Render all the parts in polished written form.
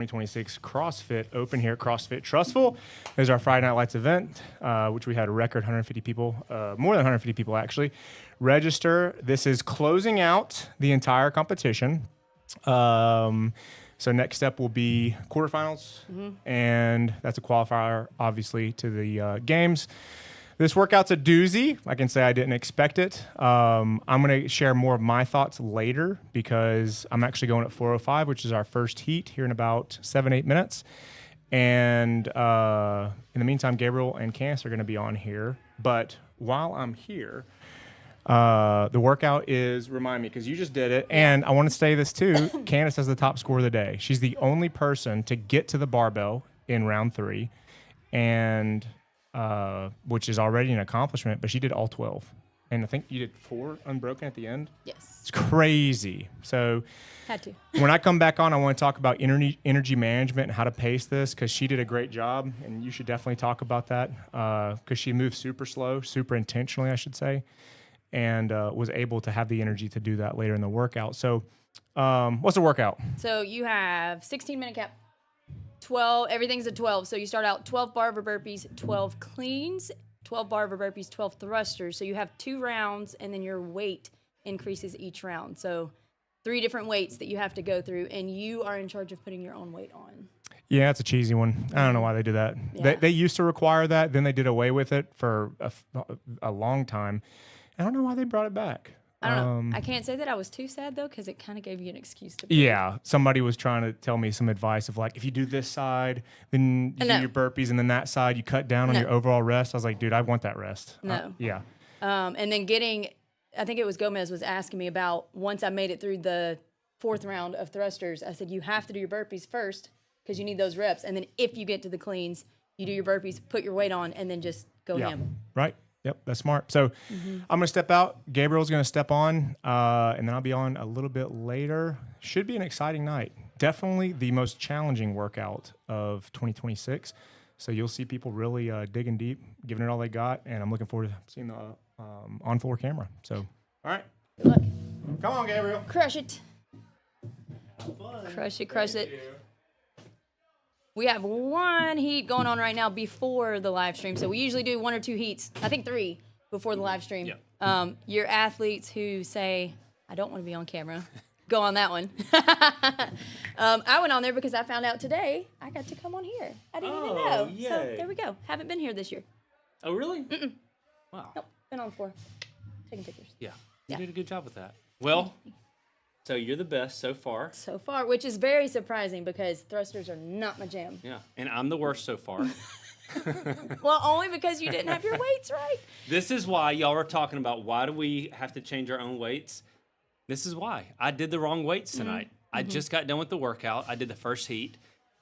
2026 CrossFit Open here at CrossFit Trussville. This is our Friday Night Lights event, which we had a record 150 people, more than 150 people actually, register. This is closing out the entire competition. So next step will be quarterfinals, and that's a qualifier, obviously, to the games. This workout's a doozy. I can say I didn't expect it. I'm going to share more of my thoughts later because I'm actually going at 4:05, which is our first heat here in about 7-8 minutes. And in the meantime, Gabriel and Candace are going to be on here. But while I'm here, the workout is, remind me, because you just did it, and I want to say this too, Candace has the top score of the day. She's the only person to get to the barbell in round 3, and which is already an accomplishment, but she did all 12. And I think you did 4 unbroken at the end? Yes. It's crazy. So Had to. when I come back on, I want to talk about energy management and how to pace this, because she did a great job, and you should definitely talk about that, because she moved super slow, super intentionally, I should say, and was able to have the energy to do that later in the workout. So what's the workout? So you have 16-minute cap, 12, everything's a 12. So you start out 12 bar over burpees, 12 cleans, 12 bar over burpees, 12 thrusters. So you have 2 rounds, and then your weight increases each round. So 3 different weights that you have to go through, and you are in charge of putting your own weight on. Yeah, it's a cheesy one. I don't know why they do that. Yeah. They used to require that, then they did away with it for a long time. I don't know why they brought it back. I don't know. I can't say that I was too sad, though, because it kind of gave you an excuse to. Yeah, somebody was trying to tell me some advice of like, if you do this side, then you do your burpees, and then that side you cut down on your overall rest. I was like, dude, I want that rest. No. Yeah. And then I think it was Gomez was asking me about, once I made it through the 4th round of thrusters, I said, you have to do your burpees first because you need those reps. And then if you get to the cleans, you do your burpees, put your weight on, and then just go ham. Right. Yep, that's smart. So I'm going to step out. Gabriel's going to step on, and then I'll be on a little bit later. Should be an exciting night. Definitely the most challenging workout of 2026. So you'll see people really digging deep, giving it all they got, and I'm looking forward to seeing the on-floor camera. So, all right. Good luck. Come on, Gabriel. Crush it. Crush it, crush it. We have 1 heat going on right now before the live stream. So we usually do 1 or 2 heats, I think 3 before the live stream. Yeah. Your athletes who say, I don't want to be on camera, go on that one. I went on there because I found out today I got to come on here. I didn't even know. Yay. So there we go. Haven't been here this year. Oh, really? Wow. Nope, been on the floor, taking pictures. Yeah. You did a good job with that. Well, so you're the best so far. So far, which is very surprising because thrusters are not my jam. Yeah. And I'm the worst so far. Well, only because you didn't have your weights right. This is why y'all were talking about why do we have to change our own weights. This is why. I did the wrong weights tonight. I just got done with the workout. I did the first heat.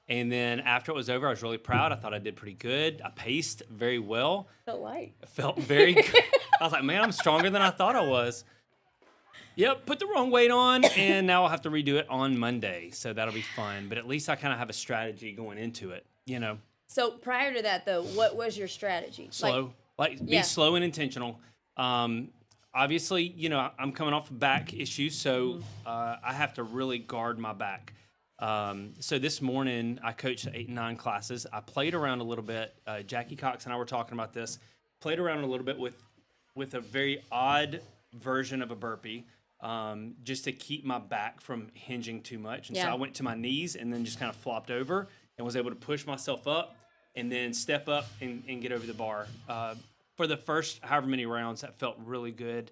And then after it was over, I was really proud. I thought I did pretty good. I paced very well. Felt light. I felt very good. I was like, man, I'm stronger than I thought I was. Yep, put the wrong weight on, and now I'll have to redo it on Monday. So that'll be fun. But at least I kind of have a strategy going into it, you know. So prior to that, though, what was your strategy? Slow. Be slow and intentional. Obviously, you know, I'm coming off of back issues, so I have to really guard my back. So this morning, I coached 8 and 9 classes. I played around a little bit. Jackie Cox and I were talking about this. Played around a little bit with a very odd version of a burpee. Just to keep my back from hinging too much. And so I went to my knees and then just kind of flopped over and was able to push myself up and then step up and get over the bar. For the first however many rounds, that felt really good.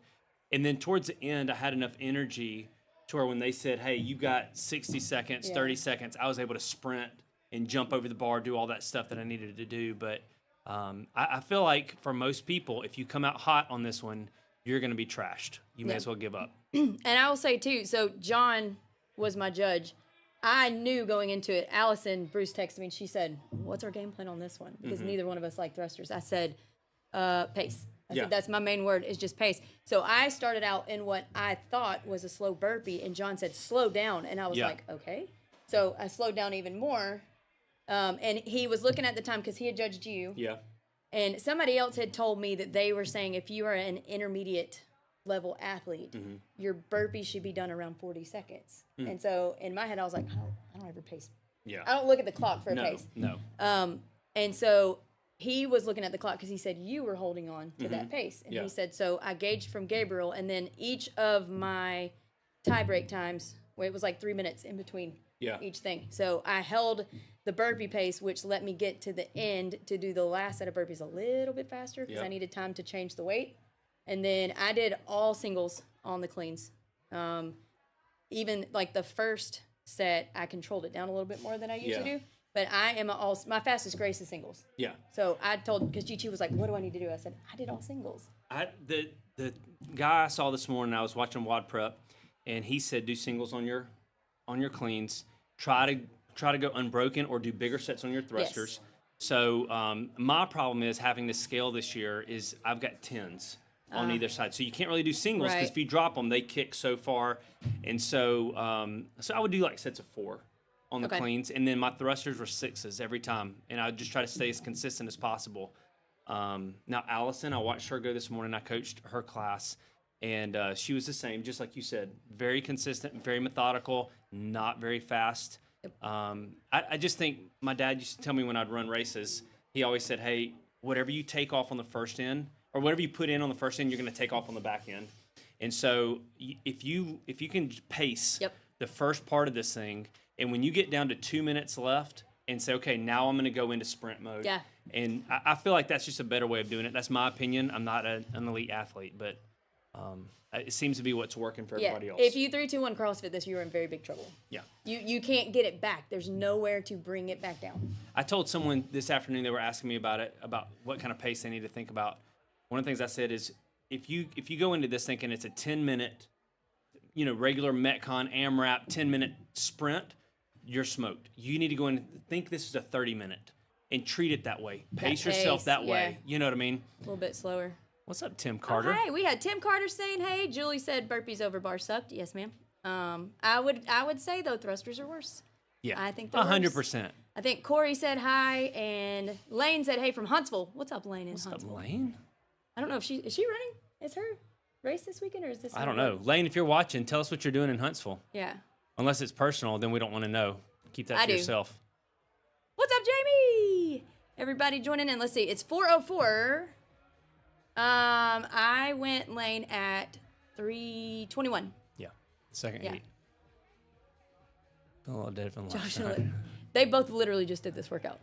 And then towards the end, I had enough energy to where when they said, hey, you got 60 seconds, 30 seconds, I was able to sprint and jump over the bar, do all that stuff that I needed to do. But I feel like for most people, if you come out hot on this one, you're going to be trashed. You may as well give up. And I will say, too, so John was my judge. I knew going into it. Allison, Bruce texted me, and she said, what's our game plan on this one? Because neither one of us like thrusters. I said, pace. I said, that's my main word, is just pace. So I started out in what I thought was a slow burpee, and John said, slow down. And I was like, okay. So I slowed down even more. And he was looking at the time because he had judged you. Yeah. And somebody else had told me that they were saying if you are an intermediate level athlete, your burpees should be done around 40 seconds. And so in my head, I was like, I don't ever pace Yeah. I don't look at the clock for a No, pace. no. And so he was looking at the clock because he said you were holding on to that pace. And Yeah. he said, so I gauged from Gabriel, and then each of my tie break times, where it was like 3 minutes in between each thing. So I held the burpee pace, which let me get to the end to do the last set of burpees a little bit faster because I needed time to change the weight. And then I did all singles on the cleans. Even like the first set, I controlled it down a little bit more than I usually do. But I am my fastest grace is singles. Yeah. So I told, because Chi was like, what do I need to do? I said, I did all singles. The guy I saw this morning, I was watching WOD Prep, and he said do singles on your cleans. Try to go unbroken or do bigger sets on your thrusters. Yes. So my problem is having this scale this year is I've got 10s on either side. So you can't really do singles because if you drop them, they kick so far. And so so I would do like sets of 4 on the cleans, and then my thrusters were 6s every time, and I would just try to stay as consistent as possible. Now Allison, I watched her go this morning. I coached her class, and she was the same, just like you said, very consistent, very methodical, not very fast. I just think my dad used to tell me when I'd run races, he always said, hey, whatever you take off on the first end, or whatever you put in on the first end, you're going to take off on the back end. And so if you can pace the first part of this thing, and when you get down to 2 minutes left and say, okay, now I'm going to go into sprint mode. Yeah. And I feel like that's just a better way of doing it. That's my opinion. I'm not an elite athlete, but it seems to be what's working for everybody else. If you 3-2-1 CrossFit this, you're in very big trouble. Yeah. You can't get it back. There's nowhere to bring it back down. I told someone this afternoon, they were asking me about it, about what kind of pace they need to think about. One of the things I said is if you go into this thinking it's a 10-minute, regular Metcon AMRAP 10-minute sprint, you're smoked. You need to go in and think this is a 30-minute and treat it that way. Pace yourself that way. You know what I mean? A little bit slower. What's up, Tim Carter? Oh, hey, we had Tim Carter saying, hey, Julie said burpees over bar sucked. Yes, ma'am. I would say, though, thrusters are worse. Yeah. I think they're 100%. I think Corey said hi, and Lane said, hey, from Huntsville. What's up, Lane in Huntsville? What's up, Lane? I don't know if is she running? Is her race this weekend, or is this? I don't know. Lane, if you're watching, tell us what you're doing in Huntsville. Yeah. Unless it's personal, then we don't want to know. Keep that to yourself. What's up, Jamie? Everybody joining in. Let's see. It's 4:04. I went Lane at 3:21. Yeah. Second heat. A little different. Josh, they both literally just did this workout.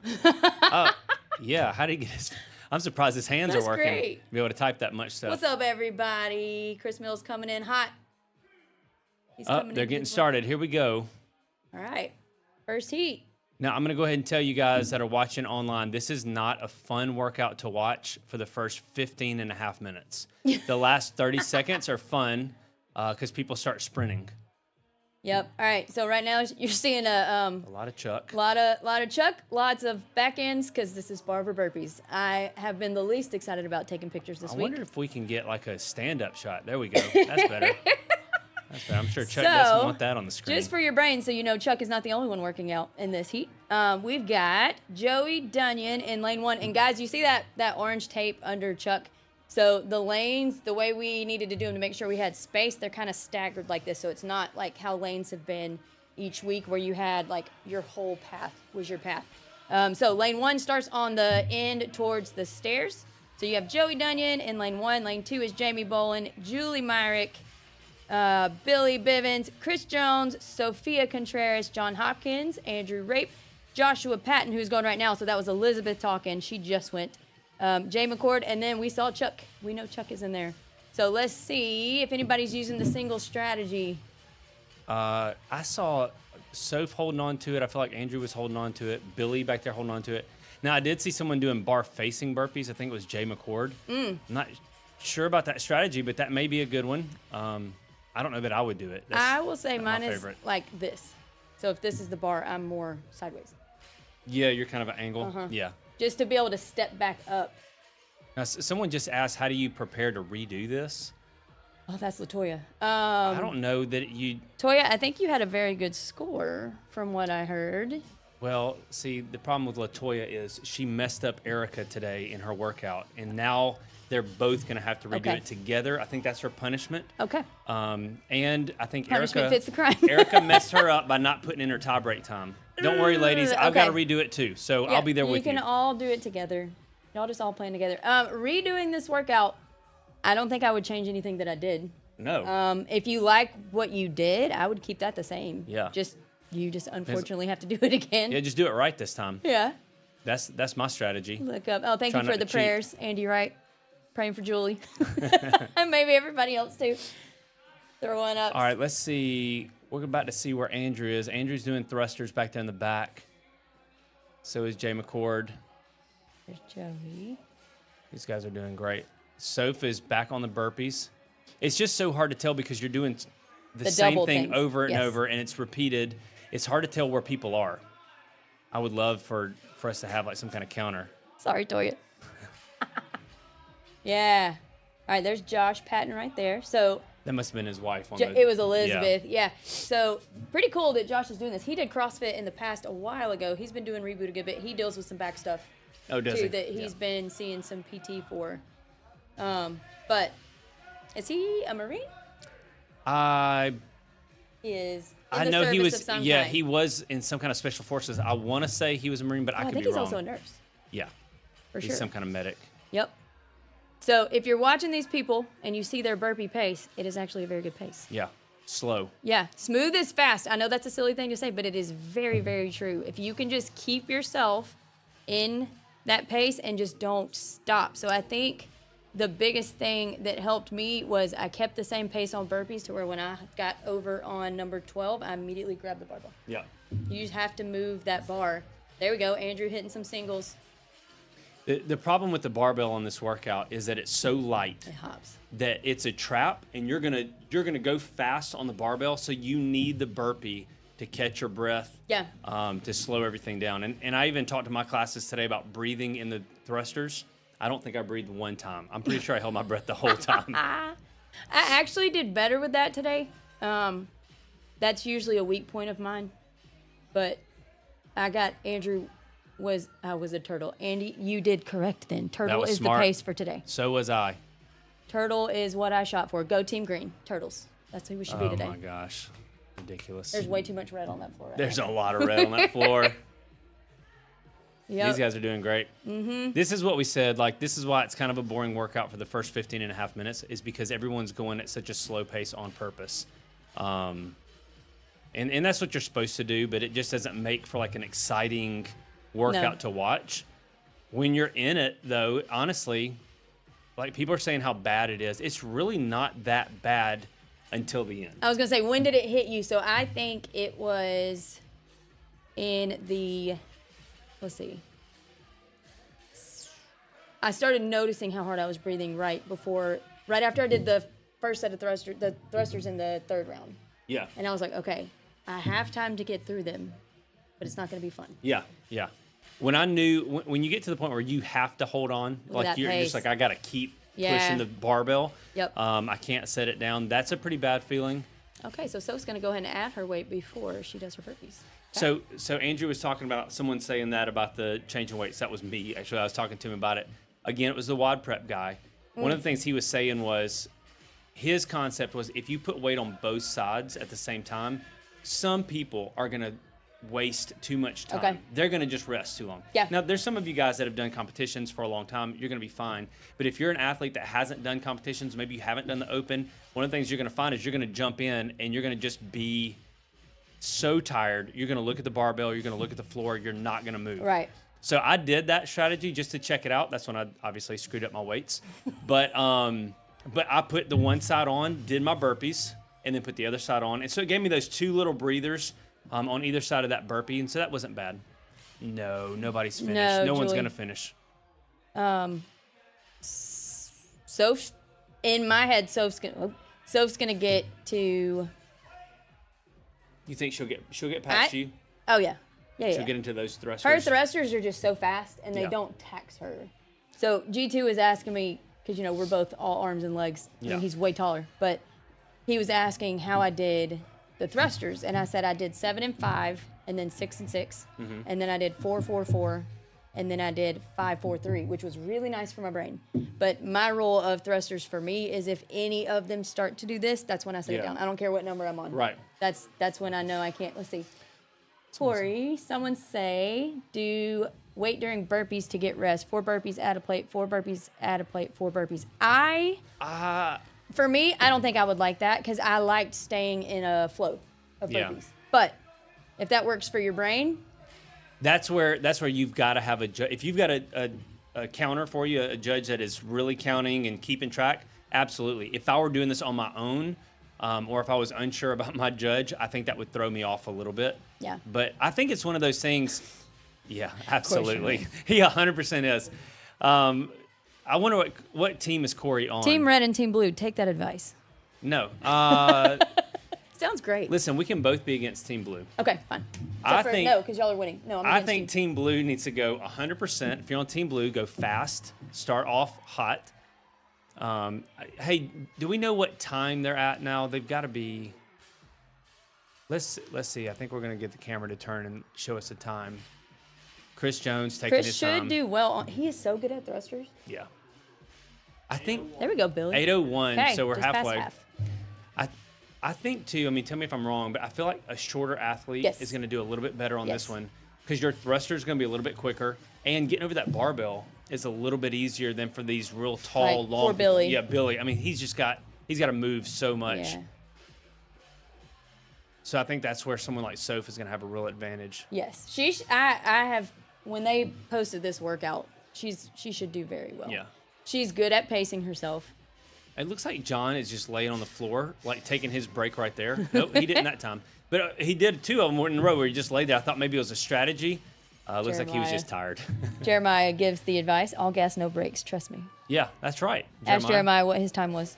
Yeah. How did he get his? I'm surprised his hands are working. Great. To be able to type that much stuff. What's up, everybody? Chris Mills coming in hot. They're getting started. Here we go. All right. First heat. Now, I'm going to go ahead and tell you guys that are watching online, this is not a fun workout to watch for the first 15 and a half minutes. The last 30 seconds are fun because people start sprinting. Yep. All right. So right now you're seeing a lot of chuck. Lot of chuck, lots of back ends because this is barber burpees. I have been the least excited about taking pictures this week. I wonder if we can get like a stand-up shot. There we go. That's better. That's better. I'm sure Chuck doesn't want that on the screen. Just for your brain, so you know Chuck is not the only one working out in this heat. We've got Joey Dunyan in lane 1. And guys, you see that orange tape under Chuck? So the lanes, the way we needed to do them to make sure we had space, they're kind of staggered like this. So it's not like how lanes have been each week where you had like your whole path was your path. So lane 1 starts on the end towards the stairs. So you have Joey Dunyan in lane 1. Lane 2 is Jamie Bolin, Julie Myrick, Billy Bivens, Chris Jones, Sophia Contreras, John Hopkins, Andrew Rape, Joshua Patton, who's going right now. So that was Elizabeth talking. She just went. Jay McCord, and then we saw Chuck. We know Chuck is in there. So let's see if anybody's using the single strategy. I saw Soph holding on to it. I feel like Andrew was holding on to it. Billy back there holding on to it. Now, I did see someone doing bar-facing burpees. I think it was Jay McCord. I'm not sure about that strategy, but that may be a good one. I don't know that I would do it. I will say mine is like this. So if this is the bar, I'm more sideways. Yeah, you're kind of an angle. Uh-huh. Yeah. Just to be able to step back up. Now, someone just asked, how do you prepare to redo this? Oh, that's LaToya. I don't know that you... Toya, I think you had a very good score from what I heard. Well, see, the problem with LaToya is she messed up Erica today in her workout, and now they're both going to have to redo it together. I think that's her punishment. Okay. And I think punishment Erica fits the crime. Erica messed her up by not putting in her tie break time. Don't worry, ladies. I've got to Okay. redo it too, so Yeah, I'll be there with You can all do it together. Y'all just all playing together. Redoing this workout, I don't think I would change anything that I did. No. If you like what you did, I would keep that the same. Yeah. You just unfortunately have to do it again. Yeah, just do it right this time. Yeah. That's my strategy. Look up. Oh, thank Try you not for the to cheat. prayers, Andy Wright. Praying for Julie. And maybe everybody else too. Throw one up. All right, let's see. We're about to see where Andrew is. Andrew's doing thrusters back there in the back. So is Jay McCord. There's Joey. These guys are doing great. Soph is back on the burpees. It's just so hard to tell because you're doing the same double thing things. over and Yes. over, and it's repeated. It's hard to tell where people are. I would love for us to have like some kind of counter. Sorry, Toya. Yeah. All right, there's Josh Patton right there. So That must have been his wife. it was Elizabeth. Yeah. So pretty cool that Josh is doing this. He did CrossFit in the past a while ago. He's been doing Reboot a good bit. He deals with some back stuff Oh, does too he? that he's been seeing some PT for. But is he a Marine? He is. In I the know he service was. of some Yeah, kind. he was in some kind of special forces. I want to say he was a Marine, but I I could think be he's wrong. also a nurse. Yeah, For he's sure. some kind of medic. Yep. So if you're watching these people and you see their burpee pace, it is actually a very good pace. Yeah, slow. Yeah, smooth is fast. I know that's a silly thing to say, but it is very, very true. If you can just keep yourself in that pace and just don't stop. So I think the biggest thing that helped me was I kept the same pace on burpees to where when I got over on number 12, I immediately grabbed the barbell. Yeah. You just have to move that bar. There we go. Andrew hitting some singles. The problem with the barbell on this workout is that it's so light It hops. that it's a trap, and you're gonna go fast on the barbell. So you need the burpee to catch your breath. Yeah. To slow everything down. And I even talked to my classes today about breathing in the thrusters. I don't think I breathed one time. I'm pretty sure I held my breath the whole time. I actually did better with that today. That's usually a weak point of mine. But I got Andrew I was a turtle. Andy, you did correct then. Turtle was is smart. the pace for today. So was I. Turtle is what I shot for. Go Team Green. Turtles. That's who we should be Oh today. my gosh. Ridiculous. There's way too much red on that floor. Right There's now. a lot of red on that floor. Yep. These guys are doing great. Mm-hmm. This is what we said. Like, this is why it's kind of a boring workout for the first 15 and a half minutes, is because everyone's going at such a slow pace on purpose. And that's what you're supposed to do, but it just doesn't make for like an exciting workout to watch. When you're in it, though, honestly, like people are saying how bad it is. It's really not that bad until the end. I was going to say, when did it hit you? So I think it was in the, let's see. I started noticing how hard I was breathing right after I did the first set of thrusters in the third round. Yeah. And I was like, okay, I have time to get through them, but it's not going to be fun. Yeah, yeah. When I knew, when you get to the point where you have to hold on, like that you're pace. just like, I got to keep Yeah. pushing the barbell. Yep. I can't set it down. That's a pretty bad feeling. Okay, so Soph's going to go ahead and add her weight before she does her burpees. So Andrew was talking about someone saying that about the changing weights. That was me. Actually, I was talking to him about it. Again, it was the WOD prep guy. One of the things he was saying was his concept was if you put weight on both sides at the same time, some people are going to waste too much time. Okay. They're going to just rest too long. Yeah. Now, there's some of you guys that have done competitions for a long time. You're going to be fine. But if you're an athlete that hasn't done competitions, maybe you haven't done the open, one of the things you're going to find is you're going to jump in and you're going to just be so tired. You're going to look at the barbell. You're going to look at the floor. You're not going to move. Right. So I did that strategy just to check it out. That's when I obviously screwed up my weights. But I put the one side on, did my burpees, and then put the other side on. And so it gave me those two little breathers on either side of that burpee. And so that wasn't bad. No, nobody's finished. No one's Julie. going to finish. Soph, in my head, Soph's gonna get to. You think she'll get past you? Oh yeah, yeah. She'll get into those thrusters? Her thrusters are just so fast, and they Yeah. don't tax her. So G2 is asking me because we're both all arms and legs. Yeah. And he's way taller, but he was asking how I did the thrusters, and I said I did 7 and 5, and then 6 and 6, and then I did 4, 4, 4, and then I did 5, 4, 3, which was really nice for my brain. But my rule of thrusters for me is if any of them start to do this, that's when I set it Yeah. down. I don't care what number I'm on. Right. That's when I know I can't. Let's see. Corey, someone say, do wait during burpees to get rest. 4 burpees, add a plate, 4 burpees, add a plate, 4 burpees. For me, I don't think I would like that because I liked staying in a flow of burpees. Yeah. But if that works for your brain, that's where you've got to have if you've got a counter for you, a judge that is really counting and keeping track, absolutely. If I were doing this on my own, or if I was unsure about my judge, I think that would throw me off a little bit. Yeah. But I think it's one of those things. Yeah, absolutely. He 100% is. I wonder what team is Corey on? Team Red and Team Blue, take that advice. No. Sounds great. Listen, we can both be against Team Blue. Okay, fine. No, because y'all are winning. No, I'm I against think you. Team Blue needs to go 100%. If you're on Team Blue, go fast. Start off hot. Hey, do we know what time they're at now? They've got to be. Let's see. I think we're gonna get the camera to turn and show us the time. Chris Jones taking his time. Chris should do well. He is so good at thrusters. Yeah. I think There we go, Billy. 8:01. Okay, So we're just past halfway. half. I think too. I mean, tell me if I'm wrong, but I feel like a shorter athlete Yes. is going to do a little bit better on Yes. this one because your thruster is going to be a little bit quicker, and getting over that barbell is a little bit easier than for these real tall, Like, long. poor Billy. Yeah, Billy. I mean, he's got to move so much. Yeah. So I think that's where someone like Soph is going to have a real advantage. Yes. I have, when they posted this workout, she should do very well. Yeah. She's good at pacing herself. It looks like John is just laying on the floor, like taking his break right there. Nope, he didn't that time. But he did 2 of them in a row where he just laid there. I thought maybe it was a strategy. Looks like he was Jeremiah. just tired. Jeremiah gives the advice, all gas, no brakes, trust me. Yeah, that's right. Ask Jeremiah what his time was.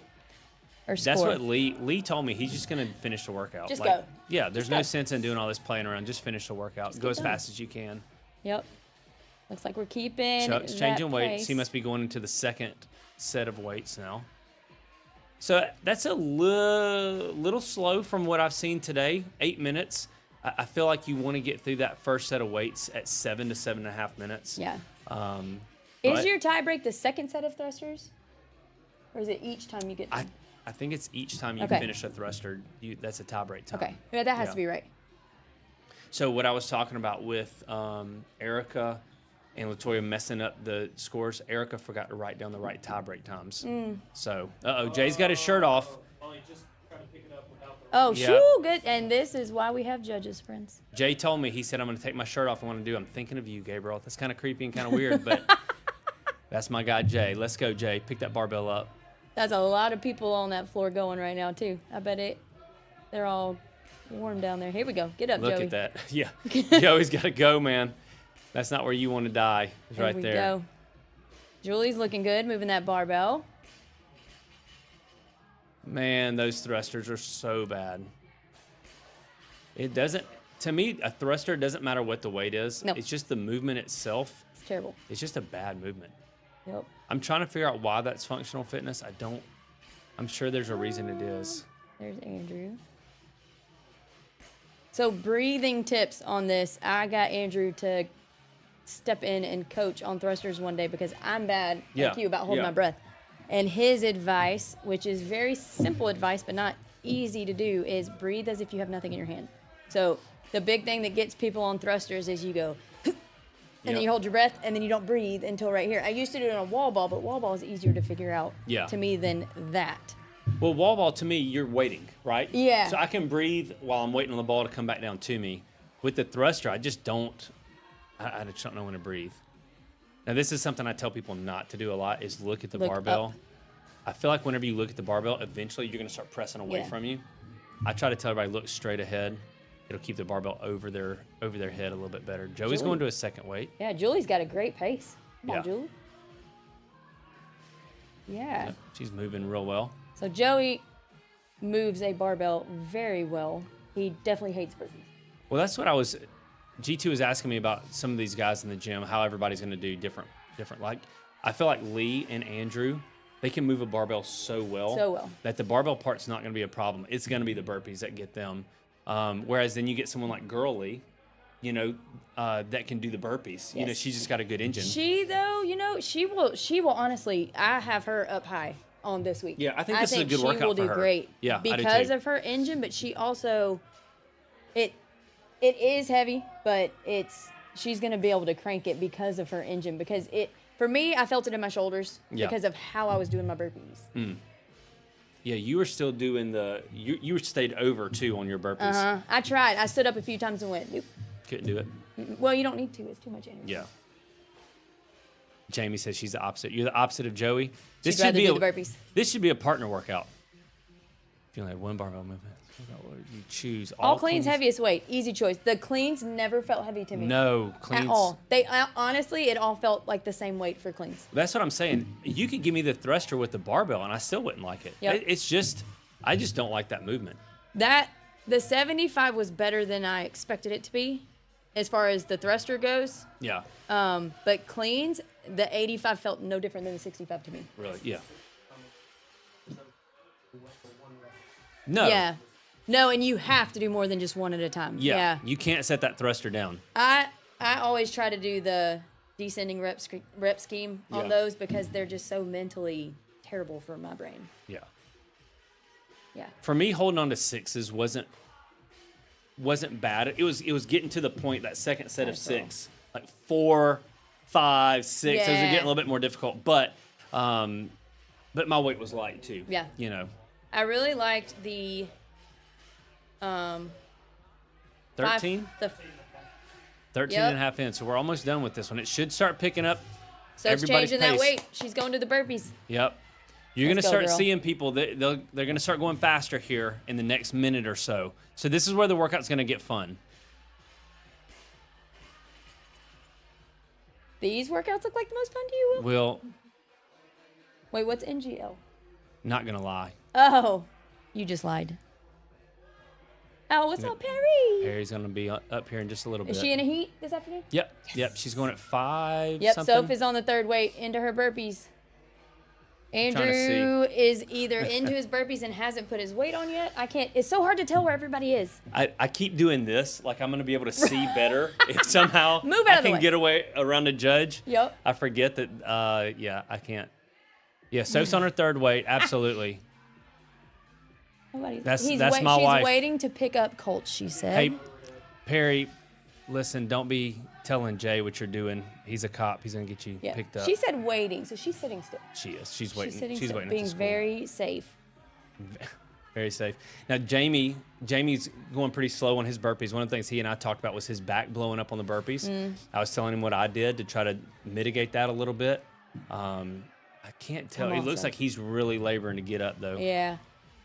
Or score. That's what Lee told me. He's just going to finish the workout. Just go. Yeah, there's Just no go. sense in doing all this playing around. Just finish the workout. Go as going. fast as you can. Yep. Looks like we're keeping Chuck's that changing weights. pace. He must be going into the second set of weights now. So that's a little slow from what I've seen today. 8 minutes. I feel like you want to get through that first set of weights at 7 to 7.5 minutes. Yeah. But Is your tie break the second set of thrusters? Or is it each time you get done? I think it's each time you Okay. finish a thruster, that's a tie break time. Okay. Yeah, that has Yeah. to be right. So what I was talking about with Erica and LaToya messing up the scores, Erica forgot to write down the right tie break times. So, Jay's got his shirt off. Oh, Yeah. shoo, good. And this is why we have judges, friends. Jay told me, he said, I'm going to take my shirt off. I want to do. I'm thinking of you, Gabriel. That's kind of creepy and kind of weird, but that's my guy, Jay. Let's go, Jay. Pick that barbell up. That's a lot of people on that floor going right now, too. I bet they're all warm down there. Here we go. Get up, Look Joey. at that. Yeah. Joey's got to go, man. That's not where you want to die. It's right there. There we go. Julie's looking good, moving that barbell. Man, those thrusters are so bad. It doesn't, to me, a thruster doesn't matter what the weight is. No. It's just the movement itself. It's terrible. It's just a bad movement. Yep. I'm trying to figure out why that's functional fitness. I'm sure there's a reason it is. There's Andrew. So breathing tips on this. I got Andrew to step in and coach on thrusters one day because I'm bad, Yeah, like you, about holding yeah. my breath. And his advice, which is very simple advice but not easy to do, is breathe as if you have nothing in your hand. So the big thing that gets people on thrusters is you go, and then Yep. you hold your breath, and then you don't breathe until right here. I used to do it on a wall ball, but wall ball is easier to figure out to me than that. Well, wall ball, to me, you're waiting, right? Yeah. So I can breathe while I'm waiting on the ball to come back down to me. With the thruster, I just don't know when to breathe. Now, this is something I tell people not to do a lot, is look at the Look barbell. up. I feel like whenever you look at the barbell, eventually you're going to start pressing away Yeah. from you. I try to tell everybody, look straight ahead. It'll keep the barbell over their head a little bit better. Joey's Julie. going to a second weight. Yeah, Julie's got a great pace. Come Yeah. on, Julie. Yeah. Yep, she's moving real well. So Joey moves a barbell very well. He definitely hates burpees. Well, that's what G2 was asking me about some of these guys in the gym, how everybody's going to do different. Like, I feel like Lee and Andrew, they can move a barbell so well that the barbell part's not going to be a problem. It's going to be the burpees that get them. Whereas then you get someone like Girly, that can do the burpees. Yes. She's just got a good engine. She though, she will honestly. I have her up high on this week. Yeah, I think this is a good workout she will for do her. great. Yeah, I do because too. of her engine, but she also it It is heavy, but she's going to be able to crank it because of her engine. Because for me, I felt it in my shoulders because of how I was doing my burpees. Yeah, you were still doing you stayed over too on your burpees. I tried. I stood up a few times and went, nope. Couldn't do it. Well, you don't need to. It's too much energy. Yeah. Jamie says she's the opposite. You're the opposite of Joey. She'd rather do the burpees. This should be a partner workout. If you only had one barbell movement, you choose all cleans heaviest weight. Easy choice. The cleans never felt heavy to me. No, cleans. At all. They honestly, it all felt like the same weight for cleans. That's what I'm saying. You could give me the thruster with the barbell, and I still wouldn't like it. Yep. It's just, I just don't like that movement. The 75 was better than I expected it to be, as far as the thruster goes. Yeah. But cleans, the 85 felt no different than the 65 to me. Really? Yeah. No. Yeah. No, and you have to do more than just one at a time. Yeah. You can't set that thruster down. I always try to do the descending rep scheme on those because they're just so mentally terrible for my brain. Yeah. Yeah. For me, holding on to sixes wasn't bad. It was getting to the point, that second set of six, like 4, 5, 6. Those are getting a little bit more difficult, but my weight was light too. Yeah. You know. I really liked the 13? 13 and a half in. So we're almost done with this one. It should start picking up. So it's changing that weight. She's going to the burpees. Yep. You're going to start girl. seeing people, they're going to start going faster here in the next minute or so. So this is where the workout's going to get fun. These workouts look like the most fun to you, Will? Will, Wait, what's NGL? not going to lie. Oh, you just lied. Oh, what's up, Perry? Perry's going to be up here in just a little bit. Is she in a heat this afternoon? Yep. Yes. Yep. She's going at 5 Yep, something. Soph is on the third weight into her burpees. Andrew is either into his burpees and hasn't put his weight on yet. I can't. It's so hard to tell where everybody is. I keep doing this, like I'm going to be able to see better if somehow Move out I of the can way. get away around a judge. Yep. I forget that, I can't. Yeah, Soph's on her third weight, absolutely. That's my wife. She's waiting to pick up Colt, she said. Hey, Perry, listen, don't be telling Jay what you're doing. He's a cop. He's going to get you picked up. She said waiting, so she's sitting still. She is. She's waiting. She's sitting She's still, waiting being at the school. very safe. Very safe. Now, Jamie's going pretty slow on his burpees. One of the things he and I talked about was his back blowing up on the burpees. I was telling him what I did to try to mitigate that a little bit. I can't tell. It looks like he's really laboring to get up, though. Yeah.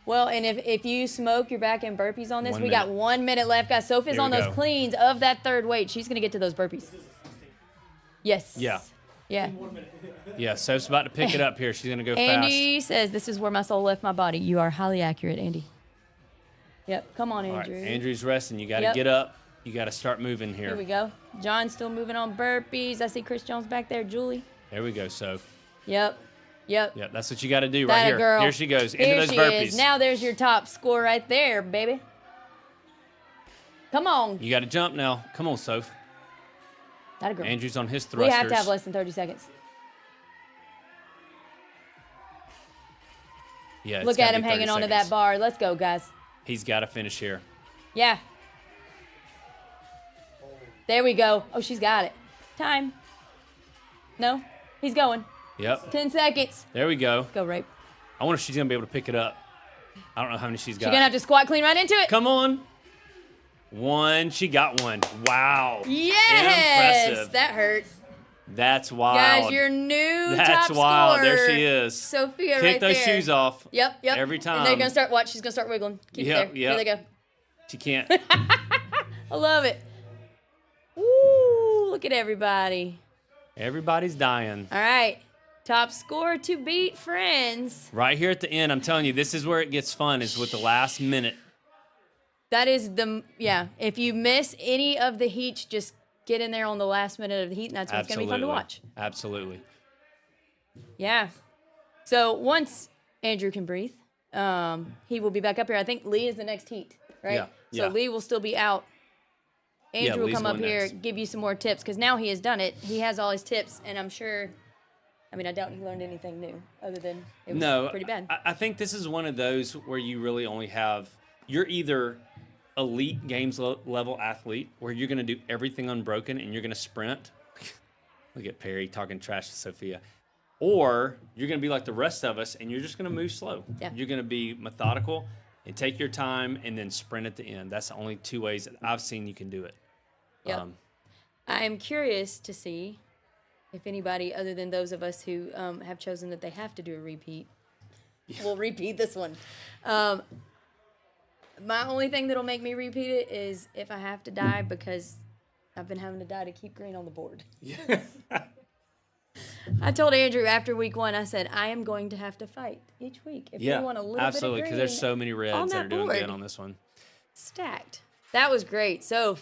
Well, and if you smoke your back and burpees on this, we got 1 minute left, guys. Sophie's on those cleans of that third weight. She's going to get to those burpees. Yes. Yeah. Yeah. Yeah, Soph's about to pick it up here. She's going to go Andy says, this is where my soul left my body. You are highly accurate, Andy. Yep. Come on, Andrew. All right, Andrew's resting. You got to get up. You got to start moving here. Here we go. John's still moving on burpees. I see Chris Jones back there. Julie. There we go, Soph. Yep. Yep, that's what you got to do right here. Girl. Here she goes into those burpees. Is. Now there's your top score right there, baby. Come on. You got to jump now. Come on, Soph. That a girl. Andrew's on his thrusters. We have to have less than 30 seconds. Yeah. Look at him hanging onto that bar. Let's go, guys. He's got to finish here. Yeah. There we go. Oh, she's got it. Time. No? He's going. Yep. 10 seconds. There we go. Go, Rape. I wonder if she's going to be able to pick it up. I don't know how many she's got. She's going to have to squat clean right into it. Come on. 1. She got 1. Wow. Yes. Impressive. That hurt. That's wild. Guys, your new That's top wild. scorer. There she is. Sophia Kick right there. those shoes off. Yep. Every time. And they're going to start, watch, she's going to start wiggling. Keep it there. Here they go. She can't. I love it. Woo, look at everybody. Everybody's dying. All right. Top score to beat, friends. Right here at the end, I'm telling you, this is where it gets fun, is with the last minute. That is if you miss any of the heats, just get in there on the last minute of the heat, and that's when it's going to be fun to watch. Absolutely. Yeah. So once Andrew can breathe, he will be back up here. I think Lee is the next heat, right? Yeah. So Lee will still be out. Andrew will come up here, give you some more tips, because now he has done it. He has all his tips, and I'm sure, I doubt he learned anything new other than it was pretty bad. I think this is one of those where you really only have, you're either elite games level athlete where you're going to do everything unbroken and you're going to sprint. Look at Perry talking trash to Sophia. Or you're going to be like the rest of us and you're just going to move slow. Yeah. You're going to be methodical and take your time and then sprint at the end. That's the only two ways that I've seen you can do it. Yep. I am curious to see if anybody other than those of us who have chosen that they have to do a repeat will repeat this one. My only thing that'll make me repeat it is if I have to die, because I've been having to die to keep green on the board. Yeah. I told Andrew after week 1, I said, I am going to have to fight each week. If you want a little absolutely, bit of because there's so many reds that are doing good on this one. Stacked. That was great. So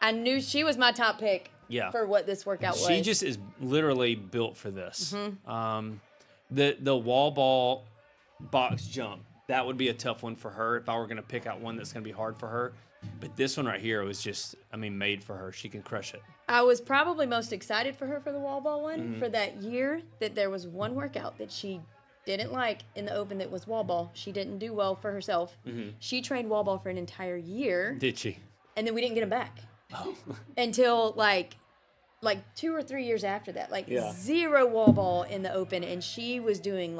I knew she was my top pick for what this workout was. She just is literally built for this. The wall ball box jump, that would be a tough one for her if I were going to pick out one that's going to be hard for her. But this one right here was just, made for her. She can crush it. I was probably most excited for her for the wall ball one for that year that there was one workout that she didn't like in the open that was wall ball. She didn't do well for herself. She trained wall ball for an entire year. Did she? And then we didn't get him back. Oh. Until like 2 or 3 years after that. Zero wall ball in the open, and she was doing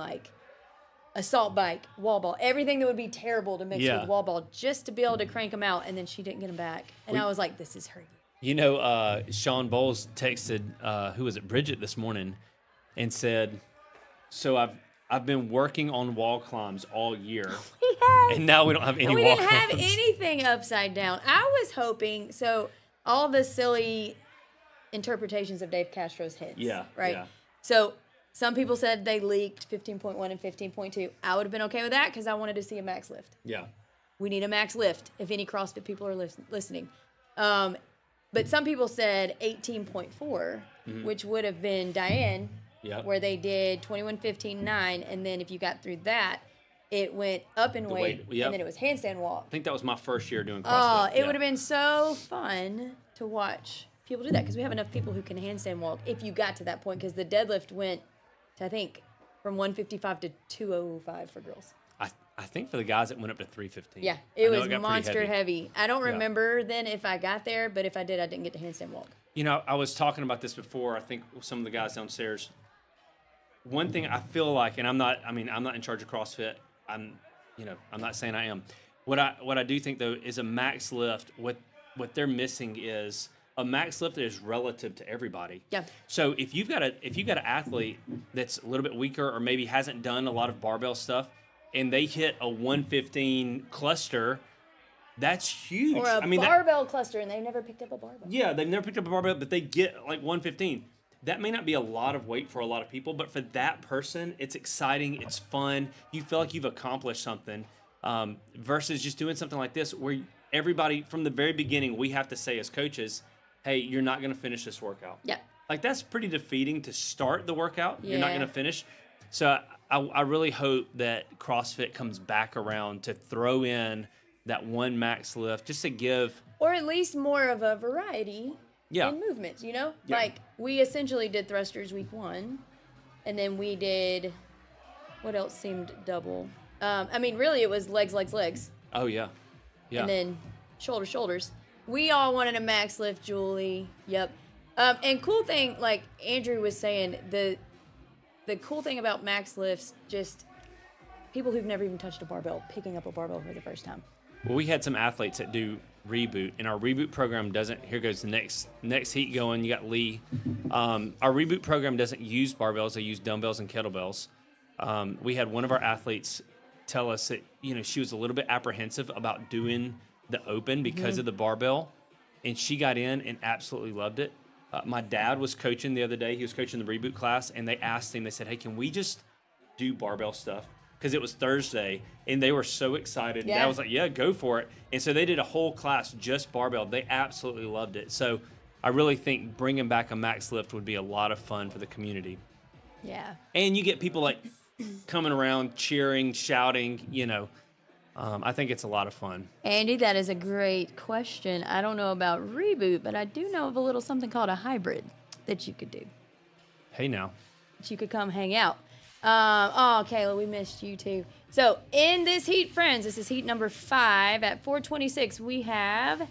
assault bike, wall ball, everything that would be terrible to mix with wall ball just to be able to crank them out, and then she didn't get them back. And I was like, this is her year. You know, Sean Bowles texted, who was it, Bridget this morning, and said, so I've been working on wall climbs all year. Yes. And now we don't have any we wall didn't climbs. have anything upside down. I was hoping, so all the silly interpretations of Dave Castro's hits. Yeah. Right? Yeah. So some people said they leaked 15.1 and 15.2. I would have been okay with that because I wanted to see a max lift. Yeah. We need a max lift if any CrossFit people are listening. But some people said 18.4, which would have been Diane, where they did 21, 15, 9. And then if you got through that, it went up in weight, and then it was handstand walk. I think that was my first year doing CrossFit. It would have been so fun to watch people do that because we have enough people who can handstand walk if you got to that point, because the deadlift went to, I think, from 155 to 205 for girls. I think for the guys it went up to 315. Yeah, it was monster heavy. I don't remember then if I got there, but if I did, I didn't get to handstand walk. You know, I was talking about this before, I think with some of the guys downstairs. One thing I feel like, and I'm not in charge of CrossFit. I'm not saying I am. What I do think though is a max lift. What they're missing is a max lift that is relative to everybody. Yeah. So if you've got an athlete that's a little bit weaker or maybe hasn't done a lot of barbell stuff, and they hit a 115 cluster, that's huge. Or a barbell cluster, and they've never picked up a barbell. Yeah, they've never picked up a barbell, but they get like 115. That may not be a lot of weight for a lot of people, but for that person, it's exciting, it's fun. You feel like you've accomplished something, versus just doing something like this where everybody, from the very beginning, we have to say as coaches, hey, you're not going to finish this workout. Yeah. Like, that's pretty defeating to start the workout. Yeah. You're not going to finish. So I really hope that CrossFit comes back around to throw in that one max lift just to give... Or at least more of a variety in movements, you know? Yeah. Like, we essentially did thrusters week 1, and then we did... What else seemed double? Really, it was legs, legs, legs. Oh, yeah. Yeah. And then shoulders, shoulders. We all wanted a max lift, Julie. Yep. And cool thing, like Andrew was saying, the cool thing about max lifts, just people who've never even touched a barbell, picking up a barbell for the first time. Well, we had some athletes that do reboot, and our reboot program doesn't. Here goes the next heat going. You got Lee. Our reboot program doesn't use barbells; they use dumbbells and kettlebells. We had one of our athletes tell us that she was a little bit apprehensive about doing the open because of the barbell, and she got in and absolutely loved it. My dad was coaching the other day. He was coaching the reboot class, and they asked him. They said, "Hey, can we just do barbell stuff?" Because it was Thursday, and they were so excited. Yeah. Dad was like, "Yeah, go for it." And so they did a whole class just barbell. They absolutely loved it. So I really think bringing back a max lift would be a lot of fun for the community. Yeah. And you get people like coming around, cheering, shouting. I think it's a lot of fun. Andy, that is a great question. I don't know about reboot, but I do know of a little something called a hybrid that you could do. Hey, now. That you could come hang out. Oh, Kayla, we missed you too. So in this heat, friends, this is heat number 5 at 426. We have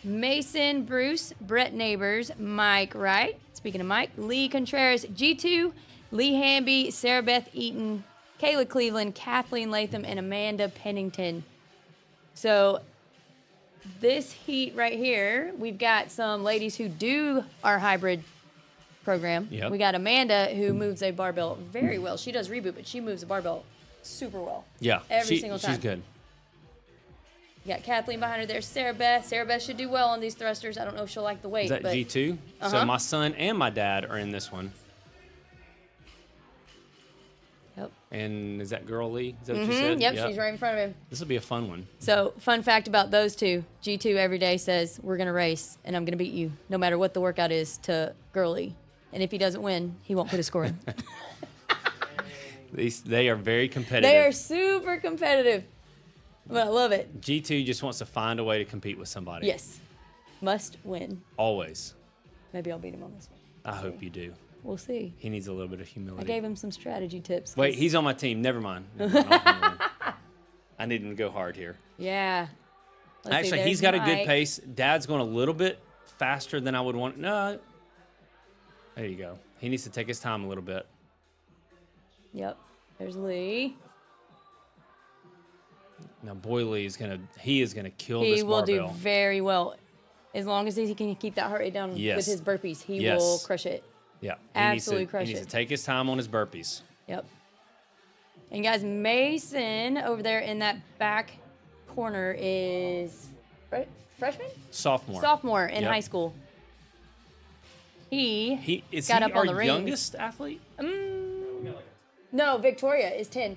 Mason Bruce, Brett Neighbors, Mike Wright. Speaking of Mike, Lee Contreras, G2, Lee Hamby, Sarah Beth Eaton, Kayla Cleveland, Kathleen Latham, and Amanda Pennington. So this heat right here, we've got some ladies who do our hybrid program. Yep. We got Amanda who moves a barbell very well. She does reboot, but she moves a barbell super well. Yeah. Every single time. She's good. You got Kathleen behind her there. Sarah Beth. Sarah Beth should do well on these thrusters. I don't know if she'll like the weight. Is that but G2? So my son and my dad are in this one. Yep. And is that girl Lee? Is that what you said? Yep, she's right in front of him. This will be a fun one. So, fun fact about those two. G2 every day says, we're going to race, and I'm going to beat you, no matter what the workout is, to Girly. And if he doesn't win, he won't put a score in. They are very competitive. They are super competitive. But I love it. G2 just wants to find a way to compete with somebody. Yes. Must win. Always. Maybe I'll beat him on this one. I hope you do. We'll see. He needs a little bit of humility. I gave him some strategy tips. Wait, he's on my team. Never mind. I need him to go hard here. Yeah. Let's see, Actually, he's there's got a good Mike. pace. Dad's going a little bit faster than I would want. No. There you go. He needs to take his time a little bit. Yep. There's Lee. Now, boy, Lee is going to kill He this will barbell. do very well. As long as he can keep that heart rate down Yes. with his burpees, he Yes. will crush it. Yeah. Absolutely crush He needs it. to take his time on his burpees. Yep. And guys, Mason over there in that back corner is freshman? Sophomore. Sophomore in Yep. high school. He Is got he up our on the rings. youngest athlete? No, Victoria is 10.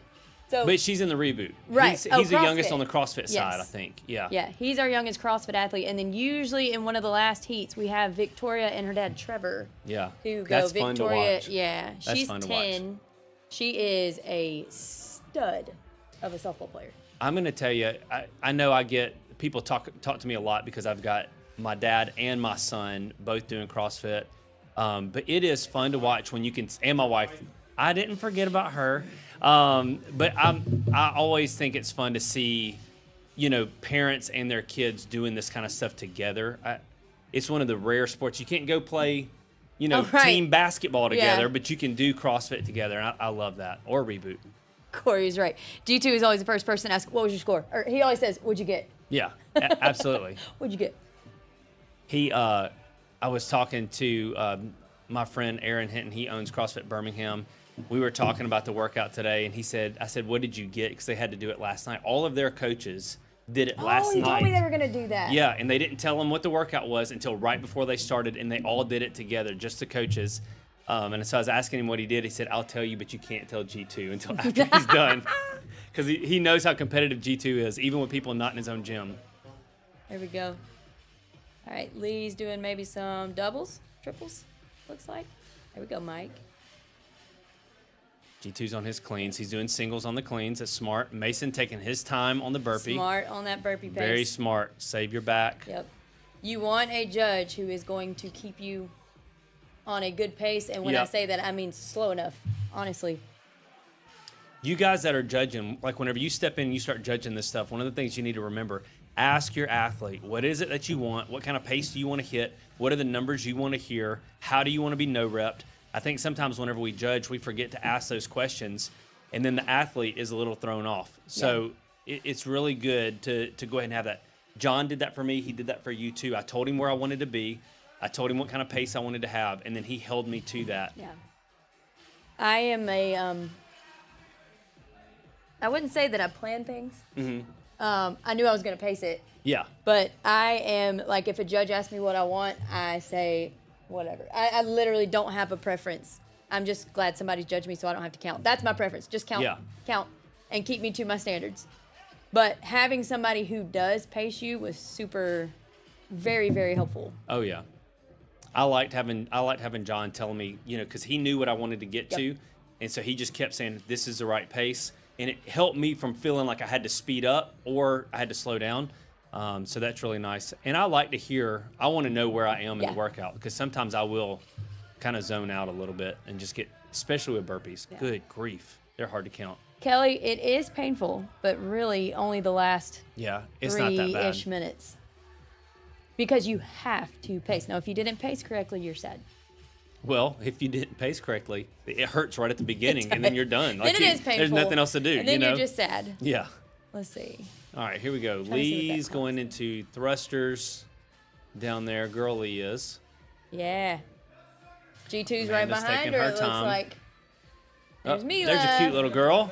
So But she's in the reboot. Right. He's Oh, the youngest CrossFit. on the CrossFit side, Yes. I think. Yeah. yeah, he's our youngest CrossFit athlete. And then usually in one of the last heats, we have Victoria and her dad Trevor. Yeah. Who go That's fun to Victoria? watch. Yeah, That's she's fun to watch. 10. She is a stud of a softball player. I'm going to tell you, I know I get people talk to me a lot because I've got my dad and my son both doing CrossFit. But it is fun to watch when you can, and my wife. I didn't forget about her. But I always think it's fun to see, parents and their kids doing this kind of stuff together. It's one of the rare sports. You can't go play, right. team basketball together, Yeah. but you can do CrossFit together. And I love that. Or reboot. Corey's right. G2 is always the first person to ask, what was your score? Or he always says, what'd you get? Yeah, absolutely. What'd you get? I was talking to my friend Aaron Hinton. He owns CrossFit Birmingham. We were talking about the workout today, and I said, what did you get? Because they had to do it last night. All of their coaches did it last Oh, you night. told me they were going to do that. Yeah, and they didn't tell them what the workout was until right before they started, and they all did it together, just the coaches. And so I was asking him what he did. He said, I'll tell you, but you can't tell G2 until after he's done. Because he knows how competitive G2 is, even with people not in his own gym. There we go. All right, Lee's doing maybe some doubles, triples, looks like. There we go, Mike. G2's on his cleans. He's doing singles on the cleans. That's smart. Mason taking his time on the burpee. Smart on that burpee pace. Very smart. Save your back. Yep. You want a judge who is going to keep you on a good pace. And when I Yep. say that, I mean slow enough, honestly. You guys that are judging, like whenever you step in and you start judging this stuff, one of the things you need to remember, ask your athlete, what is it that you want? What kind of pace do you want to hit? What are the numbers you want to hear? How do you want to be no-repped? I think sometimes whenever we judge, we forget to ask those questions, and then the athlete is a little thrown off. So it's really good to go ahead and have that. John did that for me. He did that for you, too. I told him where I wanted to be. I told him what kind of pace I wanted to have, and then he held me to that. Yeah. I am I wouldn't say that I plan things. Mm-hmm. I knew I was going to pace it. Yeah. But I am, like, if a judge asks me what I want, I say whatever. I literally don't have a preference. I'm just glad somebody's judged me so I don't have to count. That's my preference. Just count, count, and keep me to my standards. But having somebody who does pace you was very, very helpful. Oh, yeah. I liked having John telling me, because he knew what I wanted to get to. And so he just kept saying, this is the right pace. And it helped me from feeling like I had to speed up or I had to slow down. So that's really nice. And I like to hear, I want to know where I am in the workout, because sometimes I will kind of zone out a little bit and just get, especially with burpees. Good grief. They're hard to count. Kelly, it is painful, but really only the last Yeah, it's not that bad. 3-ish minutes. Because you have to pace. Now, if you didn't pace correctly, you're sad. Well, if you didn't pace correctly, it hurts right at the beginning, and then you're done. Then it is painful. There's nothing else to do. And then you know? you're just sad. Yeah. Let's see. All right, here we go. Trying to see what that Lee's going into thrusters down there. Girl Lee is. Yeah. G2's right Amanda's behind taking her, her it looks time. like. There's Mila. There's a cute little girl.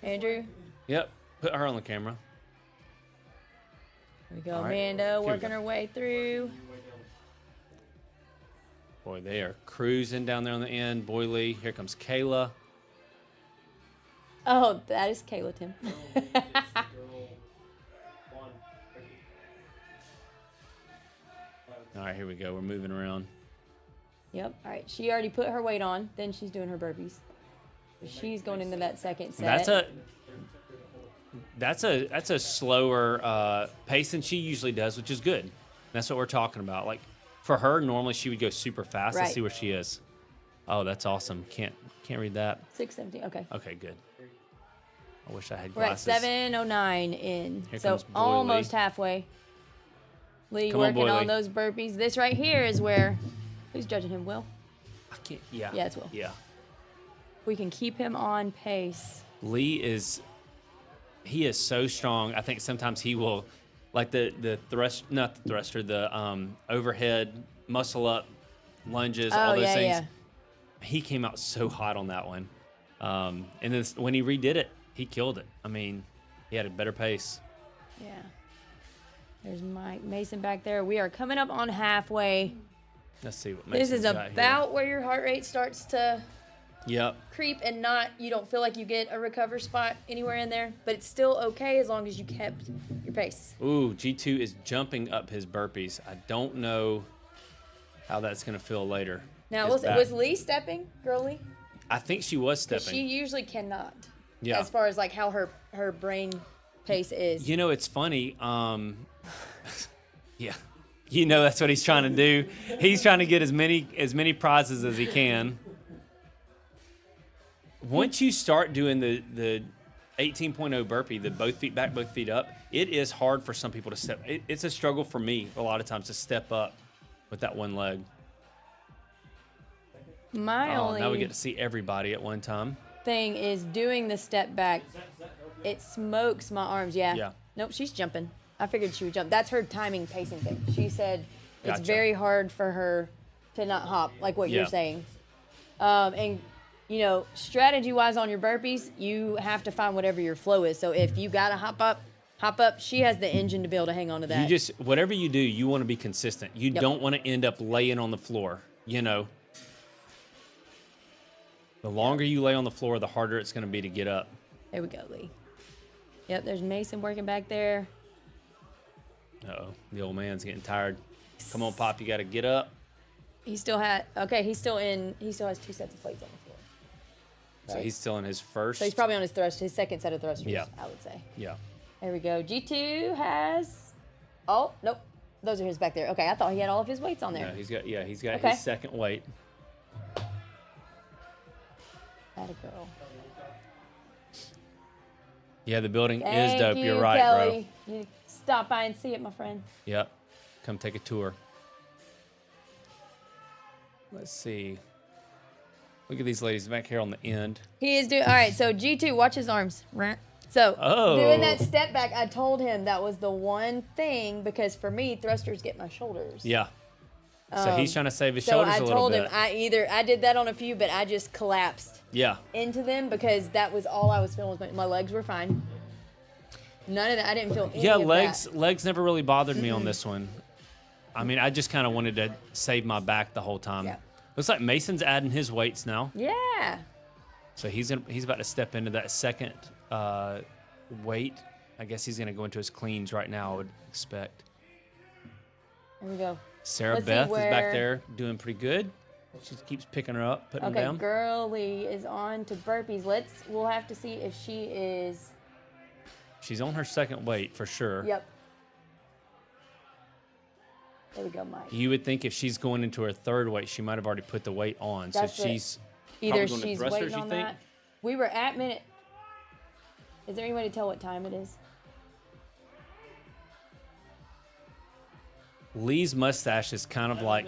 Andrew. Yep. Put her on the camera. Here we go. All right. Amanda we working go. her way through. Boy, they are cruising down there on the end. Boy Lee. Here comes Kayla. Oh, that is Kayla, Tim. All right, here we go. We're moving around. Yep. All right. She already put her weight on. Then she's doing her burpees. She's going into that second set. That's a slower pace than she usually does, which is good. That's what we're talking about. Like for her, normally she would go super fast. Let's Right. see where she is. Oh, that's awesome. Can't read that. 6:17. Okay. Okay, good. I wish I had We're at glasses. 7:09 in. Here So comes Boy almost Lee. halfway. Lee Come on, working Boy on Lee. those burpees. This right here is where, who's judging him? Will? I can't. Yeah. Yeah, it's Will. Yeah. We can keep him on pace. Lee is. He is so strong. I think sometimes he will, like the thrust, not the thruster, the overhead muscle up lunges, all those things. Yeah. He came out so hot on that one. And then when he redid it, he killed it. I mean, he had a better pace. Yeah. There's Mike Mason back there. We are coming up on halfway. Let's see what This Mason's is got about where your heart rate starts to here. Yep. creep and you don't feel like you get a recover spot anywhere in there, but it's still okay as long as you kept your pace. Ooh, G2 is jumping up his burpees. I don't know how that's going to feel later. Now, His back. was Lee stepping, girl Lee? I think she was stepping. She usually cannot. Yeah. As far as like how her brain pace is. You know, it's funny. Yeah. You know, that's what he's trying to do. He's trying to get as many prizes as he can. Once you start doing the 18.0 burpee, the both feet back, both feet up, it is hard for some people to step. It's a struggle for me a lot of times to step up with that one leg. My Oh, only now we get to see everybody at one time. thing is doing the step back. It smokes my arms. Yeah. Yeah. Nope, she's jumping. I figured she would jump. That's her timing pacing thing. She said it's Gotcha. very hard for her to not hop, like what Yeah. you're saying. And you know, strategy wise on your burpees, you have to find whatever your flow is. So if you gotta hop up. She has the engine to be able to hang on to that. You just, whatever you do, you want to be consistent. You Yep. don't want to end up laying on the floor, you know. The longer you lay on the floor, the harder it's going to be to get up. There we go, Lee. Yep, there's Mason working back there. Uh-oh, the old man's getting tired. Come on, Pop, you got to get up. He still has 2 sets of plates on the floor. So Right. he's still in his first. So he's probably on his second set of thrusters, Yeah. I would say. Yeah. There we go. G2 has, oh, nope. Those are his back there. Okay, I thought he had all of his weights on there. No, he's got Okay. his second weight. Atta girl. Yeah, the building Thank is dope. you, You're right, Kelly. You stop by and see it, my friend. bro. Yep. Come take a tour. Let's see. Look at these ladies back here on the end. He is doing, all right, so G2, watch his arms. So, Oh. doing that step back, I told him that was the one thing, because for me, thrusters get my shoulders. Yeah. So he's trying to save his So shoulders I a little told bit. him, I did that on a few, but I just collapsed Yeah. into them because that was all I was feeling. My legs were fine. None of that. I didn't feel any Yeah, of legs that. legs never really bothered me on this one. I mean, I just kind of wanted to save my back the whole time. Yeah. Looks like Mason's adding his weights now. Yeah. So he's about to step into that second weight. I guess he's going to go into his cleans right now, I would expect. There we go. Sarah Let's see Beth is back where- there doing pretty good. She keeps picking her up, putting Okay, them down. Girlie is on to burpees. We'll have to see if she is. She's on her second weight for sure. Yep. There we go, Mike. You would think if she's going into her third weight, she might have already put the weight on. That's so it. she's Either probably going to she's thrusters, waiting you on think? that. we were at minute. Is there any way to tell what time it is? Lee's mustache is kind of like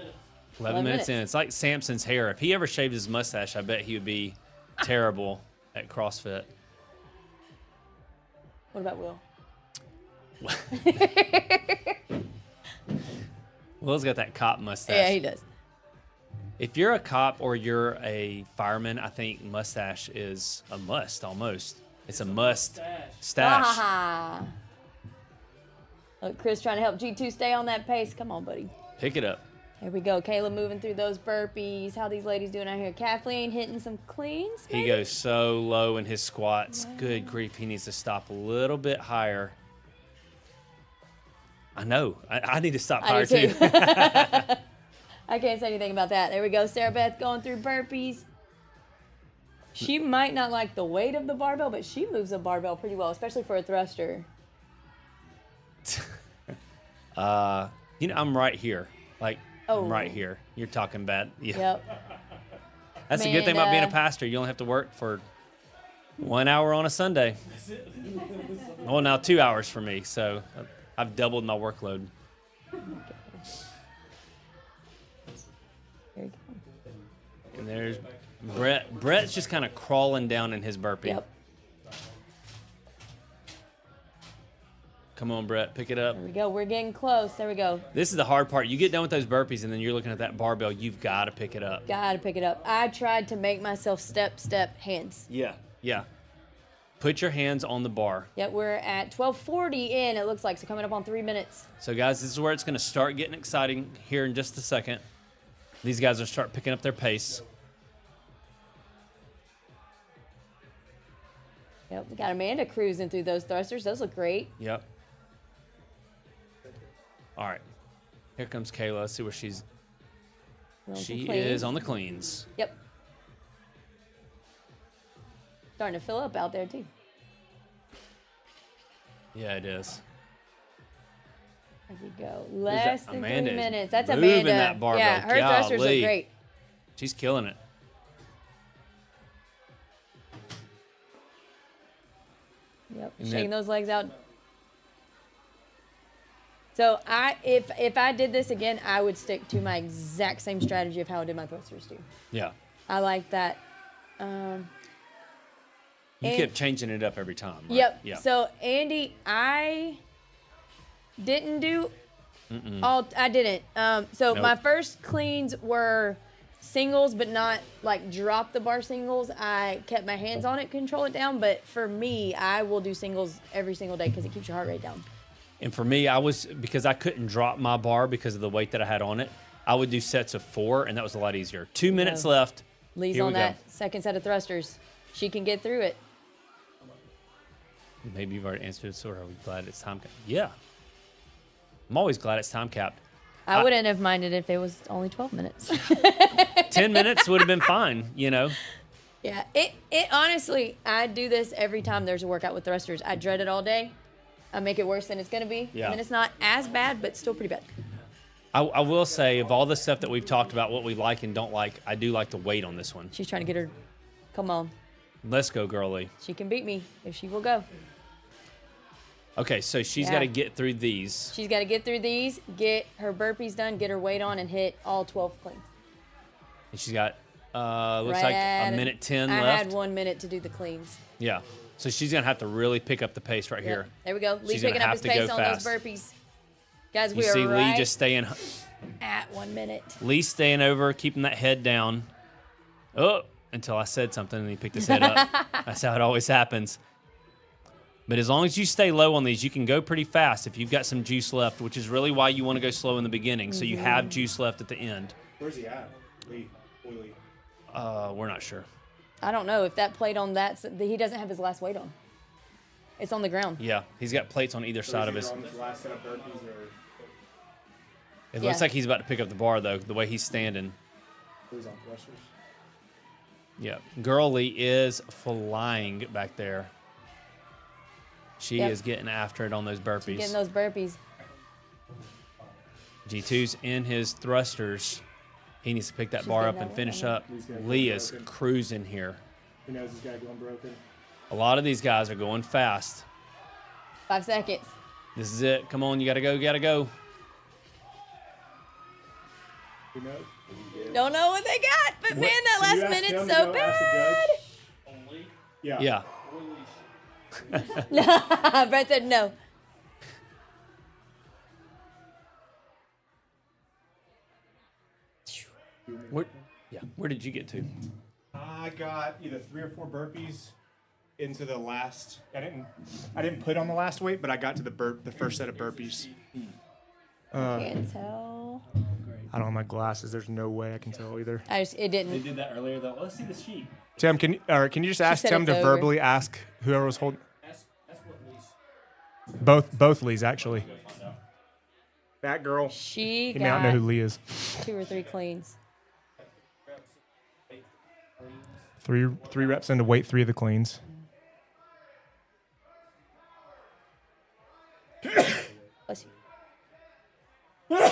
11 minutes in. It's like Samson's hair. If he ever shaved his mustache, I bet he would be terrible at CrossFit. What about Will? Will's got that cop mustache. Yeah, he does. If you're a cop or you're a fireman, I think mustache is a must almost. It's a must stash. Ah. Look, Chris trying to help G2 stay on that pace. Come on, buddy. Pick it up. Here we go. Kayla moving through those burpees. How these ladies doing out here? Kathleen hitting some cleans. He maybe? goes so low in his squats. Good grief, he needs to stop a little bit higher. I know. I need to stop higher too. I can't say anything about that. There we go. Sarah Beth going through burpees. She might not like the weight of the barbell, but she moves a barbell pretty well, especially for a thruster. I'm right here. Like, Oh. I'm right here. You're talking bad. Yeah. Yep. That's the good thing about being a pastor. You only have to work for 1 hour on a Sunday. Well, now 2 hours for me, so I've doubled my workload. Here we go. And there's Brett. Brett's just kind of crawling down in his burpee. Yep. Come on, Brett, pick it up. There we go. We're getting close. There we go. This is the hard part. You get done with those burpees, and then you're looking at that barbell. You've got to pick it up. Gotta pick it up. I tried to make myself step, hands. Yeah. Put your hands on the bar. Yep, we're at 12:40 in, it looks like, so coming up on 3 minutes. So, guys, this is where it's going to start getting exciting here in just a second. These guys will start picking up their pace. Yep, we got Amanda cruising through those thrusters. Those look great. Yep. All right. Here comes Kayla. Let's see where she's. She is on the cleans. Yep. Starting to fill up out there, too. Yeah, it is. There we go. Less than Amanda 3 is minutes. That's moving Amanda. that barbell. Yeah, her thrusters Golly. look great. She's killing it. Yep, And shaking then- those legs out. So if I did this again, I would stick to my exact same strategy of how I did my thrusters too. Yeah. I like that. You And- kept changing it up every time. Right? Yep. Yeah. So Andy, I didn't do all. I didn't. So Nope. my first cleans were singles, but not like drop the bar singles. I kept my hands on it, control it down. But for me, I will do singles every single day because it keeps your heart rate down. And for me, because I couldn't drop my bar because of the weight that I had on it, I would do sets of 4, and that was a lot easier. 2 minutes left. Lee's Here on we go. that second set of thrusters. She can get through it. Maybe you've already answered, so are we glad it's time capped? Yeah. I'm always glad it's time capped. I wouldn't have minded if it was only 12 minutes. 10 minutes would have been fine, you know. Yeah, it honestly, I do this every time there's a workout with thrusters. I dread it all day. I make it worse than it's going to be. Yeah. And then it's not as bad, but still pretty bad. I will say, of all the stuff that we've talked about, what we like and don't like, I do like the weight on this one. She's trying to get her. Come on. Let's go, girlie. She can beat me if she will go. Okay, so she's Yeah. got to get through these. She's got to get through these, get her burpees done, get her weight on, and hit all 12 cleans. And she's got, looks Right like at a minute 10 I left. had 1 minute to do the cleans. Yeah. So she's going to have to really pick up the pace right Yep. here. There we go. Lee She's gonna picking up have his to pace go on fast. those burpees. Guys, You we see are right Lee just staying at 1 minute. Lee staying over, keeping that head down. Oh, until I said something and he picked his head up. That's how it always happens. But as long as you stay low on these, you can go pretty fast if you've got some juice left, which is really why you want to go slow in the beginning, so you have juice left at the end. Where's he at? Lee. Lee. We're not sure. I don't know if that plate on that. He doesn't have his last weight on. It's on the ground. Yeah, he's got plates on either side of his. Last set of burpees or It looks Yeah. like he's about to pick up the bar, though, the way he's standing. who's on thrusters? Yeah, Girlie is flying back there. She Yep. is getting after it on those burpees. Getting those burpees. G2's in his thrusters. He needs to pick that She's bar getting up that and weight finish on it. up. Lee is cruising here. He knows he's got to go unbroken. A lot of these guys are going fast. 5 seconds. This is it. Come on, you gotta go, you gotta go. Who knows? Don't know what they got, but man, that last minute's so bad. Yeah. Brett said no. Where did you get to? I got either 3 or 4 burpees into the last. I didn't put on the last weight, but I got to the first set of burpees. Can't tell. I don't have my glasses. There's no way I can tell either. It didn't. They did that earlier though. Let's see the sheet. Tim, can you just ask said Tim it's to over. verbally ask whoever was holding? Both Lees actually. That girl. She He may not know got who Lee is. 2 or 3 cleans. Three reps into weight 3 of the cleans. Bless you.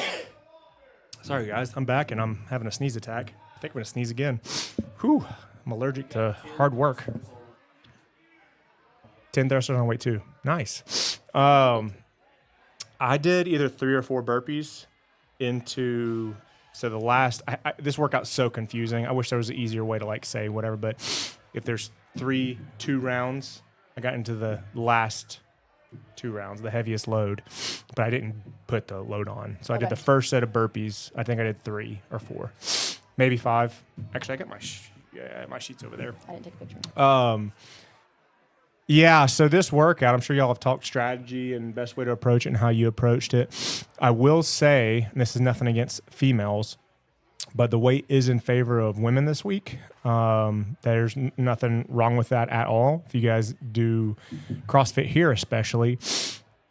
Sorry guys, I'm back and I'm having a sneeze attack. I think I'm gonna sneeze again. Whew, I'm allergic to hard work. 10 thrusters on weight 2. Nice. I did either 3 or 4 burpees into. So the last, this workout's so confusing. I wish there was an easier way to like say whatever, but if there's 2 rounds, I got into the last 2 rounds, the heaviest load, but I didn't put the load on. So I did the first set of burpees. I think I did 3 or 4, maybe 5. Actually, I got my sheets over there. I didn't take a picture. Yeah, so this workout, I'm sure y'all have talked strategy and best way to approach it and how you approached it. I will say, and this is nothing against females, but the weight is in favor of women this week. There's nothing wrong with that at all. If you guys do CrossFit here especially,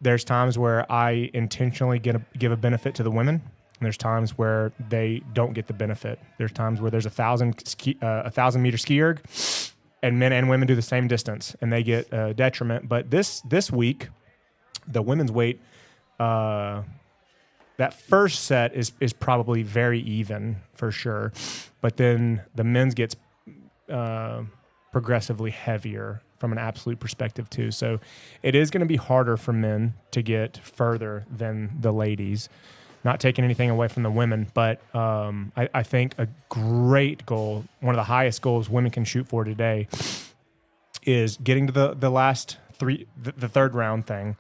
there's times where I intentionally give a benefit to the women. And there's times where they don't get the benefit. There's times where there's a 1,000-meter ski erg, and men and women do the same distance, and they get a detriment. But this week, the women's weight, that first set is probably very even for sure, but then the men's gets progressively heavier from an absolute perspective too. So it is going to be harder for men to get further than the ladies. Not taking anything away from the women, but I think a great goal, one of the highest goals women can shoot for today, is getting to the last 3, the third round thing,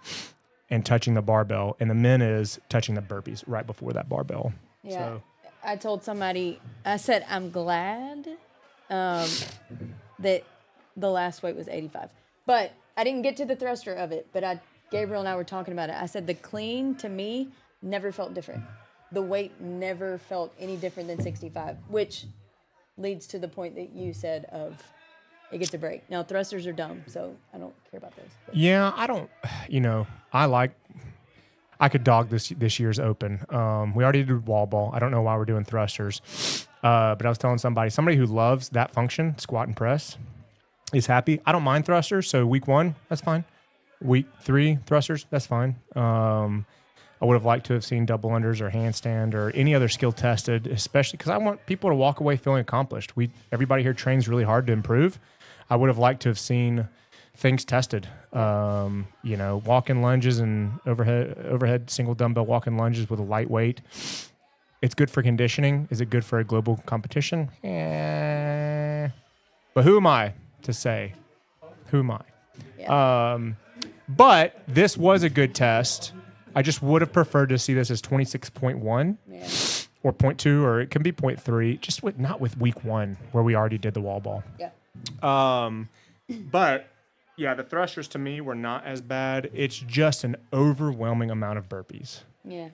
and touching the barbell. And the men is touching the burpees right before that barbell. Yeah. So. I told somebody, I said, I'm glad that the last weight was 85. But I didn't get to the thruster of it, but Gabriel and I were talking about it. I said the clean, to me, never felt different. The weight never felt any different than 65, which leads to the point that you said of it gets a break. Now, thrusters are dumb, so I don't care about those. But. Yeah, I don't, I could dog this year's Open. We already did wall ball. I don't know why we're doing thrusters. But I was telling somebody who loves that function, squat and press, is happy. I don't mind thrusters. So week 1, that's fine. Week 3, thrusters, that's fine. I would have liked to have seen double unders or handstand or any other skill tested, especially because I want people to walk away feeling accomplished. Everybody here trains really hard to improve. I would have liked to have seen things tested. Walk-in lunges and overhead single dumbbell walk-in lunges with a light weight. It's good for conditioning. Is it good for a global competition? But who am I to say? Who am I? Yeah. But this was a good test. I just would have preferred to see this as 26.1 or 0.2, or it can be 0.3, just not with week 1 where we already did the wall ball. Yeah. But yeah, the thrusters to me were not as bad. It's just an overwhelming amount of burpees. Yeah.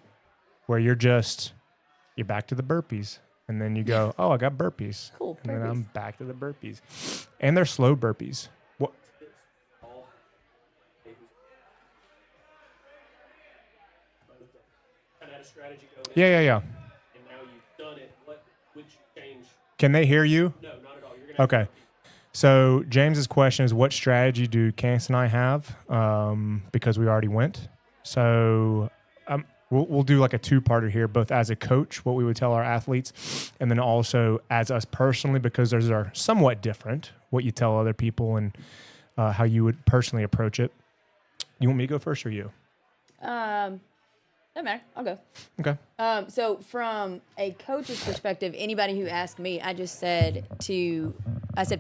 Where you're back to the burpees. And then you go, oh, I got burpees. Cool. And then I'm back to the burpees. And they're slow burpees. What? Yeah. And now you've done it. What would you change? Can they hear you? No, not at all. You're gonna Okay. So James's question is, what strategy do Candace and I have? Because we already went. So we'll do like a two-parter here, both as a coach, what we would tell our athletes, and then also as us personally, because those are somewhat different, what you tell other people and how you would personally approach it. You want me to go first or you? Doesn't matter. I'll go. Okay. So from a coach's perspective, anybody who asked me, I said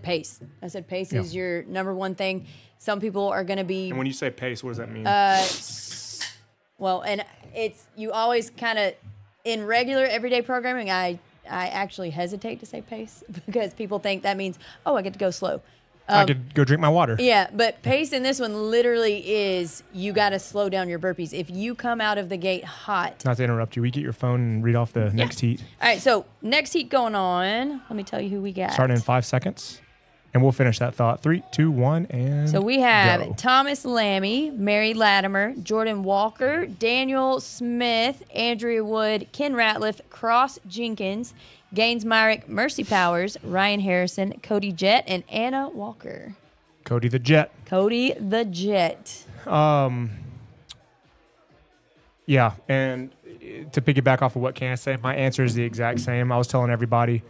pace. I said pace is your number one thing. Some people are going to be. And when you say pace, what does that mean? Well, and you always kind of, in regular everyday programming, I actually hesitate to say pace because people think that means, oh, I get to go slow. I could go drink my water. Yeah, but pace in this one literally is you got to slow down your burpees. If you come out of the gate hot. Not to interrupt you, we get your phone and read off the next heat. All right, so next heat going on. Let me tell you who we got. Starting in 5 seconds. And we'll finish that thought. 3, 2, 1, and so we have go. Thomas Lammy, Mary Latimer, Jordan Walker, Daniel Smith, Andrea Wood, Ken Ratliff, Cross Jenkins, Gaines Myrick, Mercy Powers, Ryan Harrison, Cody Jett, and Anna Walker. Cody the Jet. Cody the Jet. Yeah, and to piggyback off of what Ken said, my answer is the exact same. I was telling everybody,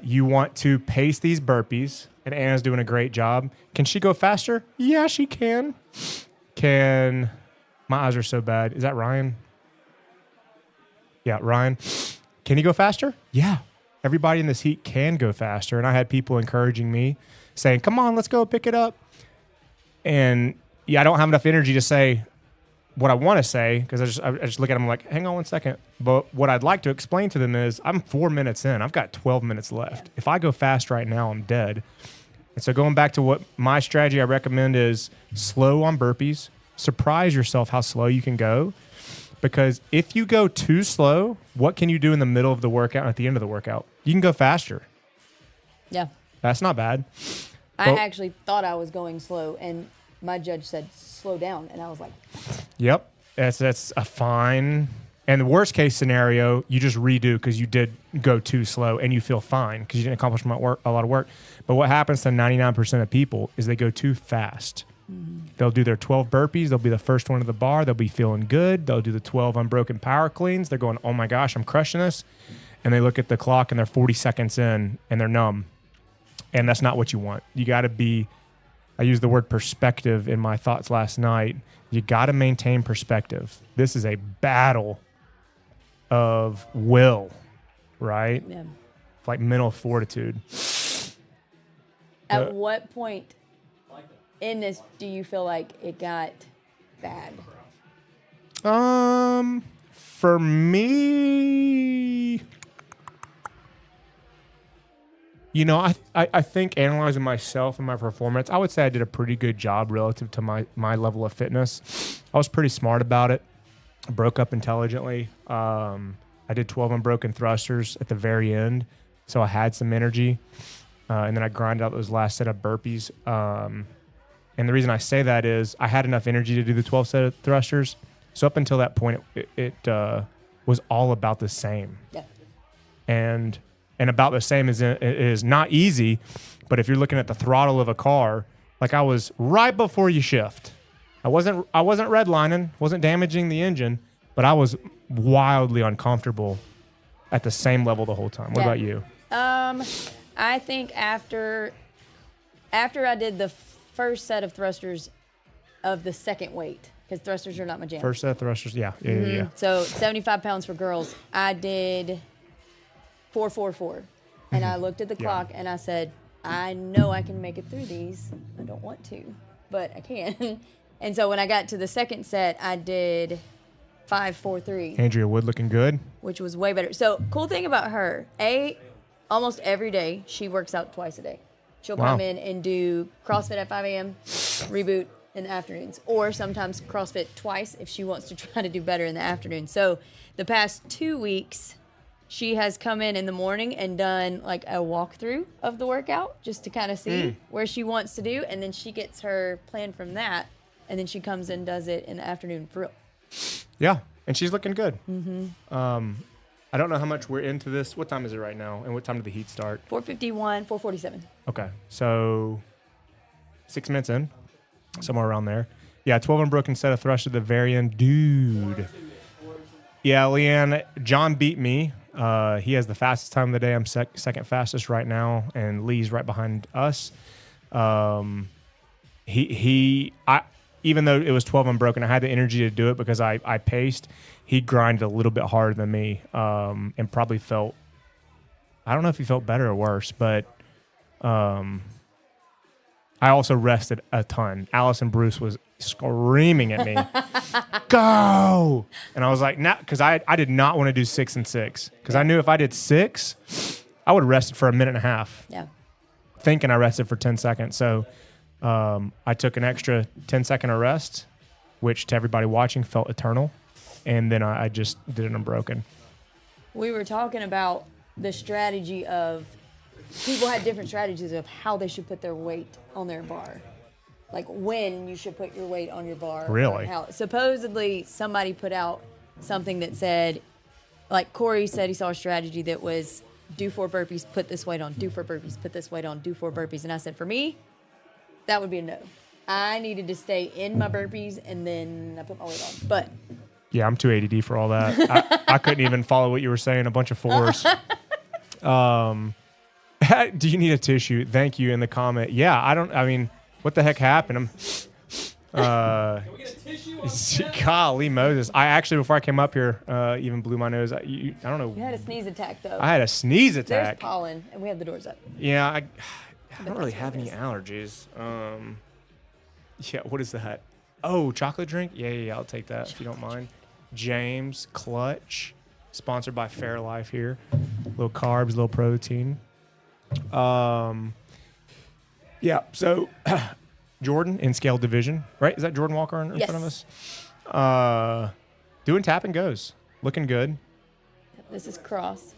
you want to pace these burpees, and Anna's doing a great job. Can she go faster? Yeah, she can. My eyes are so bad. Is that Ryan? Yeah, Ryan. Can he go faster? Yeah. Everybody in this heat can go faster. And I had people encouraging me, saying, come on, let's go pick it up. And I don't have enough energy to say what I want to say because I just look at them like, hang on 1 second. But what I'd like to explain to them is I'm 4 minutes in. I've got 12 minutes left. If I go fast right now, I'm dead. And so going back to what my strategy I recommend is slow on burpees. Surprise yourself how slow you can go. Because if you go too slow, what can you do in the middle of the workout and at the end of the workout? You can go faster. Yeah. That's not bad. I actually thought I was going slow, and my judge said, slow down. And I was like, yep. That's a fine. And the worst case scenario, you just redo because you did go too slow and you feel fine because you didn't accomplish a lot of work. But what happens to 99% of people is they go too fast. They'll do their 12 burpees. They'll be the first one to the bar. They'll be feeling good. They'll do the 12 unbroken power cleans. They're going, oh my gosh, I'm crushing this. And they look at the clock and they're 40 seconds in and they're numb. And that's not what you want. You got to be, I used the word perspective in my thoughts last night. You got to maintain perspective. This is a battle of will, right? yeah. Like mental fortitude. At what point in this do you feel like it got bad? For me, I think analyzing myself and my performance, I would say I did a pretty good job relative to my level of fitness. I was pretty smart about it. I broke up intelligently. I did 12 unbroken thrusters at the very end, so I had some energy. And then I grinded out those last set of burpees. And the reason I say that is I had enough energy to do the 12 set of thrusters. So up until that point, it was all about the same. Yeah. And about the same is not easy, but if you're looking at the throttle of a car, like I was right before you shift. I wasn't redlining, wasn't damaging the engine, but I was wildly uncomfortable at the same level the whole time. What about you? I think after I did the first set of thrusters of the second weight, because thrusters are not my jam. First set of thrusters, yeah. So 75 pounds for girls, I did 444. And I looked at the clock and I said, I know I can make it through these. I don't want to, but I can. And so when I got to the second set, I did 543. Andrea Wood looking good. Which was way better. So cool thing about her, almost every day, she works out twice a day. She'll come in and do CrossFit at 5 a.m., reboot in the afternoons, or sometimes CrossFit twice if she wants to try to do better in the afternoon. So the past 2 weeks, she has come in the morning and done like a walkthrough of the workout just to kind of see where she wants to do. And then she gets her plan from that. And then she comes and does it in the afternoon for real. Yeah, and she's looking good. I don't know how much we're into this. What time is it right now? And what time did the heat start? 4:51, 4:47. Okay, so 6 minutes in, somewhere around there. Yeah, 12 unbroken set of thrust at the very end. Dude. Yeah, Leanne, John beat me. He has the fastest time of the day. I'm second fastest right now, and Lee's right behind us. Even though it was 12 unbroken, I had the energy to do it because I paced. He grinded a little bit harder than me, and probably felt, I don't know if he felt better or worse, but I also rested a ton. Allison Bruce was screaming at me, go! And I was like, nah, because I did not want to do 6 and 6. Because I knew if I did 6, I would have rested for a minute and a half. Yeah. Thinking I rested for 10 seconds. So I took an extra 10-second rest, which to everybody watching felt eternal. And then I just did it unbroken. We were talking about the strategy of people had different strategies of how they should put their weight on their bar. Like when you should put your weight on your bar. Really? How, supposedly somebody put out something that said, like Corey said he saw a strategy that was do 4 burpees, put this weight on, do 4 burpees, put this weight on, do 4 burpees. And I said, for me, that would be a no. I needed to stay in my burpees and then I put my weight on. But yeah, I'm too ADD for all that. I couldn't even follow what you were saying, a bunch of 4s. Do you need a tissue? Thank you in the comment. Yeah, I mean, what the heck happened? Can we get a tissue? Golly Moses. I actually, before I came up here, even blew my nose. I don't know. you had a sneeze attack though. I had a sneeze There's attack. pollen and we have the doors up. Yeah, I don't really have any allergies. Yeah, what is that? Oh, chocolate drink? Yeah, I'll take that if you don't mind. James Clutch, sponsored by Fairlife here. Little carbs, little protein. Yeah, so Jordan in scale division, right? Is that Jordan Walker in front of us? Doing tap and goes. Looking good. This is cross.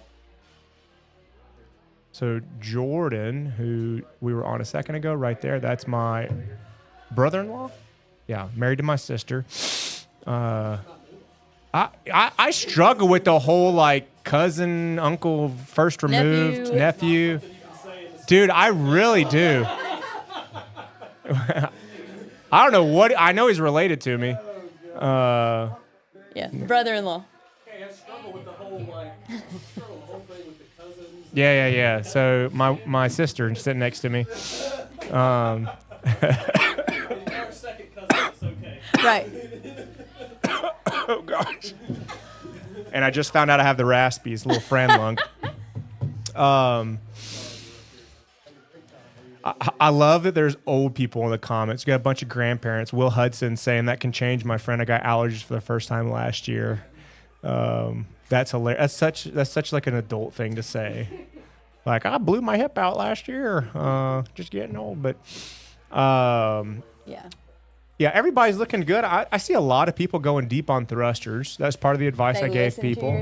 So Jordan, who we were on a second ago, right there, that's my brother-in-law. Yeah, married to my sister. I struggle with the whole like cousin, uncle, first removed, nephew. Dude, I really do. I don't know what, I know he's related to me. Yeah, brother-in-law. Hey, I struggle with the whole thing with the cousins. Yeah. So my sister sitting next to me. Our second cousin, it's okay. Right. Oh gosh. And I just found out I have the raspies, little friend lung. I love that there's old people in the comments. You got a bunch of grandparents. Will Hudson saying that can change my friend. I got allergies for the first time last year. That's hilarious. That's such like an adult thing to say. Like I blew my hip out last year. Just getting old, but yeah, everybody's looking good. I see a lot of people going deep on thrusters. That's part of the advice I gave people. To your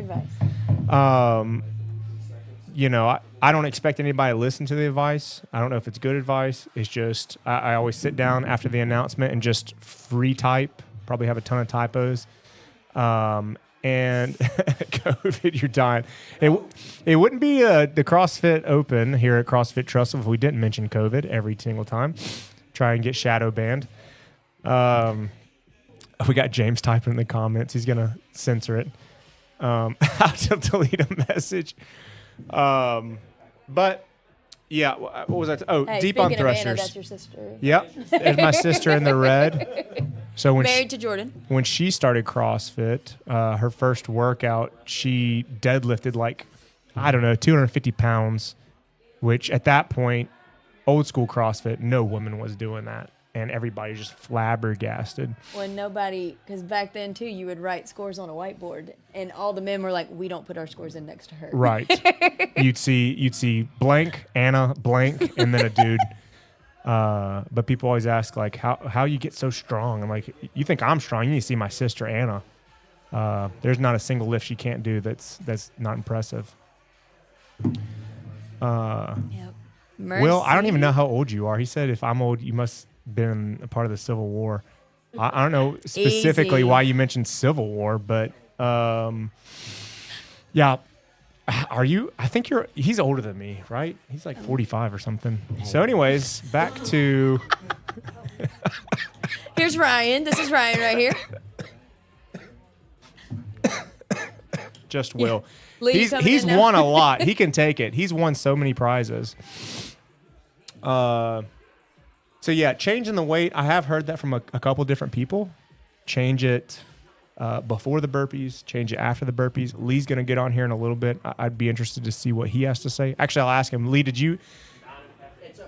advice. You know, I don't expect anybody to listen to the advice. I don't know if it's good advice. It's just I always sit down after the announcement and just free type. Probably have a ton of typos. And COVID, you're dying. It wouldn't be the CrossFit Open here at CrossFit Trussville if we didn't mention COVID every single time. Try and get shadow banned. We got James typing in the comments. He's going to censor it. How to delete a message. But yeah, what was that? Hey, deep on thrusters. Anna, that's your sister. Yep. There's my sister in the red. So Married to Jordan. When she started CrossFit, her first workout, she deadlifted like, I don't know, 250 pounds, which at that point, old school CrossFit, no woman was doing that. And everybody just flabbergasted. When nobody, because back then too, you would write scores on a whiteboard, and all the men were like, "We don't put our scores in next to her." Right. You'd see blank, Anna, blank, and then a dude. But people always ask like, how you get so strong? I'm like, you think I'm strong? You need to see my sister Anna. There's not a single lift she can't do that's not impressive. Yep. Will, I don't even know how old you are. He said if I'm old, you must been a part of the Civil War. I don't know specifically why you mentioned Civil War, but yeah. Are you? I think he's older than me, right? He's like 45 or something. So anyways, back to... Here's Ryan. This is Ryan right here. just Will. Lee, you coming He's in now? won a lot. He can take it. He's won so many prizes. So yeah, changing the weight. I have heard that from a couple different people. Change it before the burpees. Change it after the burpees. Lee's going to get on here in a little bit. I'd be interested to see what he has to say. Actually, I'll ask him. Lee, did you? It's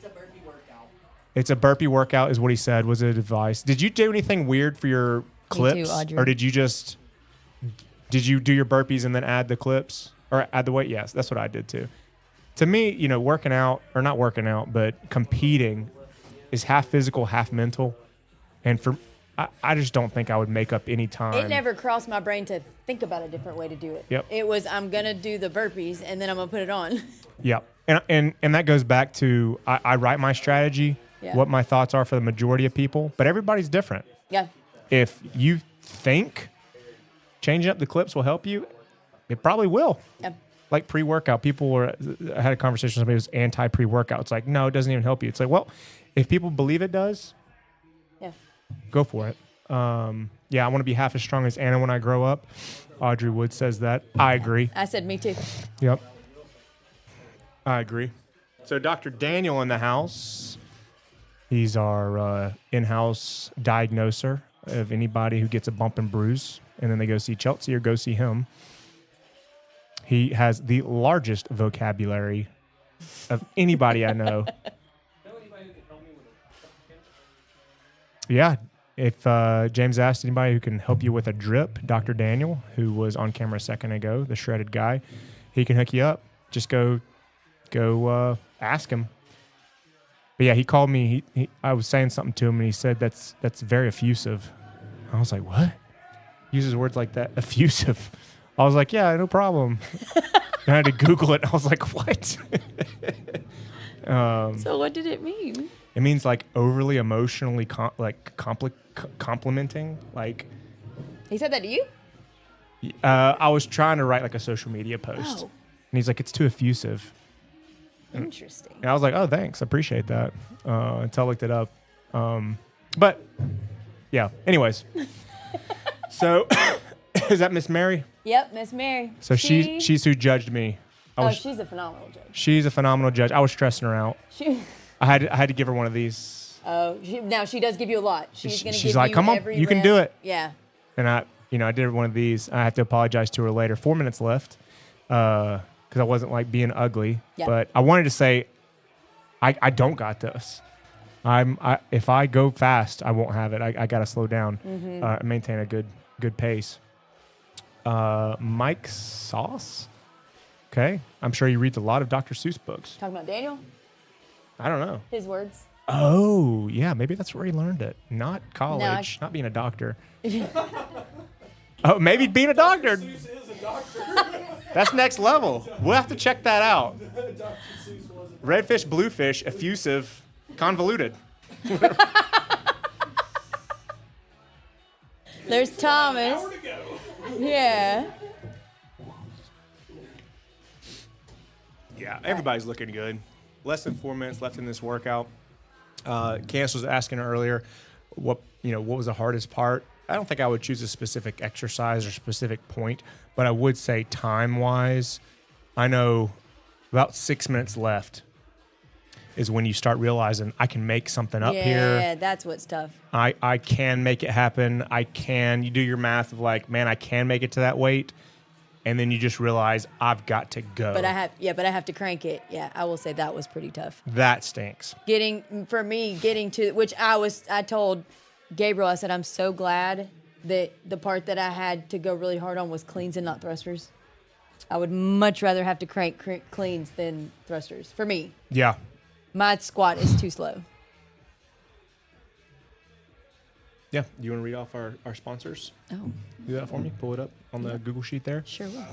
a burpee workout. It's a burpee workout, is what he said. Was it advice? Did you do anything weird for your clips, Audrey. or did you do your burpees and then add the clips or add the weight? Yes, that's what I did too. To me, working out or not working out, but competing is half physical, half mental, and I just don't think I would make up any time. It never crossed my brain to think about a different way to do it. Yep. It was, I'm going to do the burpees and then I'm going to put it on. Yep. And that goes back to I write my strategy, Yeah. what my thoughts are for the majority of people, but everybody's different. Yeah. If you think changing up the clips will help you, it probably will. Yeah. Like pre-workout, I had a conversation with somebody who was anti-pre-workout. It's like, no, it doesn't even help you. It's like, well, if people believe it does, Yeah. go for it. Yeah, I want to be half as strong as Anna when I grow up. Audrey Wood says that. I agree. I said, me too. Yep. I agree. So Dr. Daniel in the house. He's our in-house diagnoser of anybody who gets a bump and bruise, and then they go see Chelsea or go see him. He has the largest vocabulary of anybody I know. Yeah. If James asked anybody who can help you with a drip, Dr. Daniel, who was on camera a second ago, the shredded guy, he can hook you up. Just go ask him. But yeah, he called me. I was saying something to him, and he said that's very effusive. I was like, what? Uses words like that, effusive. I was like, yeah, no problem. And I had to Google it. I was like, what? So what did it mean? It means like overly emotionally complimenting. Like, He said that to you? I was trying to write like a social media post, Oh. and he's like, it's too effusive. Interesting. And I was like, oh, thanks. I appreciate that. Until I looked it up. But yeah, anyways. So is that Miss Mary? Yep, Miss Mary. So she's who judged me. She's a phenomenal judge. She's a phenomenal judge. I was stressing her out. I had to give her one of these. Oh, now she does give you a lot. She's going to give like, you come on, every you can rep. do it. Yeah. And I did one of these. I have to apologize to her later. 4 minutes left. Because I wasn't like being ugly, Yeah. but I wanted to say, I don't got this. If I go fast, I won't have it. I got to slow down, maintain a good pace. Mike Sauce. Okay. I'm sure he reads a lot of Dr. Seuss books. Talking about Daniel, I don't know. his words. Oh, yeah. Maybe that's where he learned it. Not college, not being a doctor. Oh, maybe being a doctor. Seuss is a doctor. That's next level. We'll have to check that out. Dr. Seuss wasn't. Redfish, bluefish, effusive, convoluted. There's Thomas. Hour to go. Yeah. Yeah, everybody's looking good. Less than 4 minutes left in this workout. Candace was asking earlier, what was the hardest part? I don't think I would choose a specific exercise or specific point, but I would say time-wise, I know about 6 minutes left is when you start realizing I can make something up here. Yeah, that's what's tough. I can make it happen. You do your math of like, man, I can make it to that weight. And then you just realize I've got to go. But I have to crank it. Yeah, I will say that was pretty tough. That stinks. Getting to which I told Gabriel, I said, I'm so glad that the part that I had to go really hard on was cleans and not thrusters. I would much rather have to crank cleans than thrusters for me. Yeah. My squat is too slow. Yeah. Do you want to read off our sponsors? Oh, Do that for me. Pull it up on the Google sheet there. sure will.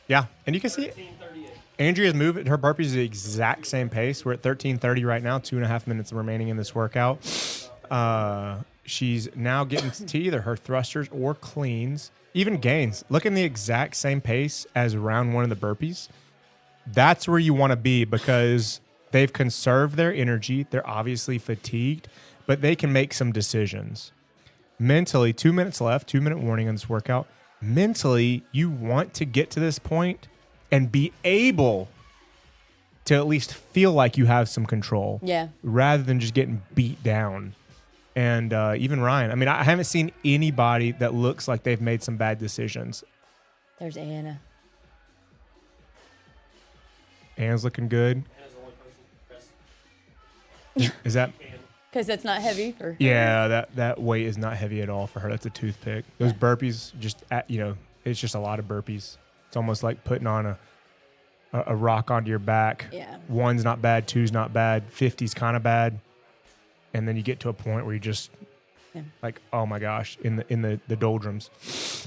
Yeah. And you can see Andrea's moving. Her burpees is the exact same pace. We're at 13:30 right now, 2.5 minutes remaining in this workout. She's now getting to either her thrusters or cleans, even gains. Looking the exact same pace as round one of the burpees. That's where you want to be because they've conserved their energy. They're obviously fatigued, but they can make some decisions. mentally, 2 minutes left, 2-minute warning on this workout. Mentally, you want to get to this point and be able to at least feel like you have some control. Yeah. Rather than just getting beat down. And even Ryan, I mean, I haven't seen anybody that looks like they've made some bad decisions. There's Anna. Anna's looking good. Anna's the only person who pressed Is that? Because that's not heavy. Or Yeah, that weight is not heavy at all for her. That's a toothpick. Those burpees, it's just a lot of burpees. It's almost like putting on a rock onto your back. Yeah. 1's not bad, 2's not bad, 50's kind of bad, and then you get to a point where you just like, oh my gosh, in the doldrums.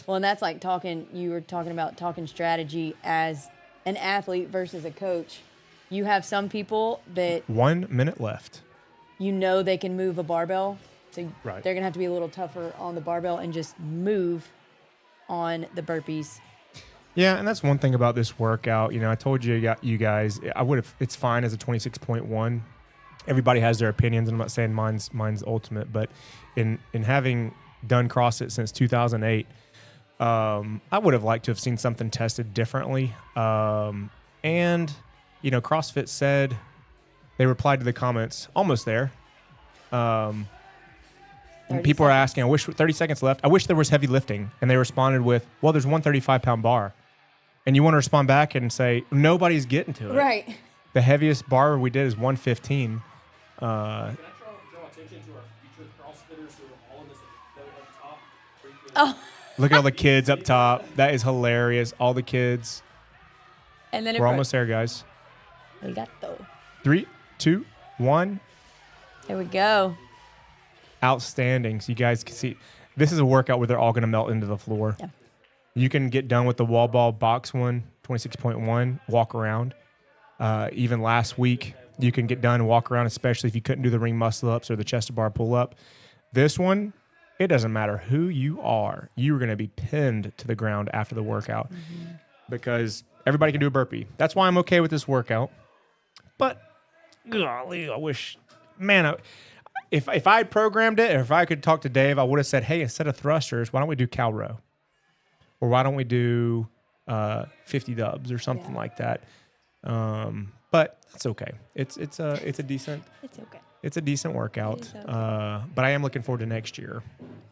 Well, and that's like talking. You were talking about talking strategy as an athlete versus a coach. You have some people that 1 minute left. they can move a barbell, so Right. they're gonna have to be a little tougher on the barbell and just move on the burpees. Yeah, and that's one thing about this workout. I told you guys, it's fine as a 26.1. Everybody has their opinions, and I'm not saying mine's ultimate, but in having done CrossFit since 2008, I would have liked to have seen something tested differently. And CrossFit said they replied to the comments almost there. And people are asking, I wish 30 seconds left. I wish there was heavy lifting, and they responded with, well, there's 135-pound bar. And you want to respond back and say, nobody's getting to it. Right. The heaviest bar we did is 115. Can I draw attention to our future CrossFitters who are all in this note up top? Oh. Look at all the kids up top. That is hilarious. All the kids. And then We're almost there, guys. We got though. 3, 2, 1. There we go. Outstanding. So you guys can see, this is a workout where they're all going to melt into the floor. Yeah. You can get done with the wall ball box one, 26.1, walk around. Even last week, you can get done and walk around, especially if you couldn't do the ring muscle ups or the chest to bar pull up. This one, it doesn't matter who you are. You're going to be pinned to the ground after the workout because everybody can do a burpee. That's why I'm okay with this workout. But golly, I wish, man, if I had programmed it, or if I could talk to Dave, I would have said, hey, instead of thrusters, why don't we do cow row? Or why don't we do 50 dubs or something like that? But that's okay. It's a decent workout. It is okay. But I am looking forward to next year.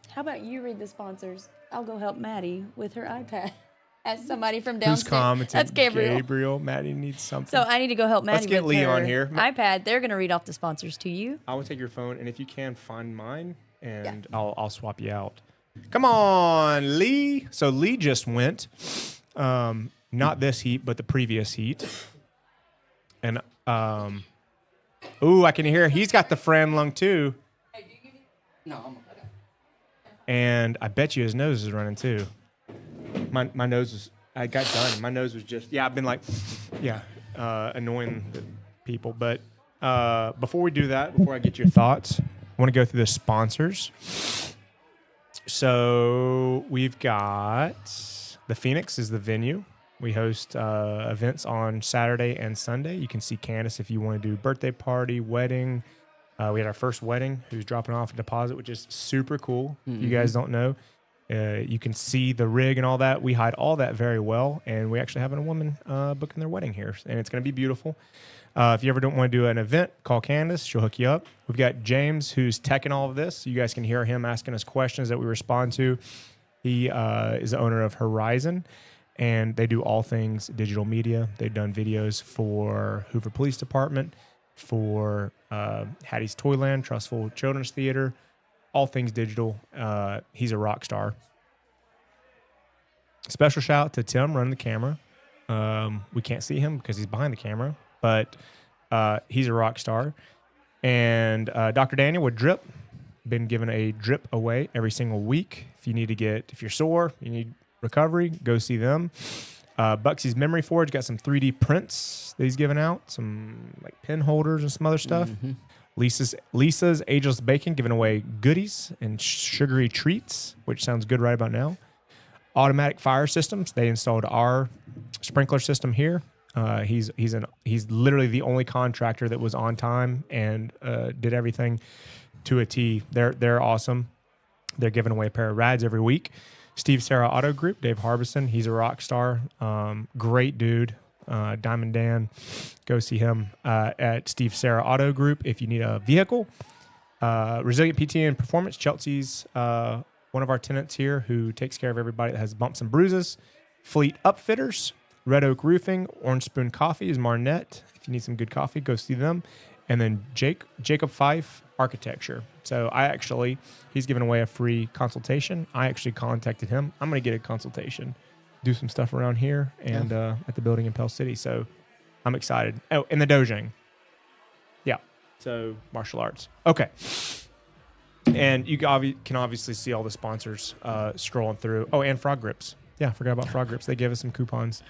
How about you read the sponsors? I'll go help Maddie with her iPad. As somebody from Who's downstairs. commenting? That's Gabriel. Gabriel. Maddie needs something. So I need to go help Maddie Let's get with Lee her on here. iPad. They're going to read off the sponsors to you. I will take your phone, and if you can, find mine, and I'll swap you out. Come on, Lee. So Lee just went, not this heat, but the previous heat. And, I can hear he's got the Fran lung too. Hey, do you give me? No, I'm okay. And I bet you his nose is running too. My nose was, I got done. My nose was just, I've been like, annoying the people. But before we do that, before I get your thoughts, I want to go through the sponsors. So we've got the Phoenix is the venue. We host events on Saturday and Sunday. You can see Candace if you want to do birthday party, wedding. We had our first wedding who's dropping off a deposit, which is super cool. If you guys don't know, you can see the rig and all that. We hide all that very well, and we actually have a woman booking their wedding here, and it's going to be beautiful. If you ever don't want to do an event, call Candace. She'll hook you up. We've got James, who's teching all of this. You guys can hear him asking us questions that we respond to. He is the owner of HRZN, and they do all things digital media. They've done videos for Hoover Police Department, for Hattie's Toyland, Trussville Children's Theater, all things digital. He's a rock star. Special shout out to Tim running the camera. We can't see him because he's behind the camera, but he's a rock star. And Dr. Daniel with Drip, been giving a drip away every single week. If you're sore, you need recovery, go see them. Buxy's Memory Forge got some 3D prints that he's giving out, some like pen holders and some other stuff. Lisa's Ageless Bacon giving away goodies and sugary treats, which sounds good right about now. Automatic Fire Systems, they installed our sprinkler system here. He's literally the only contractor that was on time and did everything to a T. They're awesome. They're giving away a pair of rides every week. Steve Sarah Auto Group, Dave Harbison, he's a rock star, great dude. Diamond Dan, go see him at Steve Sarah Auto Group if you need a vehicle. Resilient PT and Performance, Chelsea's one of our tenants here who takes care of everybody that has bumps and bruises. Fleet Upfitters, Red Oak Roofing, Orange Spoon Coffee is Marnette. If you need some good coffee, go see them. And then Jacob Fife Architecture. So he's giving away a free consultation. I actually contacted him. I'm going to get a consultation, do some stuff around here and at the building in Pell City. So I'm excited. Oh, and the Dojang. Yeah. So martial arts. Okay. And you can obviously see all the sponsors scrolling through. Oh, and Frog Grips. Yeah, I forgot about Frog Grips. They gave us some coupons.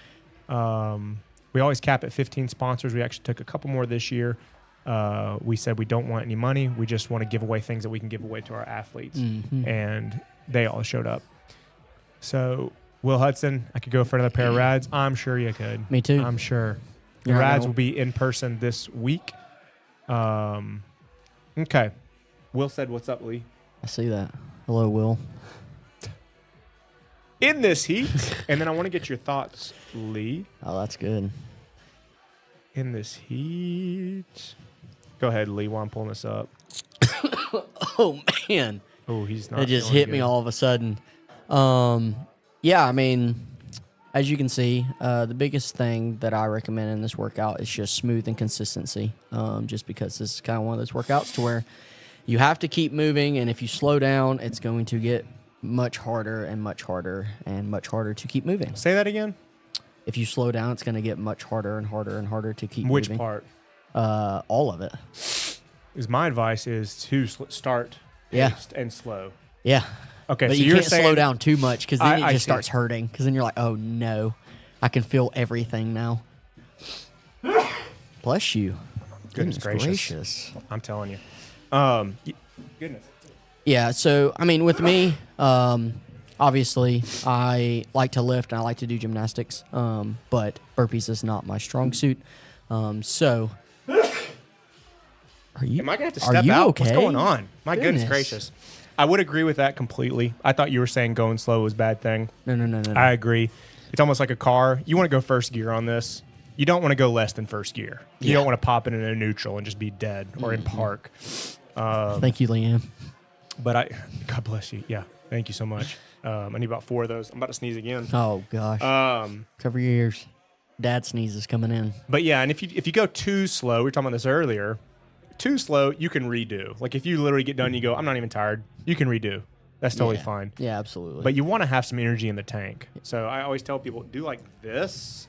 We always cap at 15 sponsors. We actually took a couple more this year. We said we don't want any money. We just want to give away things that we can give away to our athletes. Mm-hmm. And they all showed up. So, Will Hudson, I could go for another pair of rides. I'm sure you could. Me too. I'm sure. The rides will be in person this week. Okay. Will said, "What's up, Lee?" I see that. Hello, Will. In this heat. And then I want to get your thoughts, Lee. Oh, that's good. In this heat. Go ahead, Lee, while I'm pulling this up. Oh, man. Oh, he's not. It just feeling hit good. me all of a sudden. Yeah, I mean, as you can see, the biggest thing that I recommend in this workout is just smooth and consistency. Just because this is kind of one of those workouts to where you have to keep moving, and if you slow down, it's going to get much harder and much harder and much harder to keep moving. Say that again. If you slow down, it's going to get much harder and harder and harder to keep Which moving. part? All of it. Is my advice is to start paced and slow. Yeah. Okay, but so you you're can't saying, slow down too much because then it I just see. starts hurting. Because then you're like, oh no, I can feel everything now. Bless you. Goodness gracious. I'm telling you. Goodness. Yeah. So I mean, with me, obviously, I like to lift and I like to do gymnastics. But burpees is not my strong suit. So. Are you? Am I gonna have to step out? Okay? What's going on? My goodness gracious. I would agree with that completely. I thought you were saying going slow was a bad thing. No. I agree. It's almost like a car. You want to go first gear on this. You don't want to go less than first gear. You don't want to pop it in a neutral and just be dead or in park. Thank you, Liam. But God bless you. Yeah, thank you so much. I need about 4 of those. I'm about to sneeze again. Oh gosh. Cover your ears. Dad sneezes coming in. But yeah, and if you go too slow, we were talking about this earlier. Too slow, you can redo. Like if you literally get done, you go, I'm not even tired. You can redo. That's totally fine. Yeah, absolutely. But you want to have some energy in the tank. So I always tell people, do like this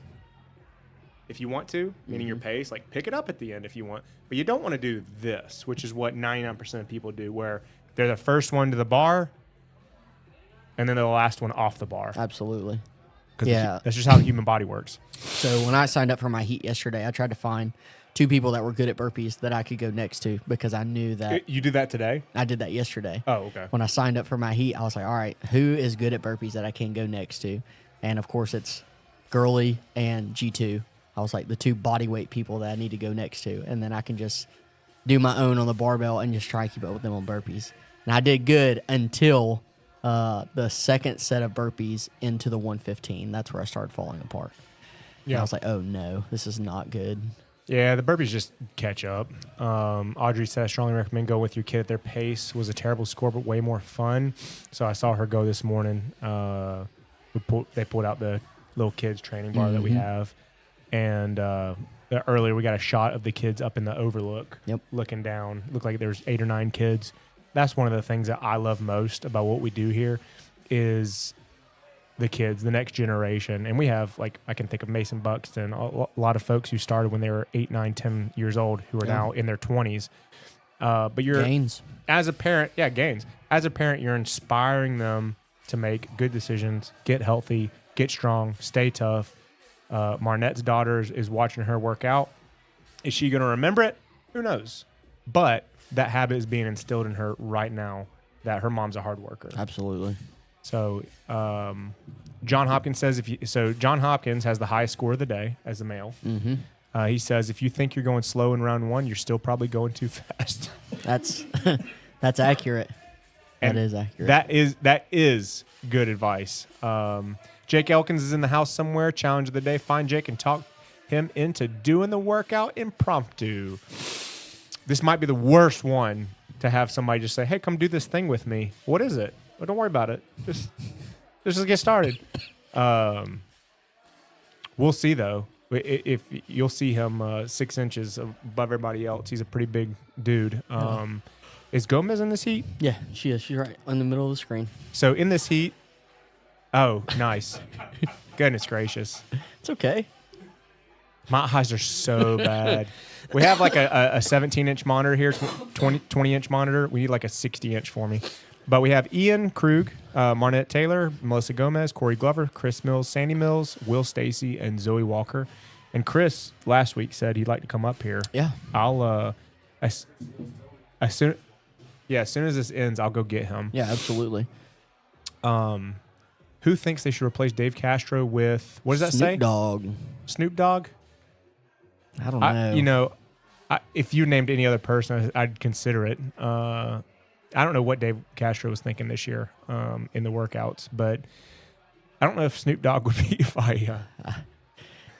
if you want to, meaning your pace. Like pick it up at the end if you want. But you don't want to do this, which is what 99% of people do, where they're the first one to the bar and then they're the last one off the bar. Absolutely. Yeah. That's just how the human body works. So when I signed up for my heat yesterday, I tried to find 2 people that were good at burpees that I could go next to because I knew that. You did that today? I did that yesterday. Oh, okay. When I signed up for my heat, I was like, all right, who is good at burpees that I can go next to? And of course, it's Gurley and G2. I was like the 2 bodyweight people that I need to go next to. And then I can just do my own on the barbell and just try to keep up with them on burpees. And I did good until the second set of burpees into the 115. That's where I started falling apart. Yeah. And I was like, oh no, this is not good. Yeah, the burpees just catch up. Audrey said, I strongly recommend go with your kid at their pace. Was a terrible score, but way more fun. So I saw her go this morning. They pulled out the little kids training bar that we have. And earlier we got a shot of the kids up in the overlook, looking down. Looked like there was 8 or 9 kids. That's one of the things that I love most about what we do here is the kids, the next generation. And we have, like, I can think of Mason Buxton, a lot of folks who started when they were 8, 9, 10 years old who are now in their 20s. But you're, Gains. As a parent, gains. As a parent, you're inspiring them to make good decisions, get healthy, get strong, stay tough. Marnette's daughter is watching her work out. Is she going to remember it? Who knows? But that habit is being instilled in her right now that her mom's a hard worker. Absolutely. So John Hopkins says John Hopkins has the highest score of the day as a male. Mm-hmm. He says if you think you're going slow in round 1, you're still probably going too fast. That's accurate. That is accurate. That is good advice. Jake Elkins is in the house somewhere. Challenge of the day: find Jake and talk him into doing the workout impromptu. This might be the worst one to have somebody just say, "Hey, come do this thing with me." What is it? Well, don't worry about it. Just get started. We'll see though. If you'll see him 6 inches above everybody else, he's a pretty big dude. Is Gomez in this heat? Yeah, she is. She's right in the middle of the screen. So in this heat, oh, nice. Goodness gracious. It's okay. My eyes are so bad. We have like a 17-inch monitor here, 20-inch monitor. We need like a 60-inch for me. But we have Ian Krug, Marnette Taylor, Melissa Gomez, Corey Glover, Chris Mills, Sandy Mills, Will Stacy, and Zoe Walker. And Chris last week said he'd like to come up here. Yeah. I'll as soon as this ends, I'll go get him. Yeah, absolutely. Who thinks they should replace Dave Castro with, what does that say? Snoop Dogg. Snoop Dogg? I don't know. If you named any other person, I'd consider it. I don't know what Dave Castro was thinking this year in the workouts, but I don't know if Snoop Dogg would be if I.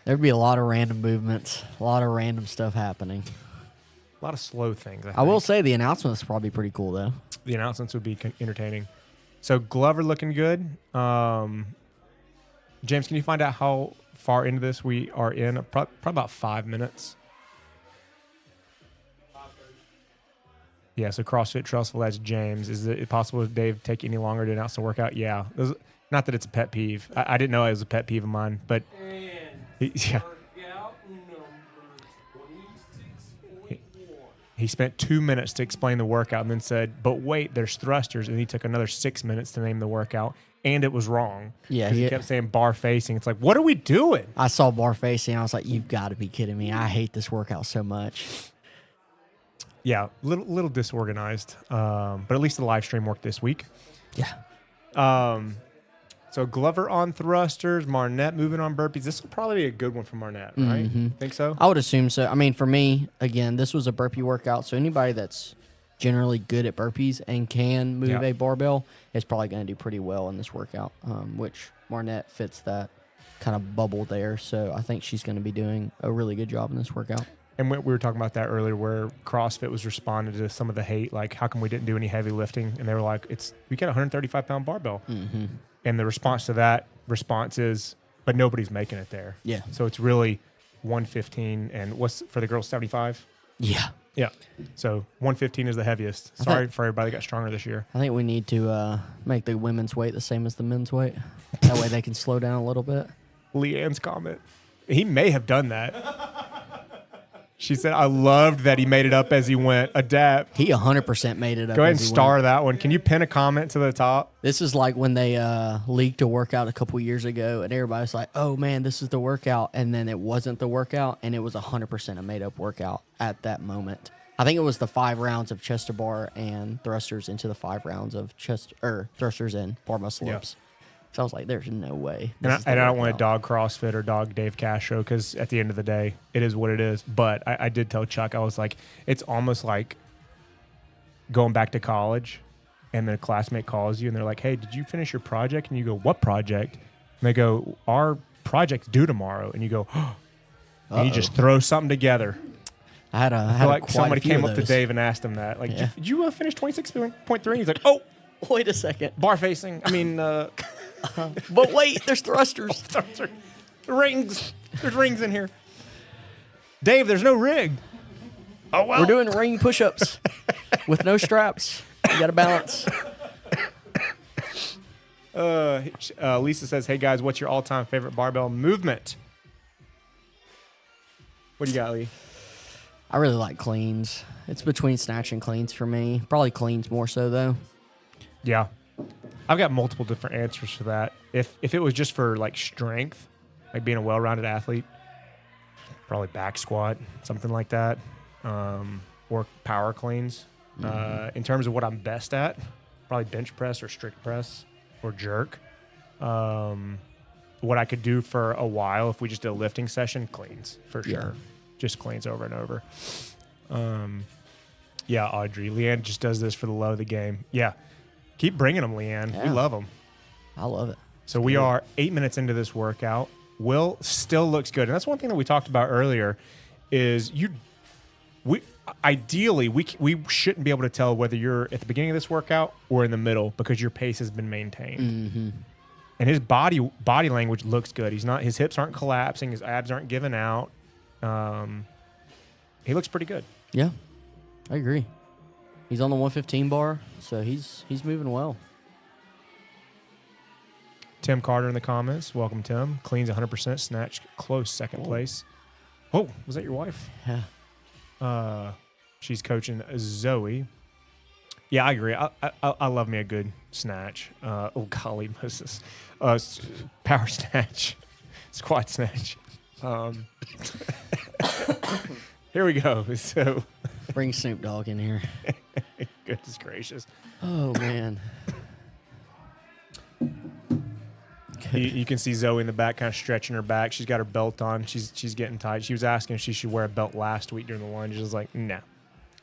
There'd be a lot of random movements, a lot of random stuff happening. A lot of slow things. I will say the announcements are probably pretty cool, though. The announcements would be entertaining. So Glover looking good. James, can you find out how far into this we are in? Probably about 5 minutes. Yeah, so CrossFit Trussville, that's James. Is it possible that Dave take any longer to announce the workout? Yeah. Not that it's a pet peeve. I didn't know it was a pet peeve of mine, but yeah. He spent 2 minutes to explain the workout and then said, but wait, there's thrusters. And he took another 6 minutes to name the workout, and it was wrong. Yeah. He kept saying bar facing. It's like, what are we doing? I saw bar facing. I was like, you've got to be kidding me. I hate this workout so much. Yeah, little disorganized, but at least the live stream worked this week. Yeah. So Glover on thrusters, Marnette moving on burpees. This will probably be a good one for Marnette, right? Think so? I would assume so. I mean, for me, again, this was a burpee workout, so anybody that's generally good at burpees and can move a barbell is probably going to do pretty well in this workout, which Marnette fits that kind of bubble there. So I think she's going to be doing a really good job in this workout. And we were talking about that earlier, where CrossFit was responding to some of the hate, like, how come we didn't do any heavy lifting? And they were like, we got a 135-pound barbell. Mm-hmm. And the response to that is, but nobody's making it there. Yeah. So it's really 115, and what's for the girls, 75? Yeah. Yeah. So 115 is the heaviest. Sorry for everybody that got stronger this year. I think we need to make the women's weight the same as the men's weight. That way they can slow down a little bit. Leanne's comment. He may have done that. She said, I loved that he made it up as he went. Adapt. He 100% made it up. Go ahead and star that one. Can you pin a comment to the top? This is like when they leaked a workout a couple years ago, and everybody's like, oh, man, this is the workout. And then it wasn't the workout, and it was 100% a made-up workout at that moment. I think it was the 5 rounds of chest to bar and thrusters into the 5 rounds of thrusters and bar muscle ups. So I was like, there's no way. And I don't want to dog CrossFit or dog Dave Castro, because at the end of the day, it is what it is. But I did tell Chuck, I was like, it's almost like going back to college and then a classmate calls you and they're like, hey, did you finish your project? And you go, what project? And they go, our project's due tomorrow. And you go, oh. And you just throw something together. I feel like somebody came up to Dave and asked him that. Like, did you finish 26.3? He's like, oh. Wait a second. Bar facing. I mean, but wait, there's thrusters. Rings. There's rings in here. Dave, there's no rig. Oh, well. We're doing ring push-ups with no straps. You got to balance. Lisa says, hey, guys, what's your all-time favorite barbell movement? What do you got, Lee? I really like cleans. It's between snatch and cleans for me. Probably cleans more so, though. Yeah. I've got multiple different answers for that. If it was just for like strength, like being a well-rounded athlete, probably back squat, something like that, or power cleans. In terms of what I'm best at, probably bench press or strict press or jerk. What I could do for a while if we just did a lifting session, cleans for sure. Just cleans over and over. Yeah, Audrey. Leanne just does this for the love of the game. Yeah. Keep bringing them, Leanne. We Yeah. love them. I love it. So we are 8 minutes into this workout. Will still looks good, and that's one thing that we talked about earlier. Is ideally we shouldn't be able to tell whether you're at the beginning of this workout or in the middle because your pace has been maintained. Mm-hmm. And his body language looks good. His hips aren't collapsing, his abs aren't giving out. He looks pretty good. Yeah, I agree. He's on the 115 bar, so he's moving well. Tim Carter in the comments. Welcome, Tim. Cleans 100%, snatch close second place. Oh, was that your wife? Yeah. She's coaching Zoe. Yeah, I agree. I love me a good snatch. Oh, golly, Moses. Power snatch. Squat snatch. Here we go. So, Bring Snoop Dogg in here. goodness gracious. Oh, man. You can see Zoe in the back kind of stretching her back. She's got her belt on. She's getting tight. She was asking if she should wear a belt last week during the lunge. I was like, no.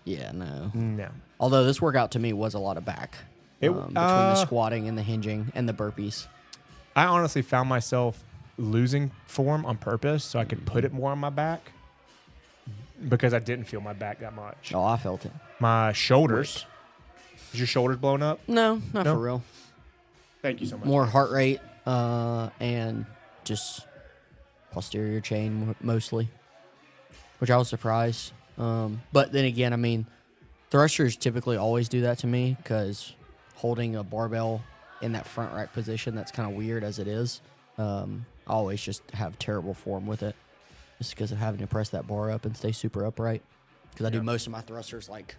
Yeah, no. No. Although this workout to me was a lot of back. Between the squatting and the hinging and the burpees. I honestly found myself losing form on purpose so I could put it more on my back because I didn't feel my back that much. Oh, I felt it. My shoulders. Is your shoulders blown up? No, not No? for real. Thank you so much. More heart rate and just posterior chain mostly, which I was surprised. But then again, I mean, thrusters typically always do that to me because holding a barbell in that front rack position, that's kind of weird as it is. I always just have terrible form with it just because of having to press that bar up and stay super upright because I do most of my thrusters like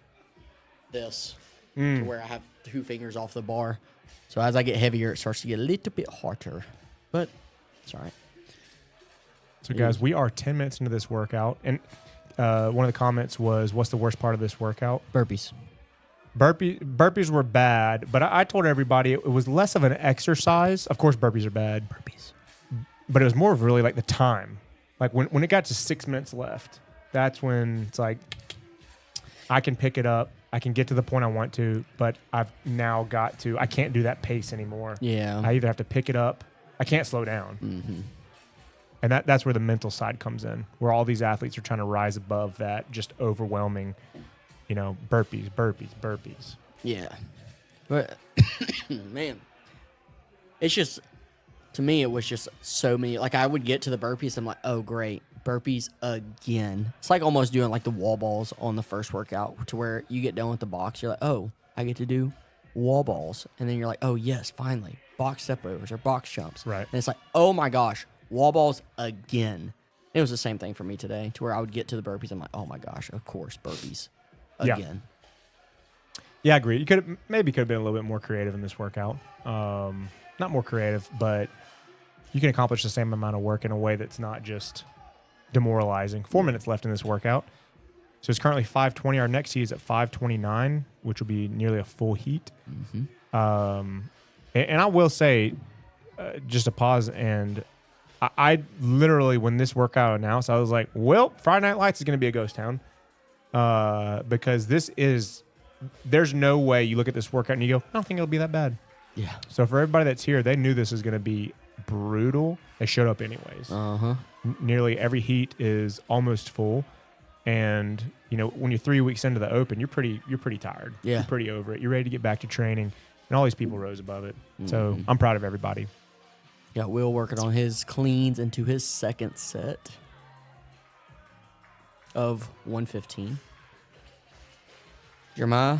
this to where I have 2 fingers off the bar. So as I get heavier, it starts to get a little bit harder, but it's all right. So, guys, we are 10 minutes into this workout, and one of the comments was, what's the worst part of this workout? Burpees. Burpees were bad, but I told everybody it was less of an exercise. Of course, burpees are bad. Burpees. But it was more of really like the time. Like when it got to 6 minutes left, that's when it's like, I can pick it up. I can get to the point I want to, but I've now got to, I can't do that pace anymore. Yeah. I either have to pick it up. I can't slow down. Mm-hmm. And that's where the mental side comes in, where all these athletes are trying to rise above that just overwhelming, burpees. Yeah. But, man, it's just, to me, it was just so many. Like, I would get to the burpees, I'm like, oh, great. Burpees again. It's like almost doing like the wall balls on the first workout to where you get done with the box. You're like, oh, I get to do wall balls. And then you're like, oh, yes, finally. Box step overs or box jumps. Right. And it's like, oh my gosh, wall balls again. It was the same thing for me today to where I would get to the burpees. I'm like, oh my gosh, of course, burpees again. Yeah, I agree. You could have been a little bit more creative in this workout. Not more creative, but you can accomplish the same amount of work in a way that's not just demoralizing. 4 minutes left in this workout. So it's currently 5:20. Our next heat is at 5:29, which will be nearly a full heat. Mm-hmm. And I will say, just a pause, and I literally, when this workout announced, I was like, well, Friday Night Lights is going to be a ghost town. Because there's no way you look at this workout and you go, I don't think it'll be that bad. Yeah. So for everybody that's here, they knew this was going to be brutal. They showed up anyways. Uh-huh. Nearly every heat is almost full. And, when you're 3 weeks into the Open, you're pretty tired. Yeah. You're pretty over it. You're ready to get back to training. And all these people rose above it. So I'm proud of everybody. Got Will working on his cleans into his second set of 115. Jeremiah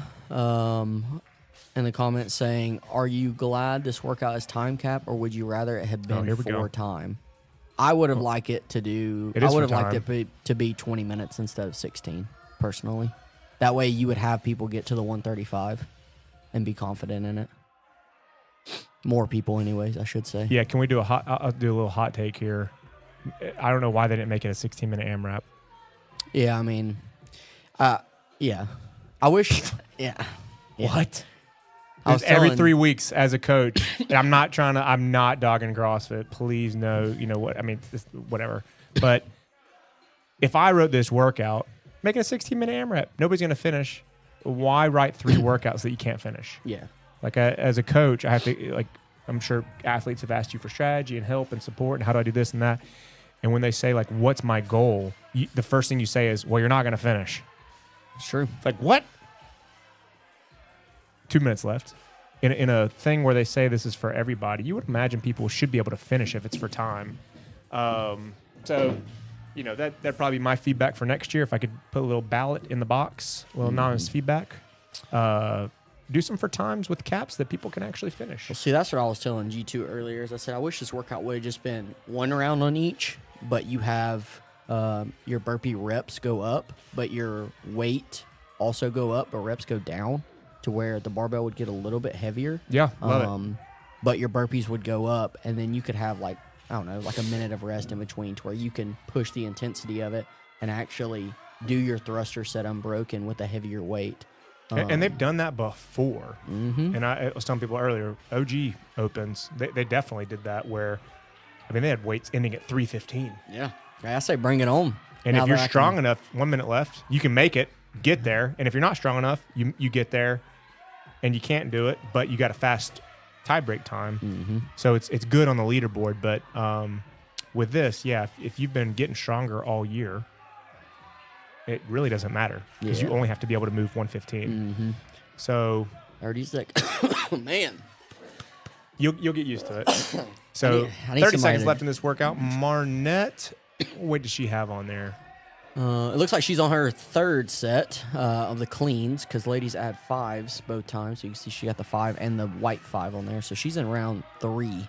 in the comments saying, are you glad this workout is time cap or would you rather it had been here we go. for time? I would have liked it to do, It I is would for have liked time. it to be 20 minutes instead of 16, personally. That way you would have people get to the 135 and be confident in it. More people anyways, I should say. Yeah, can we do I'll do a little hot take here. I don't know why they didn't make it a 16-minute AMRAP. Yeah, I mean, yeah. I wish, yeah. What? I was Every telling- 3 weeks as a coach, and I'm not dogging CrossFit. Please, no, what? I mean, whatever. But if I wrote this workout, make it a 16-minute AMRAP. Nobody's going to finish. Why write 3 workouts that you can't finish? Yeah. Like as a coach, I have to, like, I'm sure athletes have asked you for strategy and help and support and how do I do this and that. And when they say, like, what's my goal? The first thing you say is, well, you're not going to finish. It's true. It's like, what? 2 minutes left. In a thing where they say this is for everybody, you would imagine people should be able to finish if it's for time. So, you know, that'd probably be my feedback for next year. If I could put a little ballot in the box, a little anonymous feedback. Do some for times with caps that people can actually finish. Well, see, that's what I was telling G2 earlier. Is I said I wish this workout would have just been one round on each, but you have your burpee reps go up, but your weight also go up, but reps go down, to where the barbell would get a little bit heavier. Yeah, love it. But your burpees would go up, and then you could have, like, I don't know, like a minute of rest in between, to where you can push the intensity of it and actually do your thruster set unbroken with a heavier weight. And they've done that before. Mm-hmm. And I was telling people earlier, OG Opens, they definitely did that where, I mean, they had weights ending at 315. Yeah. I say bring it on. And Now if you're that I strong can- enough, 1 minute left, you can make it, get there. And if you're not strong enough, you get there and you can't do it, but you got a fast tie break time. Mm-hmm. So it's good on the leaderboard. But with this, yeah, if you've been getting stronger all year, it really doesn't matter because you Yeah. only have to be able to move 115. Mm-hmm. So Already's like, man. you'll get used to it. So I need 30 somebody seconds to- left in this workout. Marnette, what does she have on there? It looks like she's on her third set of the cleans, because ladies add fives both times. So you can see she got the 5 and the white 5 on there. So she's in round 3,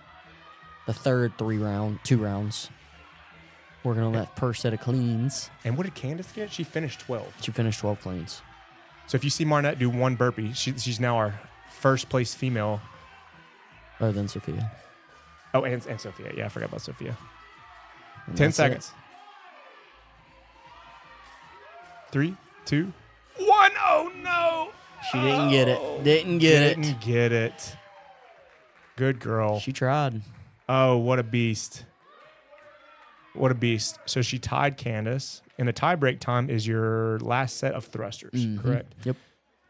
the third 2 rounds. Working on that first set of cleans. And what did Candace get? She finished 12. She finished 12 cleans. So if you see Marnette do one burpee, she's now our first place female. Other than Sophia. Oh, and Sophia. Yeah, I forgot about Sophia. And 10 that's seconds. 3, 2, 1. Oh, no. it. She didn't get it. Didn't get it. Didn't get it. Good girl. She tried. Oh, what a beast. What a beast. So she tied Candace, and the tie break time is your last set of thrusters, Mhm. correct? Yep.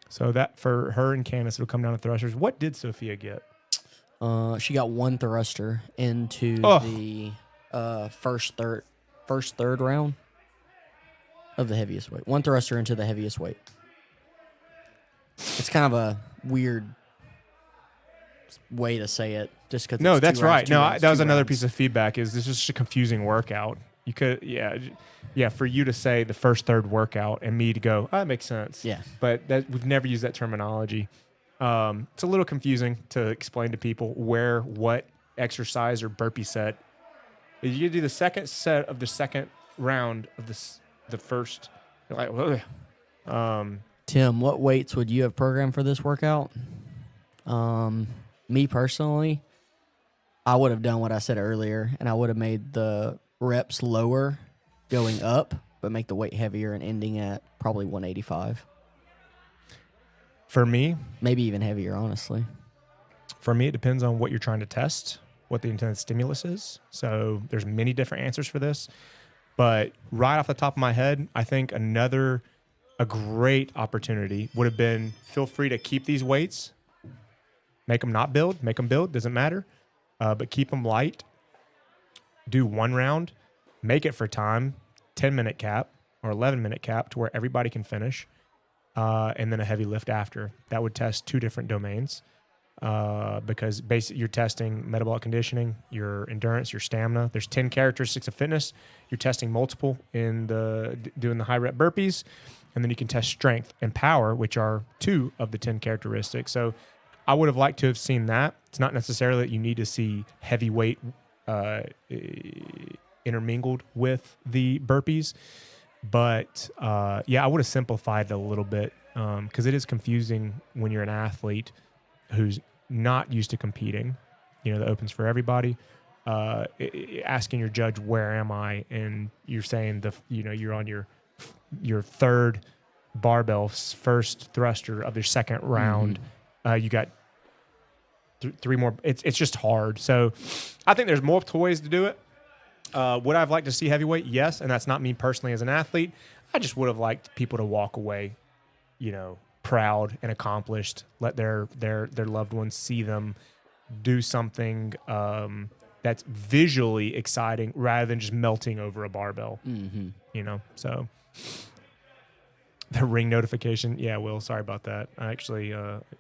So that for her and Candace, it'll come down to thrusters. What did Sophia get? She got one thruster into Oh. the first third round of the heaviest weight. One thruster into the heaviest weight. It's kind of a weird way to say it, just because. No, that's right. No, that was another piece of feedback. Is this is just a confusing workout? You could, yeah. For you to say the first third workout and me to go, oh, that makes sense. Yeah. But we've never used that terminology. It's a little confusing to explain to people where what exercise or burpee set. You do the second set of the second round of the first. Like, Tim, what weights would you have programmed for this workout? Me personally, I would have done what I said earlier, and I would have made the reps lower going up, but make the weight heavier and ending at probably 185. for me, Maybe even heavier, honestly. it depends on what you're trying to test, what the intended stimulus is. So there's many different answers for this. But right off the top of my head, I think a great opportunity would have been, feel free to keep these weights, make them build, doesn't matter, but keep them light. Do one round, make it for time, 10-minute cap or 11-minute cap to where everybody can finish, and then a heavy lift after. That would test 2 different domains. Because basically you're testing metabolic conditioning, your endurance, your stamina. There's 10 characteristics of fitness. You're testing multiple in doing the high rep burpees, and then you can test strength and power, which are 2 of the 10 characteristics. So I would have liked to have seen that. It's not necessarily that you need to see heavyweight intermingled with the burpees, but yeah, I would have simplified it a little bit because it is confusing when you're an athlete who's not used to competing. You know, the Open's for everybody. Asking your judge, where am I? And you're saying you're on your third barbell, first thruster of your second round. You got 3 more. It's just hard. So I think there's multiple ways to do it. Would I have liked to see heavyweight? Yes. And that's not me personally as an athlete. I just would have liked people to walk away, proud and accomplished, let their loved ones see them do something that's visually exciting rather than just melting over a barbell. You know, so the ring notification. Yeah, Will, sorry about that. I actually,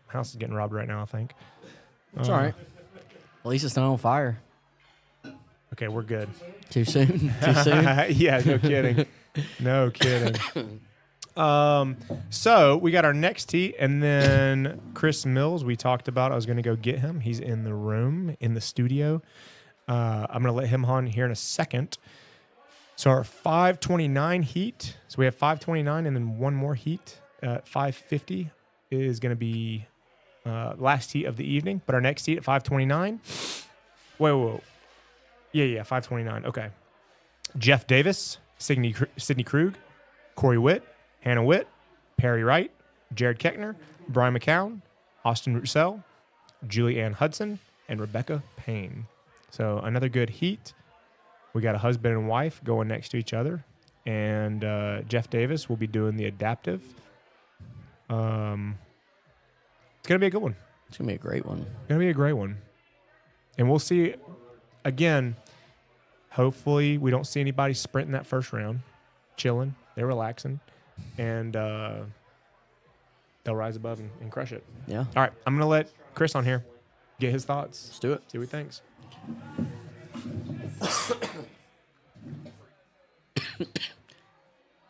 house is getting robbed right now, I think. It's all right. At least it's not on fire. Okay, we're good. Too soon? Too soon? Yeah, no kidding. No kidding. So we got our next heat, and then Chris Mills, we talked about. I was going to go get him. He's in the room, in the studio. I'm going to let him on here in a second. So our 529 heat. So we have 529 and then one more heat at 550 is going to be last heat of the evening. But our next heat at 529. Whoa. Yeah, 529. Okay. Jeff Davis, Sydney Krug, Corey Witt, Hannah Witt, Perry Wright, Jared Keckner, Brian McCown, Austin Roussel, Julie Ann Hudson, and Rebecca Payne. So another good heat. We got a husband and wife going next to each other. And Jeff Davis will be doing the adaptive. It's going to be a good one. It's going to be a great one. Going to be a great one. And we'll see, again, hopefully we don't see anybody sprinting that first round, chilling, they're relaxing, and they'll rise above and crush it. Yeah. All right, I'm going to let Chris on here get his thoughts. Let's do it. See what he thinks.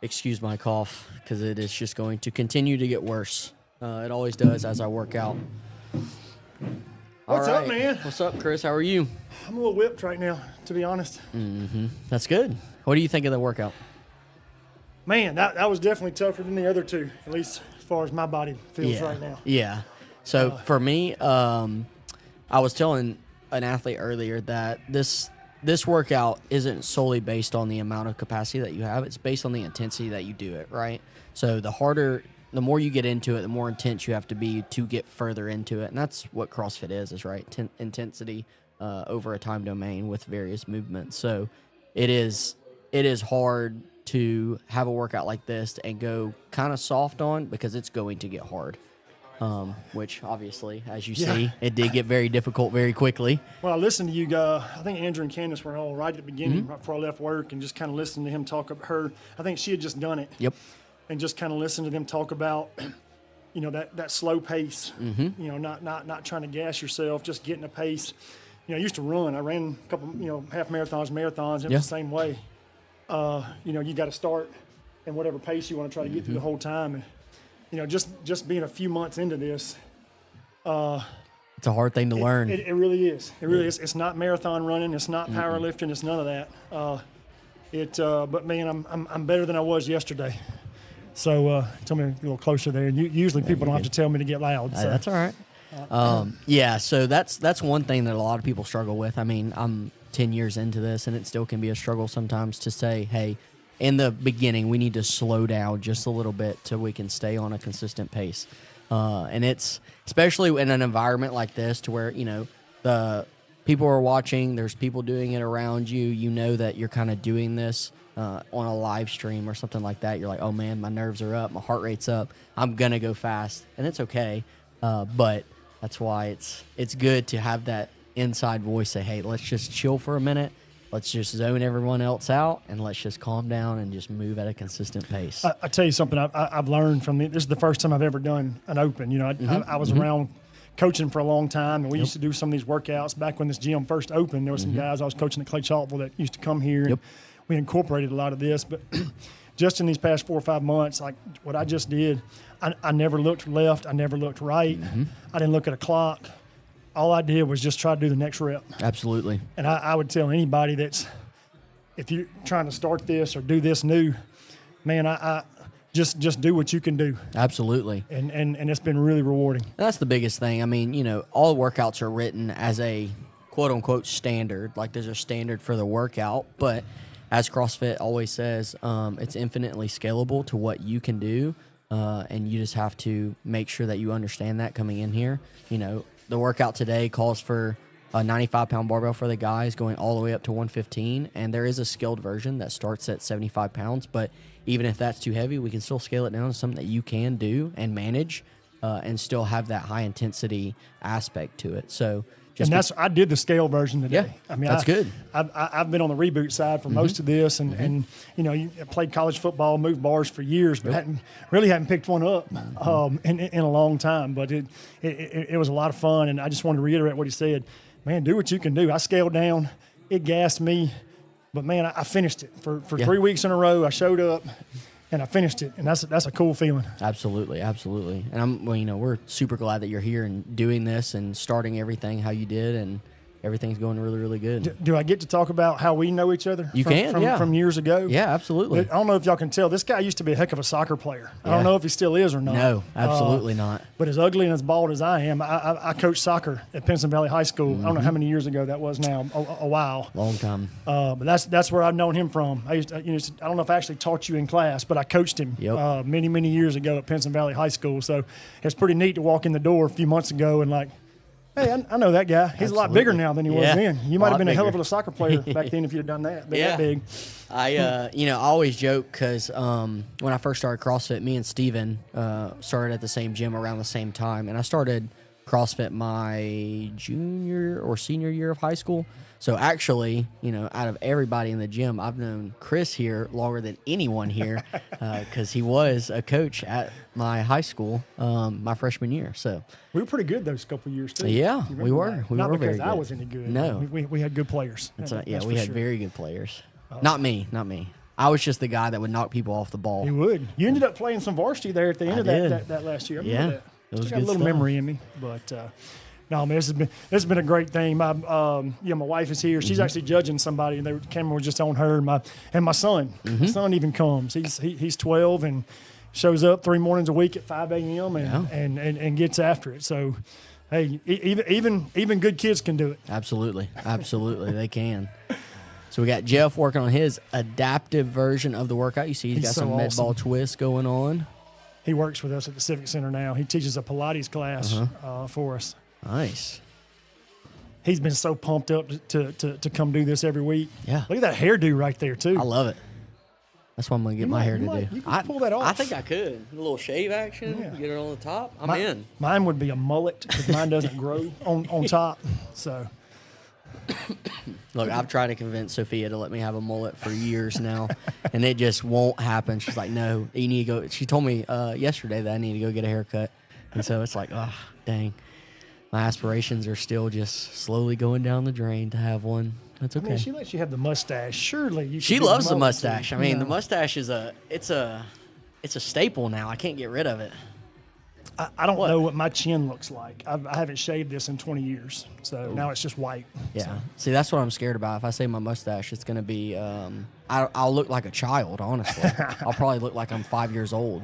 Excuse my cough, because it is just going to continue to get worse. It always does as I work out. What's up, man? What's up, Chris? How are you? I'm a little whipped right now, to be honest. That's good. What do you think of the workout? Man, that was definitely tougher than the other two, at least as far as my body feels right now. Yeah. So for me, I was telling an athlete earlier that this workout isn't solely based on the amount of capacity that you have. It's based on the intensity that you do it, right? So the more you get into it, the more intense you have to be to get further into it. And that's what CrossFit is right? Intensity over a time domain with various movements. So it is hard to have a workout like this and go kind of soft on, because it's going to get hard. Which obviously, as you see, it did get very difficult very quickly. Well, I listened to you guys. I think Andrew and Candace were all right at the beginning, right before I left work, and just kind of listened to him talk about her. I think she had just done it. Yep. And just kind of listened to them talk about, you know, that slow pace. You know, not trying to gas yourself, just getting a pace. You know, I used to run. I ran a couple, you know, half marathons. It was the same way. You know, you got to start in whatever pace you want to try to get through the whole time. And, you know, just being a few months into this. It's a hard thing to learn. It really is. It really is. It's not marathon running. It's not powerlifting. It's none of that. But man, I'm better than I was yesterday. So tell me a little closer there. Usually people don't have to tell me to get loud. So. That's all right. Yeah, so that's one thing that a lot of people struggle with. I mean, I'm 10 years into this, and it still can be a struggle sometimes to say, hey, in the beginning, we need to slow down just a little bit till we can stay on a consistent pace. And it's especially in an environment like this, to where, you know, the people are watching, there's people doing it around you. You know that you're kind of doing this on a live stream or something like that. You're like, oh man, my nerves are up, my heart rate's up, I'm gonna go fast, and it's okay. But that's why it's good to have that inside voice say, hey, let's just chill for a minute. Let's just zone everyone else out, and let's just calm down and just move at a consistent pace. I tell you something I've learned from this is the first time I've ever done an open. You know, I was around coaching for a long time, and we used to do some of these workouts. Back when this gym first opened, there were some guys I was coaching at Clay Chalkville that used to come here, and we incorporated a lot of this. But just in these past 4 or 5 months, like what I just did, I never looked left. I never looked right. I didn't look at a clock. All I did was just try to do the next rep. Absolutely. And I would tell anybody if you're trying to start this or do this new, man, I just do what you can do. Absolutely. And it's been really rewarding. That's the biggest thing. I mean, you know, all workouts are written as a quote-unquote standard. Like, there's a standard for the workout. But as CrossFit always says, it's infinitely scalable to what you can do. And you just have to make sure that you understand that coming in here. You know, the workout today calls for a 95-pound barbell for the guys going all the way up to 115. And there is a scaled version that starts at 75 pounds. But even if that's too heavy, we can still scale it down to something that you can do and manage and still have that high-intensity aspect to it. So I did the scale version today. Yeah, I mean, that's good. I've been on the reboot side for most of this, and you played college football, moved bars for years, but hadn't picked one up in a long time. But it was a lot of fun, and I just wanted to reiterate what he said. Man, do what you can do. I scaled down. It gassed me, but man, I finished it for 3 weeks in a row. I showed up. And I finished it, and that's a cool feeling. Absolutely. And we're super glad that you're here and doing this and starting everything how you did, and everything's going really, really good. Do I get to talk about how we know each other? From years ago. Yeah, absolutely. I don't know if y'all can tell. This guy used to be a heck of a soccer player. I don't know if he still is or not. No, absolutely not. But as ugly and as bald as I am, I coached soccer at Pinson Valley High School. I don't know how many years ago that was now. A while. Long time. But that's where I've known him from. I don't know if I actually taught you in class, but I coached him many, many years ago at Pinson Valley High School. So it's pretty neat to walk in the door a few months ago and like, hey, I know that guy. He's a lot bigger now than he was then. You might have been a hell of a soccer player back then if you'd have done that. That big. I always joke because when I first started CrossFit, me and Steven started at the same gym around the same time. And I started CrossFit my junior or senior year of high school. So actually, out of everybody in the gym, I've known Chris here longer than anyone here because he was a coach at my high school my freshman year. So we were pretty good those couple of years too. Yeah, we were. We Not were because very I good. was any good. No, we had good players. We had very good players. Not me. I was just the guy that would knock people off the ball. You would. You ended up playing some varsity there at the end of that last year. I remember that. It was got a little stuff. memory in me, but. No, man, this has been a great thing. My wife is here. She's actually judging somebody, and the camera was just on her. And my son, my son even comes. He's 12 and shows up 3 mornings a week at 5 a.m. and gets after it. So, hey, even good kids can do it. Absolutely, they can. So we got Jeff working on his adaptive version of the workout. You see, he's got some med ball twists going on. He works with us at the Civic Center now. He teaches a Pilates class for us. Nice. He's been so pumped up to come do this every week. Yeah. Look at that hairdo right there, too. I love it. That's what I'm going to get my hair to do. You can pull that off. I think I could. A little shave action, get it on the top. I'm in. Mine would be a mullet because mine doesn't grow on top. So. Look, I've tried to convince Sophia to let me have a mullet for years now, and it just won't happen. She's like, no, you need to go. She told me yesterday that I need to go get a haircut. And so it's like, oh, dang. My aspirations are still just slowly going down the drain to have one. That's okay. I mean, she lets you have the mustache. Surely you. She loves the mustache. Too. I mean, the mustache is a staple now. I can't get rid of it. I don't know what my chin looks like. I haven't shaved this in 20 years, so now it's just white. Yeah. So. See, that's what I'm scared about. If I say my mustache, it's going to be. I'll look like a child. Honestly, I'll probably look like I'm 5 years old.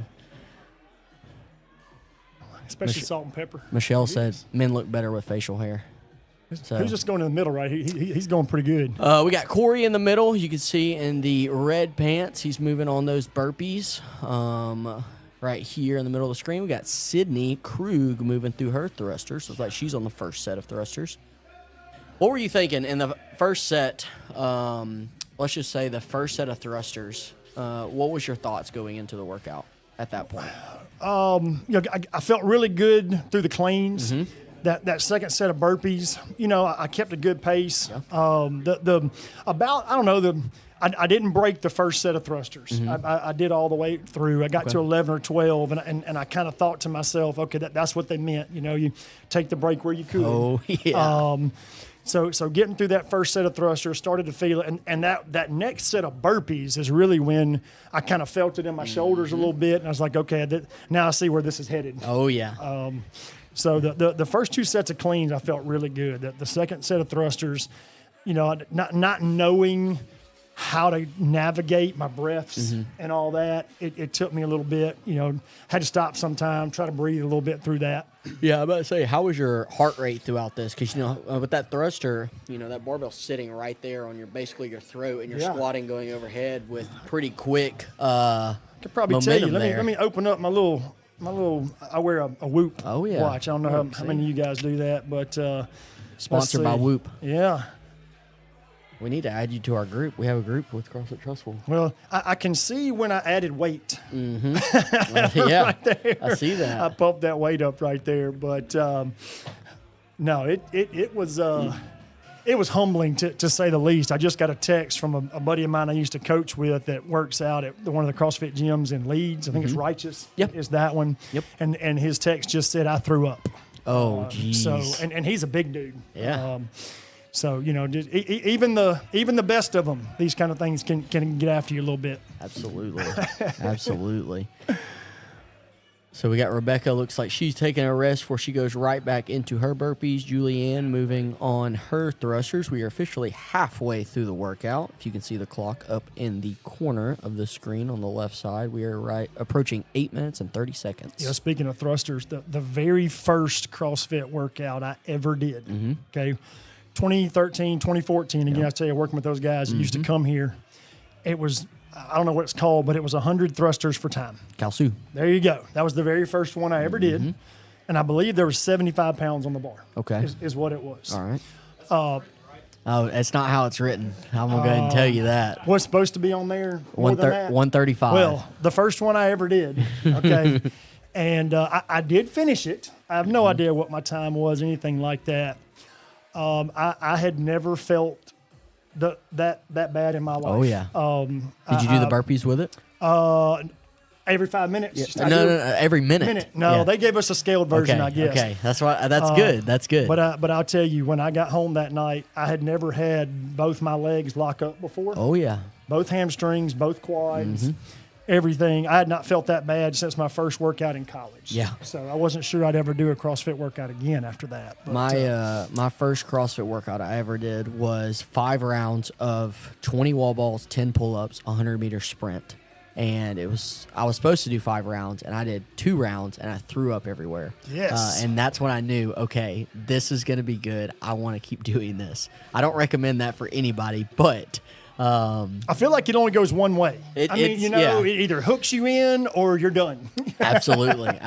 Especially salt and pepper. Michelle said men look better with facial hair. So. Who's just going in the middle, right? He's going pretty good. We got Corey in the middle. You can see in the red pants. He's moving on those burpees. Right here in the middle of the screen, we got Sydney Krug moving through her thrusters. Looks like she's on the first set of thrusters. What were you thinking in the first set? Let's just say the first set of thrusters. What was your thoughts going into the workout at that point? I felt really good through the cleans. Mm-hmm. That second set of burpees, I kept a good pace. Yeah. I didn't break the first set of thrusters. Mm-hmm. I did all the way through. I got to 11 or 12, and I kind of thought to myself, okay, that's what they meant. You take the break where you could. Oh, yeah. So getting through that first set of thrusters, started to feel it, and that next set of burpees is really when I kind of felt it in my shoulders a little bit, and I was like, okay, now I see where this is headed. Oh, yeah. So the first 2 sets of cleans, I felt really good. The second set of thrusters, not knowing how to navigate my breaths and all that, it took me a little bit. Had to stop sometime, try to breathe a little bit through that. Yeah, I'm about to say, how was your heart rate throughout this? Because, with that thruster, that barbell's sitting right there on basically your throat, and you're squatting going overhead with pretty quick I could probably tell you. Let me open up my little. I wear a Whoop watch. I don't know how many of you guys do that, but Sponsored by see. Whoop. Yeah. We need to add you to our group. We have a group with CrossFit Trussville. Well, I can see when I added weight. Yeah, Right there. I see that. I pumped that weight up right there. But no, it was humbling to say the least. I just got a text from a buddy of mine I used to coach with that works out at one of the CrossFit gyms in Leeds. I think it's Righteous. Yep. Is that one. Yep. And his text just said, I threw up. Oh, geez. So and he's a big dude. Yeah. So just, even the best of them, these kind of things can get after you a little bit. Absolutely. Absolutely. So we got Rebecca. Looks like she's taking a rest before she goes right back into her burpees. Julianne moving on her thrusters. We are officially halfway through the workout. If you can see the clock up in the corner of the screen on the left side, we are right approaching 8 minutes and 30 seconds. Yeah, speaking of thrusters, the very first CrossFit workout I ever did, okay, 2013, 2014, again, I tell you, working with those guys that used to come here, it was, I don't know what it's called, but it was 100 thrusters for time. Kalsu. There you go. That was the very first one I ever did. And I believe there was 75 pounds on the bar. Okay. Is what it was. All right. Oh, it's not how it's written. I'm going to go ahead and tell you that. What's supposed to be on there? More than that? 135. Well, the first one I ever did, okay, and I did finish it. I have no idea what my time was, anything like that. I had never felt that bad in my life. Oh, yeah. Did you do the burpees with it? Every 5 minutes. No, every minute. No, Yeah. they gave us a scaled version, I guess. Okay, that's good. That's good. But I'll tell you, when I got home that night, I had never had both my legs lock up before. Oh, yeah. Both hamstrings, both quads, everything. I had not felt that bad since my first workout in college. Yeah. So I wasn't sure I'd ever do a CrossFit workout again after that. But, My first CrossFit workout I ever did was 5 rounds of 20 wall balls, 10 pull-ups, 100-meter sprint. And I was supposed to do 5 rounds, and I did 2 rounds, and I threw up everywhere. Yes. And that's when I knew, okay, this is going to be good. I want to keep doing this. I don't recommend that for anybody, but I feel like it only goes one way. It either hooks you in or you're done. Absolutely.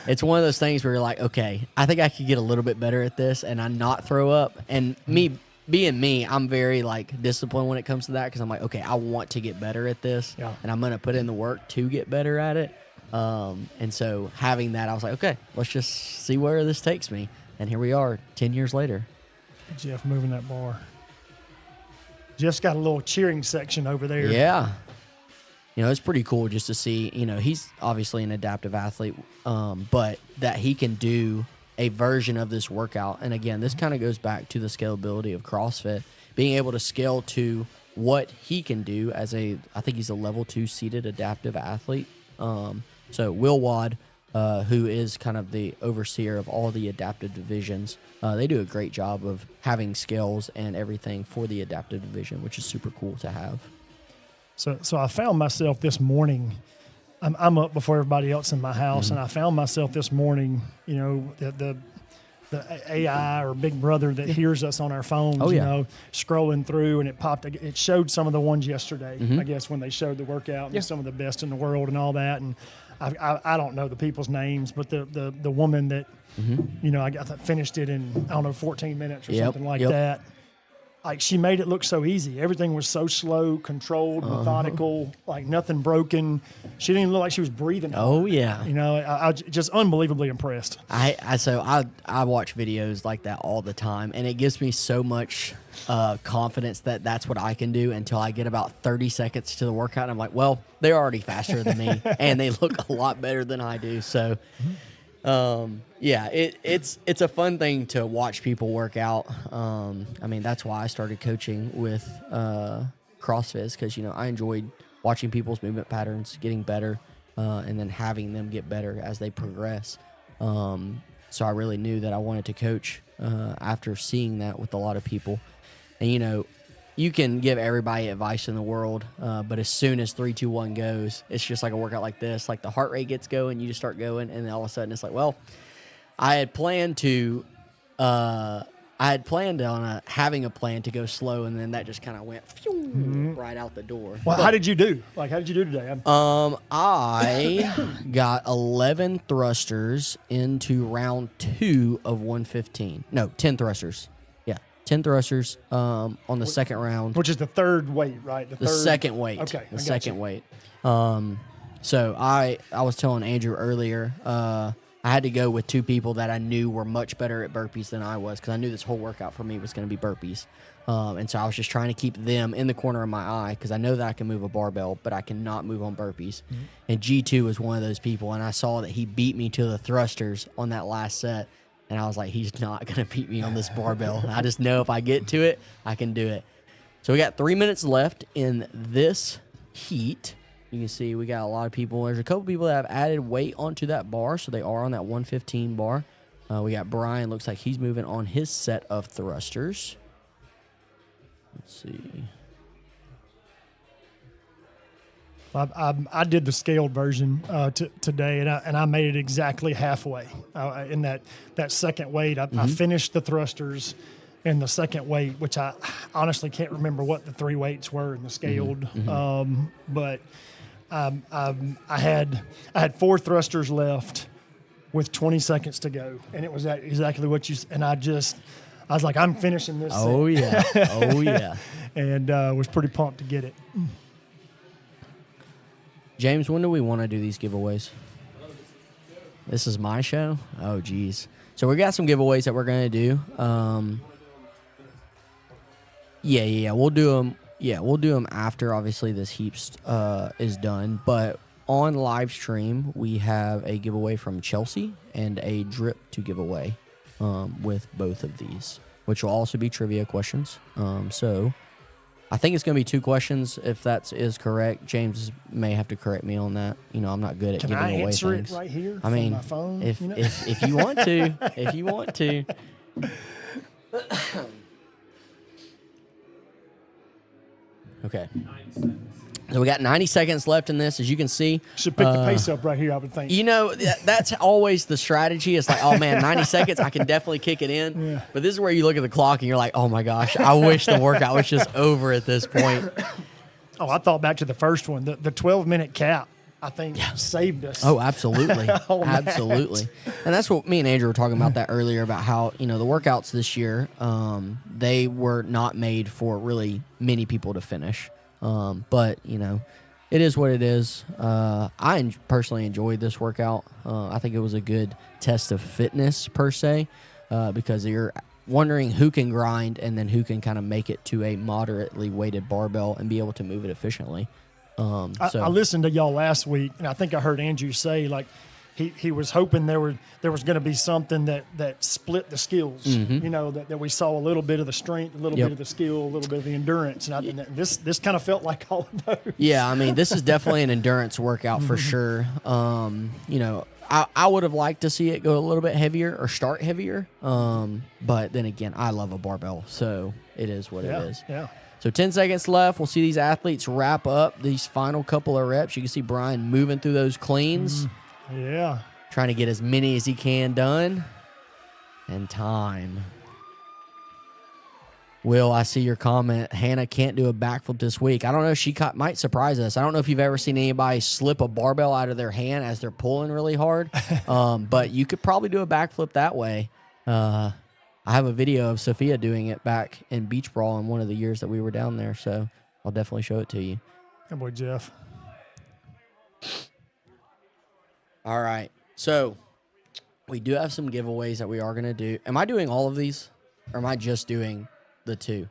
It's one of those things where you're like, okay, I think I could get a little bit better at this and I not throw up. And being me, I'm very disciplined when it comes to that because I'm like, okay, I want to get better at this, and I'm going to put in the work to get better at it. And so having that, I was like, okay, let's just see where this takes me. And here we are, 10 years later. Jeff moving that bar. Jeff's got a little cheering section over there. Yeah. It's pretty cool just to see, he's obviously an adaptive athlete, but that he can do a version of this workout. And again, this kind of goes back to the scalability of CrossFit, being able to scale to what he can do as I think he's a level 2 seated adaptive athlete. So Will Wad, who is kind of the overseer of all the adaptive divisions, they do a great job of having scales and everything for the adaptive division, which is super cool to have. So I found myself this morning, I'm up before everybody else in my house, and I found myself this morning, the AI or Big Brother that hears us on our phones, scrolling through, and it showed some of the ones yesterday, I guess, when they showed the workout and some of the best in the world and all that. And I don't know the people's names, but the woman that, I finished it in, 14 minutes or something like that. Like, she made it look so easy. Everything was so slow, controlled, methodical, like nothing broken. She didn't even look like she was breathing. Oh, yeah. I just unbelievably impressed. I watch videos like that all the time, and it gives me so much confidence that that's what I can do until I get about 30 seconds to the workout. And I'm like, well, they're already faster than me, and they look a lot better than I do. So, it's a fun thing to watch people work out. That's why I started coaching with CrossFit, because I enjoyed watching people's movement patterns getting better, and then having them get better as they progress. So I really knew that I wanted to coach after seeing that with a lot of people. And you can give everybody advice in the world, but as soon as 3, 2, 1 goes, it's just like a workout like this. Like, the heart rate gets going, you just start going, and then all of a sudden it's like, well, I had planned to I had planned on having a plan to go slow, and then that just kind of went right out the door. Well, how did you do? Like, how did you do today? I got 11 thrusters into round 2 of 115. No, 10 thrusters. Yeah, 10 thrusters on the second round. Which is the third weight, right? The second weight. Okay, The second weight. So I was telling Andrew earlier, I had to go with 2 people that I knew were much better at burpees than I was, because I knew this whole workout for me was going to be burpees. And so I was just trying to keep them in the corner of my eye, because I know that I can move a barbell, but I cannot move on burpees. Mm-hmm. And G2 was one of those people, and I saw that he beat me to the thrusters on that last set. And I was like, he's not going to beat me on this barbell. I just know if I get to it, I can do it. So we got 3 minutes left in this heat. You can see we got a lot of people. There's a couple people that have added weight onto that bar, so they are on that 115 bar. We got Brian. Looks like he's moving on his set of thrusters. Let's see. I did the scaled version today, and I made it exactly halfway. In that second weight, I finished the thrusters in the second weight, which I honestly can't remember what the 3 weights were in the scaled. But I had 4 thrusters left with 20 seconds to go, and it was exactly what you. And I was like, I'm finishing this. Oh yeah, oh yeah, and was pretty pumped to get it. James, when do we want to do these giveaways? This is my show? Oh, geez. So we got some giveaways that we're going to do. Yeah. We'll do them. Yeah, we'll do them after, obviously, this heaps is done. But on live stream, we have a giveaway from Chelsea and a drip to give away with both of these, which will also be trivia questions. So I think it's going to be 2 questions, if that is correct. James may have to correct me on that. You know, I'm not good at giving away things. Can I answer it right here I mean, from my phone? If you want to, if you want to. Okay. So we got 90 seconds left in this, as you can see. Should pick the pace up right here, I would think. You know, that's always the strategy. It's like, oh, man, 90 seconds, I can definitely kick it in. Yeah. But this is where you look at the clock and you're like, oh, my gosh, I wish the workout was just over at this point. Oh, I thought back to the first one. The 12-minute cap, I think, saved us. Oh, absolutely. Absolutely. And that's what me and Andrew were talking about that earlier, about how, you know, the workouts this year, they were not made for really many people to finish. But, you know, it is what it is. I personally enjoyed this workout. I think it was a good test of fitness, per se, because you're wondering who can grind and then who can kind of make it to a moderately weighted barbell and be able to move it efficiently. I listened to y'all last week, and I think I heard Andrew say, like, he was hoping there was going to be something that split the skills. Mm-hmm. You know, that we saw a little bit of the strength, a little bit of the skill, a little bit of the endurance, and this kind of felt like all of those. Yeah, I mean, this is definitely an endurance workout for sure. You know, I would have liked to see it go a little bit heavier or start heavier, but then again, I love a barbell, so it is what it is. Yeah. So 10 seconds left. We'll see these athletes wrap up these final couple of reps. You can see Brian moving through those cleans. Yeah. Trying to get as many as he can done. And time. Will, I see your comment. Hannah can't do a backflip this week. I don't know. She might surprise us. I don't know if you've ever seen anybody slip a barbell out of their hand as they're pulling really hard. But you could probably do a backflip that way. I have a video of Sophia doing it back in Beach Brawl in one of the years that we were down there. So I'll definitely show it to you. Good boy, Jeff. All right. So we do have some giveaways that we are going to do. Am I doing all of these, or am I just doing the 2?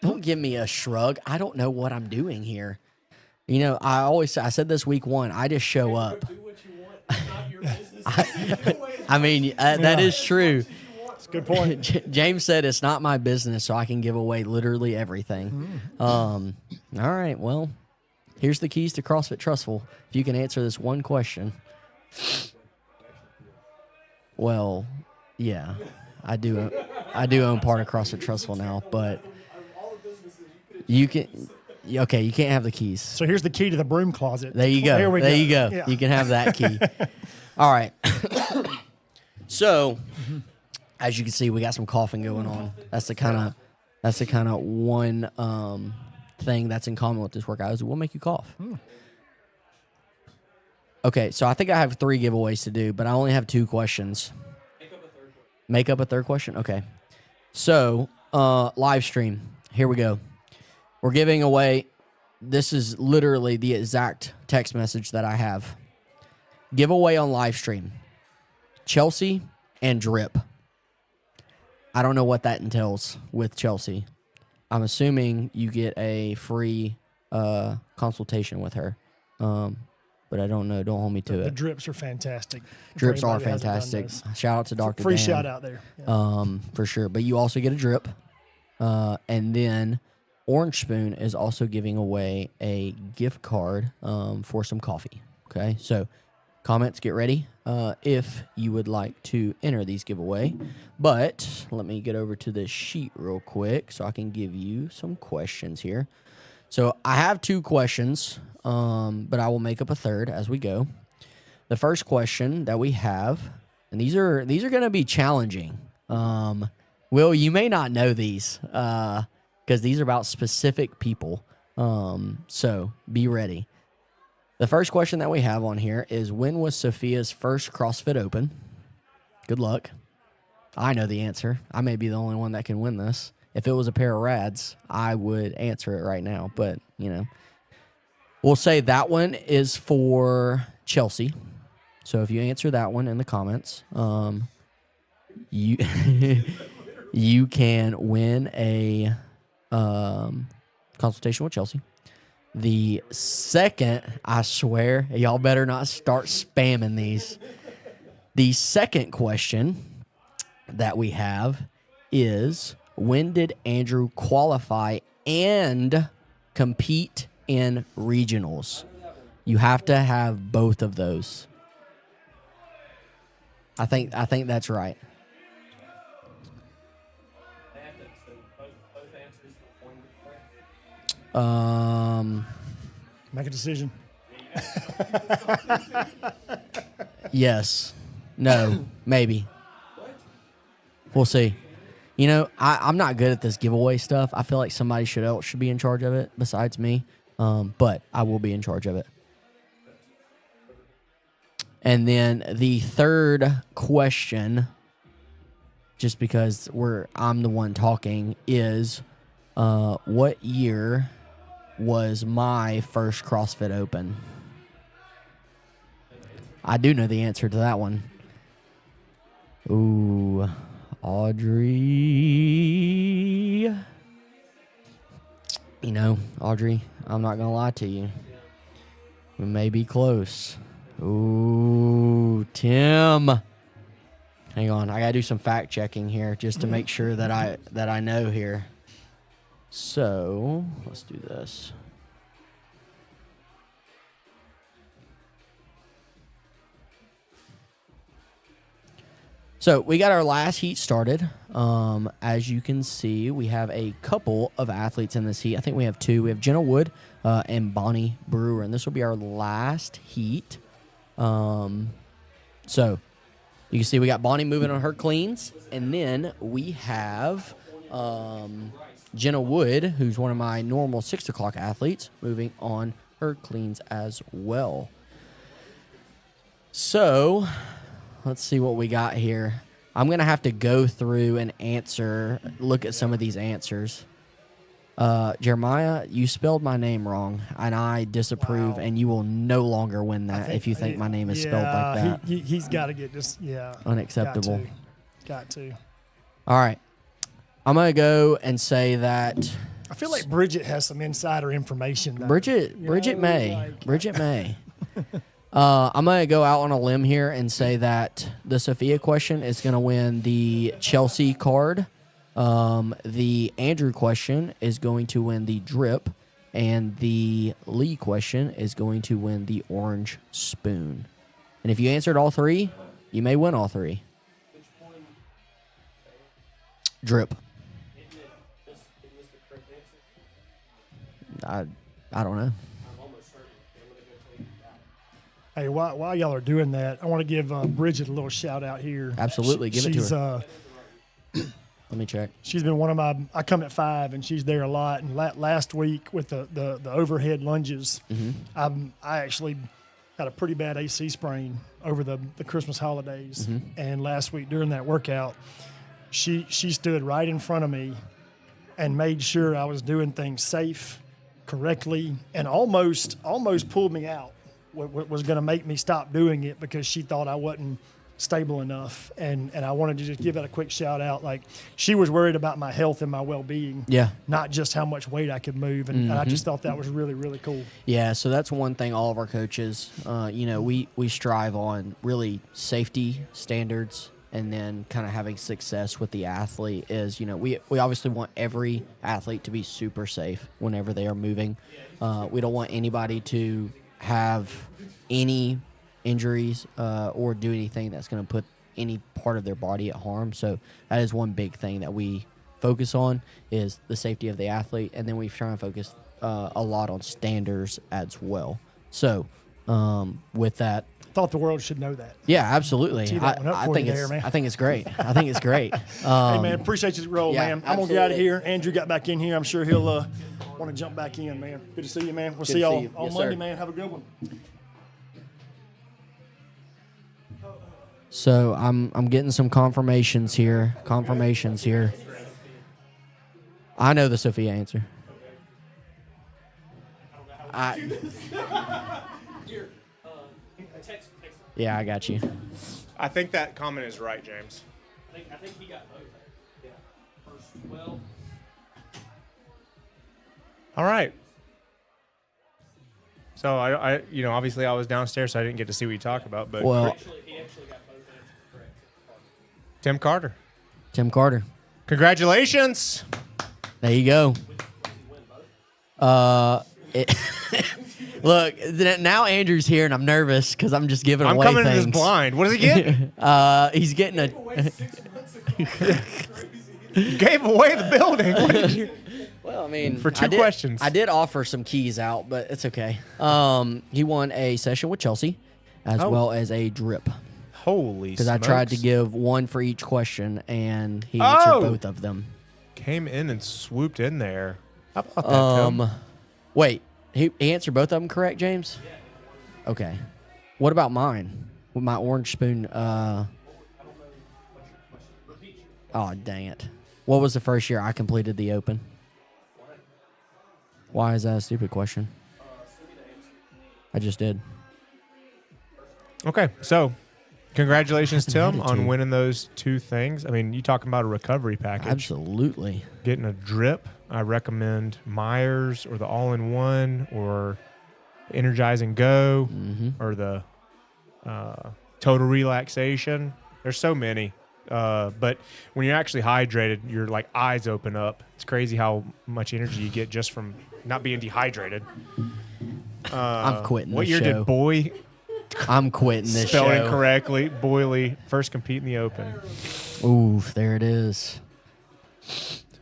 Don't give me a shrug. I don't know what I'm doing here. You know, I said this week 1, I just show up. Do what you want. It's not your business. I mean, that is true. That's a good point. James said it's not my business, so I can give away literally everything. All right, well, here's the keys to CrossFit Trussville. If you can answer this one question. Well, yeah, I do own part of CrossFit Trussville now, but you can. Okay, you can't have the keys. So here's the key to the broom closet. There you go. There we go. You go. Yeah. You can have that key. All right. So As you can see, we got some coughing going on. That's the kind of one thing that's in common with this workout is it will make you cough. Okay, so I think I have 3 giveaways to do, but I only have 2 questions. Make up a third question? Okay. So, live stream. Here we go. We're giving away, this is literally the exact text message that I have. Giveaway on live stream. Chelsea and drip. I don't know what that entails with Chelsea. I'm assuming you get a free consultation with her. But I don't know. Don't hold me to The it. drips are fantastic. Drips are Everybody hasn't done fantastic. those. Shout out to Dr. Free Dan. shout out there. Yeah. For sure. But you also get a drip. And then Orange Spoon is also giving away a gift card for some coffee. Okay, so comments, get ready if you would like to enter these giveaway. But let me get over to this sheet real quick so I can give you some questions here. So I have 2 questions, but I will make up a third as we go. The first question that we have, and these are going to be challenging. Will, you may not know these because these are about specific people. So be ready. The first question that we have on here is, when was Sophia's first CrossFit Open? Good luck. I know the answer. I may be the only one that can win this. If it was a pair of rads, I would answer it right now. But, we'll say that one is for Chelsea. So if you answer that one in the comments, you you can win a consultation with Chelsea. The second, I swear, y'all better not start spamming these. The second question that we have is, when did Andrew qualify and compete in regionals? You have to have both of those. I think that's right. Make a decision. Yes. No. Maybe. We'll see. I'm not good at this giveaway stuff. I feel like somebody else should be in charge of it besides me. But I will be in charge of it. And then the third question, just because I'm the one talking, is what year was my first CrossFit Open? I do know the answer to that one. Ooh, Audrey. Audrey, I'm not going to lie to you. We may be close. Ooh, Tim. Hang on, I got to do some fact checking here just to make sure that I know here. So, let's do this. So we got our last heat started. As you can see, we have a couple of athletes in this heat. I think we have 2. We have Jenna Wood and Bonnie Brewer, and this will be our last heat. So you can see we got Bonnie moving on her cleans, and then we have Jenna Wood, who's one of my normal 6 o'clock athletes, moving on her cleans as well. So let's see what we got here. I'm going to have to go through and look at some of these answers. Jeremiah, you spelled my name wrong, and I disapprove, and you will no longer win that if you think my name is spelled like that. He's got to get this, Unacceptable. Got to. All right. I'm going to go and say that I feel like Bridget has some insider information. Bridget may. I'm going to go out on a limb here and say that the Sophia question is going to win the Chelsea card. The Andrew question is going to win the drip. And the Lee question is going to win the orange spoon. And if you answered all 3, you may win all 3. Drip. I don't know. Hey, while y'all are doing that, I want to give Bridget a little shout out here. Absolutely, give it to her. Let me check. She's been one of my. I come at 5, and she's there a lot. And last week with the overhead lunges, I actually had a pretty bad AC sprain over the Christmas holidays. And last week during that workout, she stood right in front of me and made sure I was doing things safe, correctly, and almost pulled me out. What was going to make me stop doing it because she thought I wasn't stable enough. And I wanted to just give that a quick shout out. Like, she was worried about my health and my well-being, not just how much weight I could move. And I just thought that was really, really cool. Yeah, so that's one thing all of our coaches, we strive on really safety standards, and then kind of having success with the athlete is, we obviously want every athlete to be super safe whenever they are moving. We don't want anybody to have any injuries or do anything that's going to put any part of their body at harm. So that is one big thing that we focus on, is the safety of the athlete, and then we try and focus a lot on standards as well. So with that, Thought the world should know that. yeah, absolutely. Tee that one up for you there, man. I think it's great. I think it's great. Hey, man, appreciate you role, yeah, man. I'm going to get out of absolutely. here. Andrew got back in here. I'm sure he'll want to jump back in, man. Good to see you, man. We'll see to y'all see you. on Yes, Monday, sir. man. Have a good one. So I'm getting some confirmations here. I know the Sophia answer. Yeah, I got you. I think that comment is right, James. I think he got both. Yeah. First, well, All right. So I obviously I was downstairs, so I didn't get to see what you talked about. But Well, he actually got both answers correct. Tim Carter, Tim Carter. congratulations! There you go. Look, now Andrew's here, and I'm nervous because I'm just giving I'm away coming things. in this blind. What does he get? He's getting a. You gave away the building. What did you? Well, I mean, For two questions. I did offer some keys out, but it's okay. He won a session with Chelsea, as well as a drip. Holy! Because I tried to give one for each question, and he Oh! answered both of them. Came in and swooped in there. How about that, Tim? Wait, he answered both of them correct, James? Okay. What about mine? With my orange spoon? Oh, dang it. What was the first year I completed the Open? Why is that a stupid question? I just did. Okay, so congratulations, Tim, on Gratitude. winning those two things. I mean, you talking about a recovery package. Absolutely. Getting a drip. I recommend Myers or the All-in-One or Energize and Go or the Total Relaxation. There's so many. But when you're actually hydrated, your like eyes open up. It's crazy how much energy you get just from not being dehydrated. I'm quitting What this year show. did Boy I'm quitting this spell show. incorrectly? Boyley first compete in the Open. Ooh, there it is.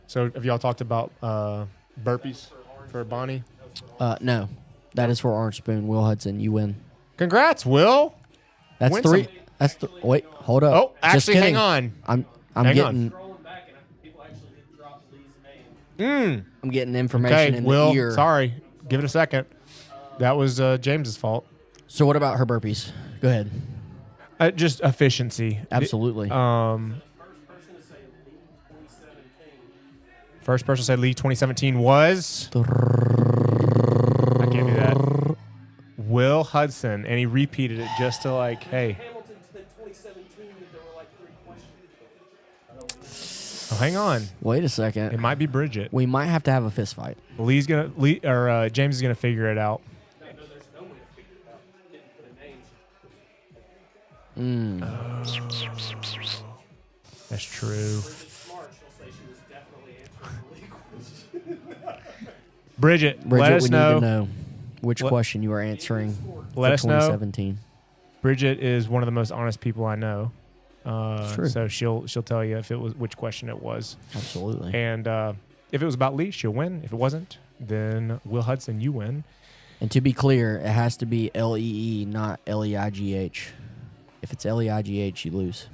So have y'all talked about burpees for Bonnie? No, that is for Orange Spoon. Will Hudson, you win. Congrats, Will. That's Win three. some- That's wait. Hold up. Oh, Just actually, hang kidding. on. I'm Hang on. getting Scrolling back, and people actually did drop Lee's name. I'm getting information Okay, in Will. the ear. Sorry. Give it a second. That was James's fault. So what about her burpees? Go ahead. Just efficiency. Absolutely. First person to say Lee 2017 was. I can't do that. Will Hudson, and he repeated it just to like, hey. Hamilton said 2017 that there were like 3 questions. Oh, hang on. Wait a It second. might be Bridget. We might have to have a fist fight. James is gonna figure it out. No, there's no way to figure it out. Didn't put a name. That's true. Smart, she'll say she was definitely answering the Lee question. Bridget, Bridget, let us we know. need to know which What- question you are answering Let for us know. 2017. Bridget is one of the most honest people I know. True. So she'll tell you if it was which question it was. Absolutely. And if it was about Lee, she'll win. If it wasn't, then Will Hudson, you win. And to be clear, it has to be Lee, not Leigh. If it's Leigh, you lose.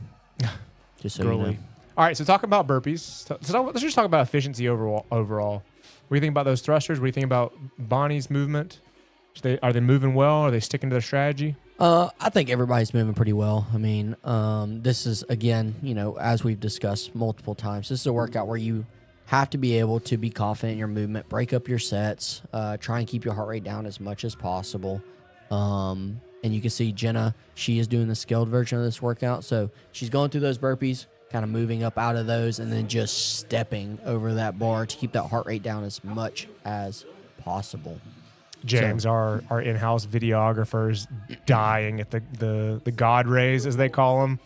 Just so you know. Girly. All right, so talk about burpees. Let's just talk about efficiency overall. What do you think about those thrusters? What do you think about Bonnie's movement? Are they moving well? Are they sticking to their strategy? I think everybody's moving pretty well. I mean, this is, again, as we've discussed multiple times, this is a workout where you have to be able to be confident in your movement, break up your sets, try and keep your heart rate down as much as possible. And you can see Jenna, she is doing the scaled version of this workout. So she's going through those burpees, kind of moving up out of those, and then just stepping over that bar to keep that heart rate down as much as possible. James, our in-house videographer, is dying at the God rays, as they call them.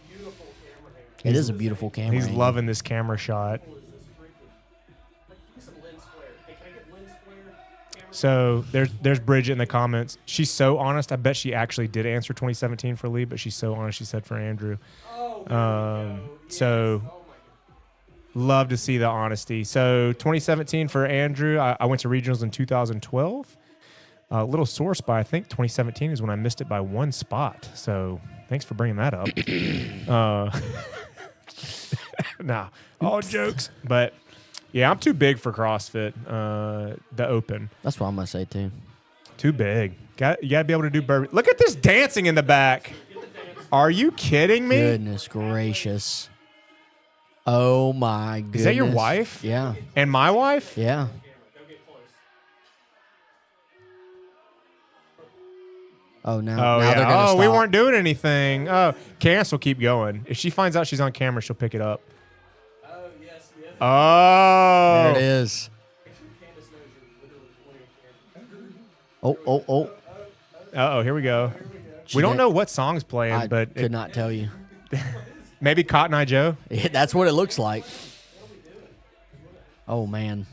It is a beautiful camera. He's angle. loving this camera shot. So there's Bridget in the comments. She's so honest. I bet she actually did answer 2017 for Lee, but she's so honest. She said for Andrew. So love to see the honesty. So 2017 for Andrew. I went to regionals in 2012. A little sore spot. I think 2017 is when I missed it by one spot. So thanks for bringing that up. Nah, all jokes. But yeah, I'm too big for CrossFit. The Open. That's what I'm gonna say too. Too big. You gotta be able to do burpees. Look at this dancing in the back. Are you kidding me? Goodness gracious. Oh my goodness. Is that your wife? Yeah. And my wife? Yeah. Oh, now they're gonna stop. We weren't doing anything. Oh, Candace will keep going. If she finds out she's on camera, she'll pick it up. Oh, yes, yes. Oh. There it is. Oh. Uh-oh, here we go. We don't know what song's playing, I but could not tell you. maybe Cotton Eye Joe. Yeah, that's what it looks like. Oh man.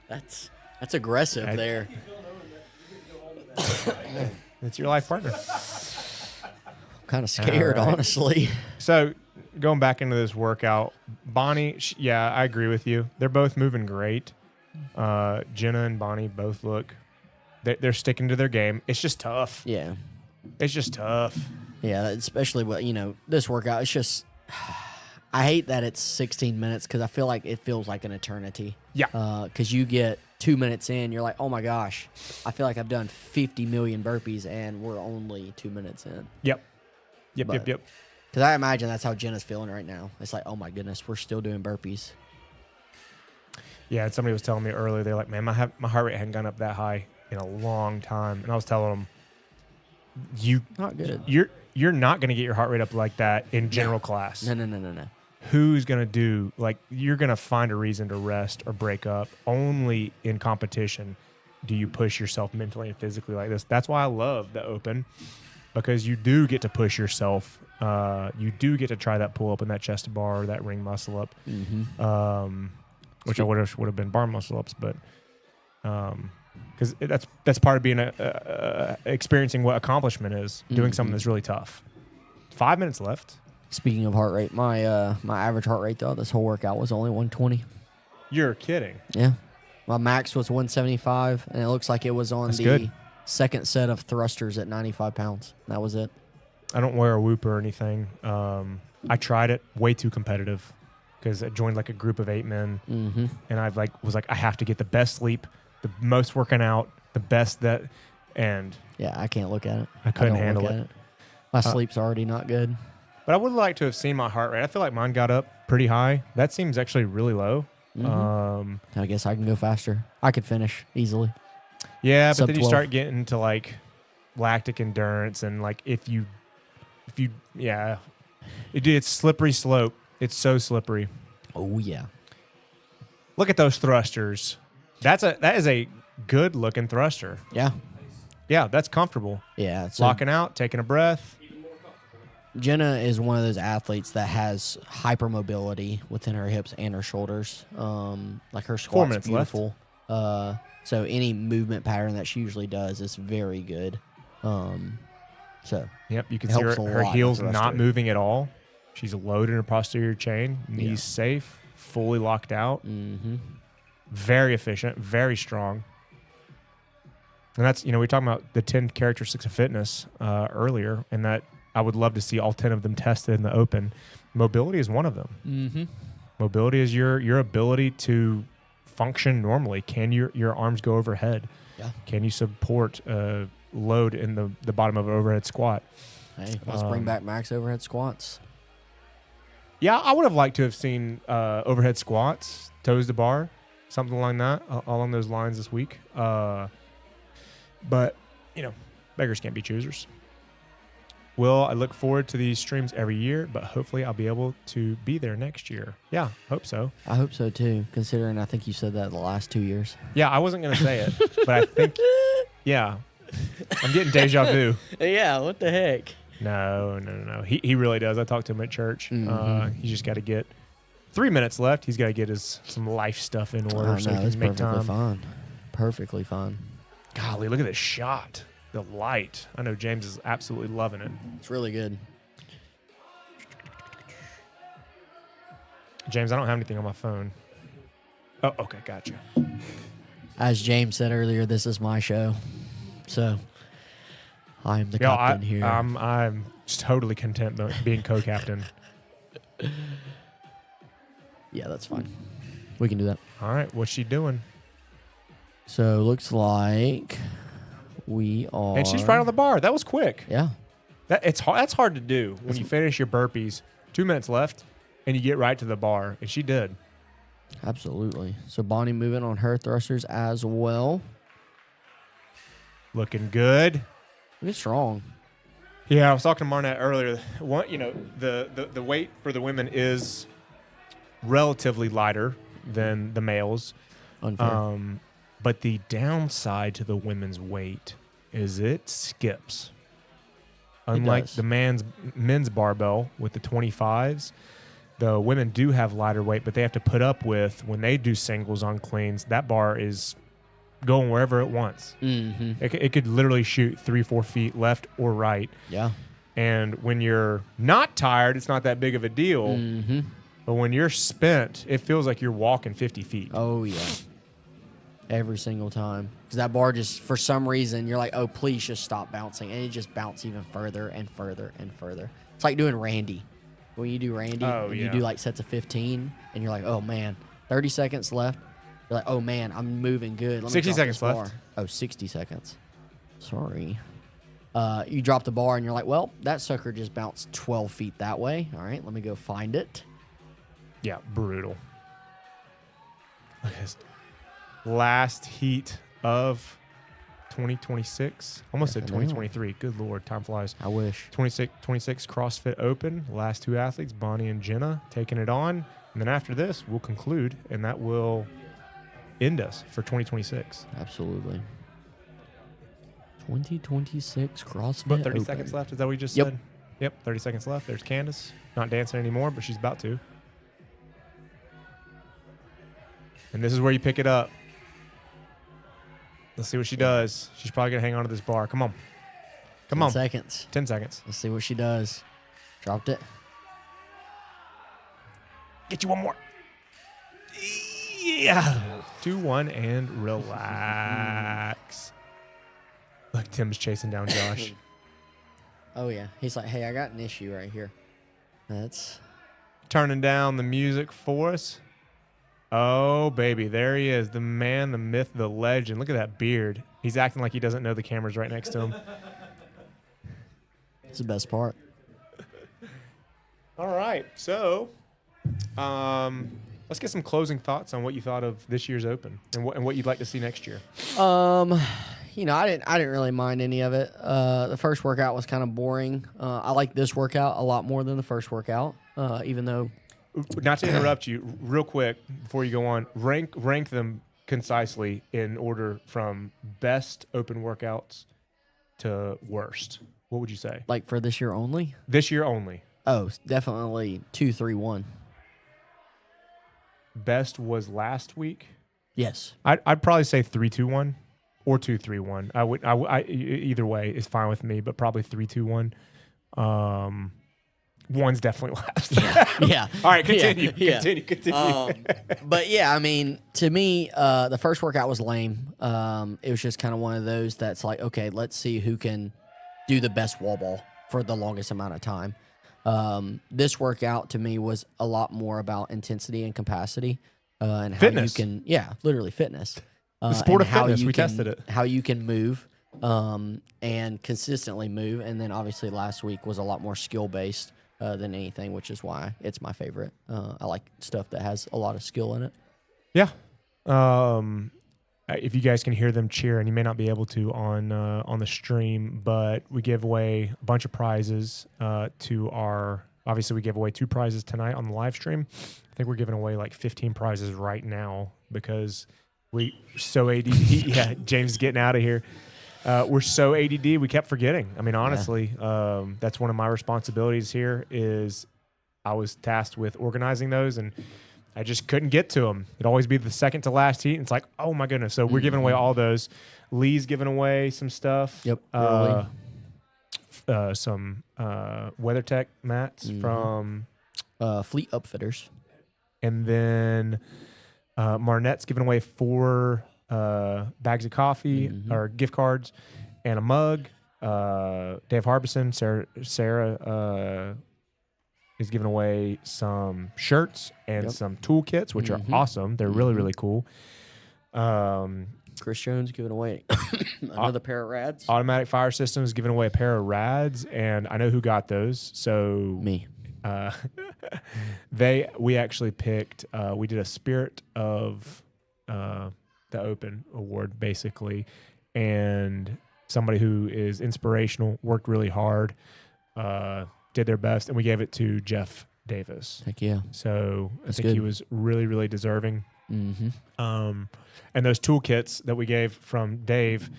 That's aggressive there. It's your life partner. I'm kind of scared, All right. honestly. So going back into this workout, Bonnie, yeah, I agree with you. They're both moving great. Jenna and Bonnie both look, they're sticking to their game. It's just tough. Yeah. It's just tough. Yeah, especially what this workout. It's just, I hate that it's 16 minutes because I feel like it feels like an eternity. Yeah. Because you get 2 minutes in, you're like, oh my gosh, I feel like I've done 50 million burpees and we're only 2 minutes in. Yep. But- Because I imagine that's how Jenna's feeling right now. It's like, oh my goodness, we're still doing burpees. Yeah, and somebody was telling me earlier, they're like, man, my heart rate hadn't gone up that high in a long time. And I was telling them, Not good. you're not going to get your heart rate up like that in general class. No. Who's going to do, you're going to find a reason to rest or break up. Only in competition do you push yourself mentally and physically like this. That's why I love the Open, because you do get to push yourself. You do get to try that pull up and that chest to bar or that ring muscle up, which I would have been bar muscle ups, but because that's part of being experiencing what accomplishment is, doing something that's really tough. 5 minutes left. Speaking of heart rate, my average heart rate though this whole workout was only 120. You're kidding. Yeah, my max was 175, and it looks like it was on That's the good. second set of thrusters at 95 pounds. That was it. I don't wear a whoop or anything. I tried it, way too competitive, because I joined a group of 8 men, and I was I have to get the best sleep, the most working out, the best that, and Yeah, I can't look at it. I couldn't don't handle look it. at My sleep's already not good. But I would like to have seen my heart rate. I feel like mine got up pretty high. That seems actually really low. I guess I can go faster. I could finish easily. Yeah, but Sub then you 12. start getting to lactic endurance and if you it's slippery slope. It's so slippery. Oh yeah. Look at those thrusters. That is a good looking thruster. Yeah. Yeah, that's comfortable. Yeah. So Locking out, taking a breath. Jenna is one of those athletes that has hypermobility within her hips and her shoulders. Her 4 squat's minutes left. beautiful. So any movement pattern that she usually does is very good. So Yep, you can It see helps her a lot in heels thruster. not moving at all. She's loaded in her posterior chain, knees Yeah. safe, fully locked out. Very efficient, very strong. And that's, we were talking about the 10 characteristics of fitness earlier, and that I would love to see all 10 of them tested in the open. Mobility is one of them. Mm-hmm. Mobility is your ability to function normally. Can your arms go overhead? Yeah. Can you support a load in the bottom of an overhead squat? Hey, let's bring back max overhead squats. Yeah, I would have liked to have seen overhead squats, toes to bar, something along that, along those lines this week. But, beggars can't be choosers. Will, I look forward to these streams every year, but hopefully I'll be able to be there next year. Yeah, hope so. I hope so too, considering I think you said that the last 2 years. Yeah, I wasn't going to say it, but I think, yeah, I'm getting deja vu. Yeah, what the heck? No. He really does. I talked to him at church. He's just got to get 3 minutes left. He's got to get some life stuff in order so he can make time. Fine. Perfectly fine. Golly, look at this shot. The light. I know James is absolutely loving it. It's really good. James, I don't have anything on my phone. Oh, okay, gotcha. As James said earlier, this is my show. So I'm the captain here. I'm totally content being co-captain. Yeah, that's fine. We can do that. All right, what's she doing? So looks like we are. And she's right on the bar. That was quick. Yeah. That's hard to do when you finish your burpees. 2 minutes left, and you get right to the bar, and she did. Absolutely. So Bonnie moving on her thrusters as well. Looking good. Looking strong. Yeah, I was talking to Marnette earlier. The weight for the women is relatively lighter than the males. Unfair. But the downside to the women's weight is it skips. Unlike the men's barbell with the 25s, the women do have lighter weight, but they have to put up with, when they do singles on cleans, that bar is going wherever it wants. Mm-hmm. It could literally shoot 3-4 feet left or right. Yeah. And when you're not tired, it's not that big of a deal. Mm-hmm. But when you're spent, it feels like you're walking 50 feet. Oh, yeah. Every single time. Because that bar just, for some reason, you're like, oh, please just stop bouncing. And it just bounces even further and further and further. It's like doing Randy. When you do Randy, you do like sets of 15, and you're like, oh, man, 30 seconds left. You're like, oh, man, I'm moving good. Let me 60 drop seconds this bar. left. Oh, 60 seconds. Sorry. You drop the bar, and you're like, well, that sucker just bounced 12 feet that way. All right, let me go find it. Yeah, brutal. Look at this. Last heat of 2026. Almost said 2023. Good Lord, time flies. I wish. 26 CrossFit Open. Last two athletes, Bonnie and Jenna, taking it on. And then after this, we'll conclude, and that will end us for 2026. Absolutely. 2026 CrossFit But 30 Open. seconds left. Is that what you just Yep. said? Yep, 30 seconds left. There's Candace. Not dancing anymore, but she's about to. And this is where you pick it up. Let's see what she does. She's probably going to hang on to this bar. Come on. Come 10 on. seconds. 10 seconds. Let's see what she does. Dropped it. Get you one more. Yeah. 2-1 and relax. Look, Tim's chasing down Josh. Oh, yeah. He's like, hey, I got an issue right here. That's Turning down the music for us. Oh, baby. There he is. The man, the myth, the legend. Look at that beard. He's acting like he doesn't know the camera's right next to him. it's the best part. All right. So, let's get some closing thoughts on what you thought of this year's Open and what you'd like to see next year. You know, I didn't really mind any of it. The first workout was kind of boring. I like this workout a lot more than the first workout, even though. Not to interrupt you, real quick before you go on, rank them concisely in order from best open workouts to worst. What would you say? Like for this year only? This year only. Oh, definitely 2, 3, 1. Best was last week. Yes. I'd probably say 3-2-1 or 2-3-1. Either way is fine with me, but probably 3-2-1. One's definitely last. Yeah. All right, continue. Yeah. Continue. But yeah, I mean, to me, the first workout was lame. It was just kind of one of those that's like, okay, let's see who can do the best wall ball for the longest amount of time. This workout to me was a lot more about intensity and capacity, and Fitness. how you can, literally fitness. The sport and of how fitness. you We can- tested it. How you can move, and consistently move. And then obviously last week was a lot more skill based than anything, which is why it's my favorite. I like stuff that has a lot of skill in it. Yeah. If you guys can hear them cheer, and you may not be able to on the stream, but we give away a bunch of prizes to our. Obviously, we gave away 2 prizes tonight on the live stream. I think we're giving away like 15 prizes right now because we so ADD. Yeah, James is getting out of here. We're so ADD, we kept forgetting. I mean, honestly, that's one of my responsibilities here. Is I was tasked with organizing those, and I just couldn't get to them. It'd always be the second to last heat, and it's like, oh my goodness. So we're giving away all those. Lee's giving away some stuff. Yep. Some WeatherTech mats from, Fleet Upfitters. and then Marnette's giving away 4 bags of coffee or gift cards and a mug. Dave Harbison, Sarah is giving away some shirts and some toolkits, which are awesome. They're really, really cool. Chris Jones giving away another pair of rads. Automatic Fire Systems giving away a pair of rads, and I know who got those. So Me. we actually picked. We did a Spirit of the Open award basically, and somebody who is inspirational, worked really hard, did their best, and we gave it to Jeff Davis. Heck yeah. So I That's think he good. was really, really deserving. Mm-hmm. And those toolkits that we gave from Dave,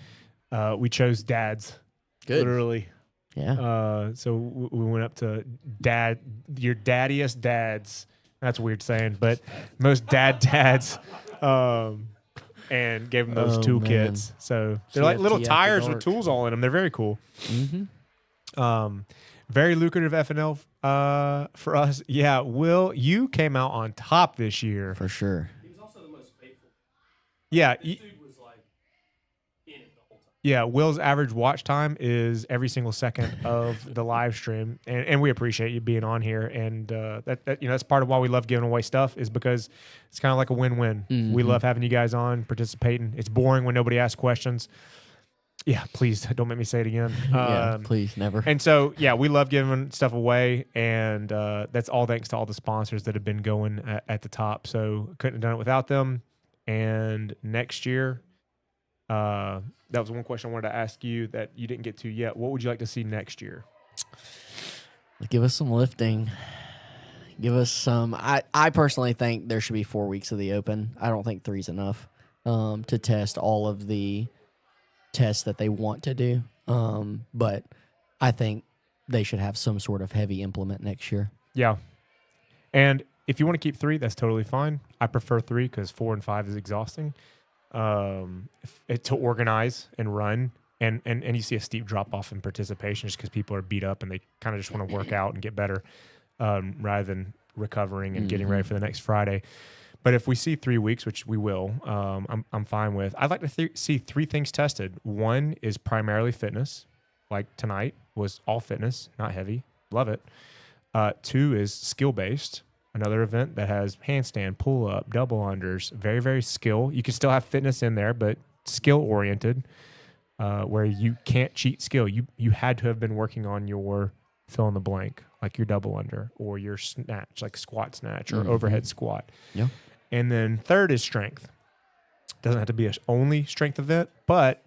we chose dads. Good. Literally. Yeah. So we went up to your daddiest dads. That's weird saying, but most dads, and gave them those Oh, toolkits. man. So they're like little CFT tires after with dark. tools all in them. They're very cool. Mm-hmm. Very lucrative FNL for us. Yeah, Will, you came out on top this year. For sure. He was also the most faithful. Yeah, Dude was like in it the whole time. yeah. Will's average watch time is every single second of the live stream, and we appreciate you being on here. And that that's part of why we love giving away stuff, is because it's kind of like a win-win. We love having you guys on, participating. It's boring when nobody asks questions. Yeah, please don't make me say it again. Yeah, please, never. And so, yeah, we love giving stuff away, and that's all thanks to all the sponsors that have been going at the top. So couldn't have done it without them. And next year, that was one question I wanted to ask you that you didn't get to yet. What would you like to see next year? Give us some lifting. Give us some. I personally think there should be 4 weeks of the Open. I don't think 3's enough to test all of the tests that they want to do. But I think they should have some sort of heavy implement next year. Yeah. And if you want to keep 3, that's totally fine. I prefer 3 because 4 and 5 is exhausting to organize and run. And you see a steep drop off in participation just because people are beat up and they kind of just want to work out and get better rather than recovering and getting ready for the next Friday. But if we see 3 weeks, which we will, I'm fine with. I'd like to see 3 things tested. 1 is primarily fitness, like tonight was all fitness, not heavy. Love it. 2 is skill-based, another event that has handstand, pull-up, double unders, very, very skill. You can still have fitness in there, but skill-oriented, where you can't cheat skill. You had to have been working on your fill in the blank, like your double under or your snatch, like squat snatch or overhead squat. Yeah. And then 3rd is strength. Doesn't have to be a only strength event, but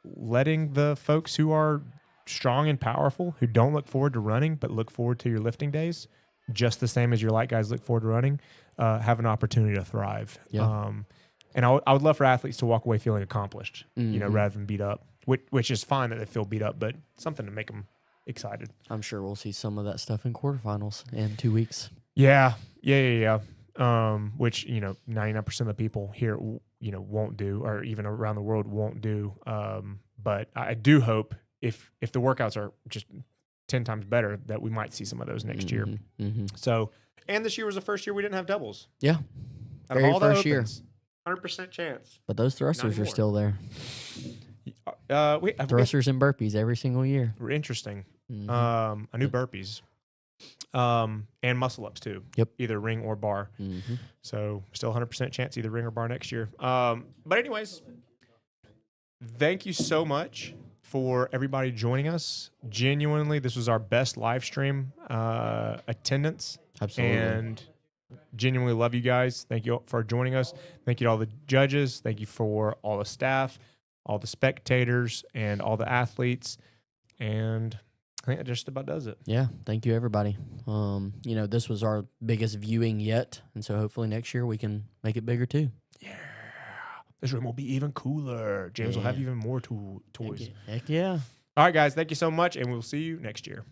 letting the folks who are strong and powerful, who don't look forward to running, but look forward to your lifting days, just the same as your light guys look forward to running, have an opportunity to thrive. Yeah. And I would love for athletes to walk away feeling accomplished, rather than beat up, which is fine that they feel beat up, but something to make them excited. I'm sure we'll see some of that stuff in quarterfinals in 2 weeks. Yeah. Which 99% of the people here won't do, or even around the world won't do. But I do hope if the workouts are just 10 times better, that we might see some of those next year. So, and this year was the first year we didn't have doubles. Yeah. Out of Very all the first year. opens, 100% chance. But those thrusters are more. still there. We Thrusters and burpees every single year. Interesting. Mhm. I knew burpees. And muscle ups too. Yep. Either ring or bar. Mm-hmm. So still 100% chance either ring or bar next year. But anyways, thank you so much for everybody joining us. Genuinely, this was our best live stream attendance. Absolutely. And genuinely love you guys. Thank you for joining us. Thank you to all the judges. Thank you for all the staff, all the spectators, and all the athletes. And I think that just about does it. Yeah, thank you, everybody. This was our biggest viewing yet, and so hopefully next year we can make it bigger too. Yeah. This room will be even cooler. James will have Yeah. even more toys. Heck yeah. All right, guys. Thank you so much, and we'll see you next year.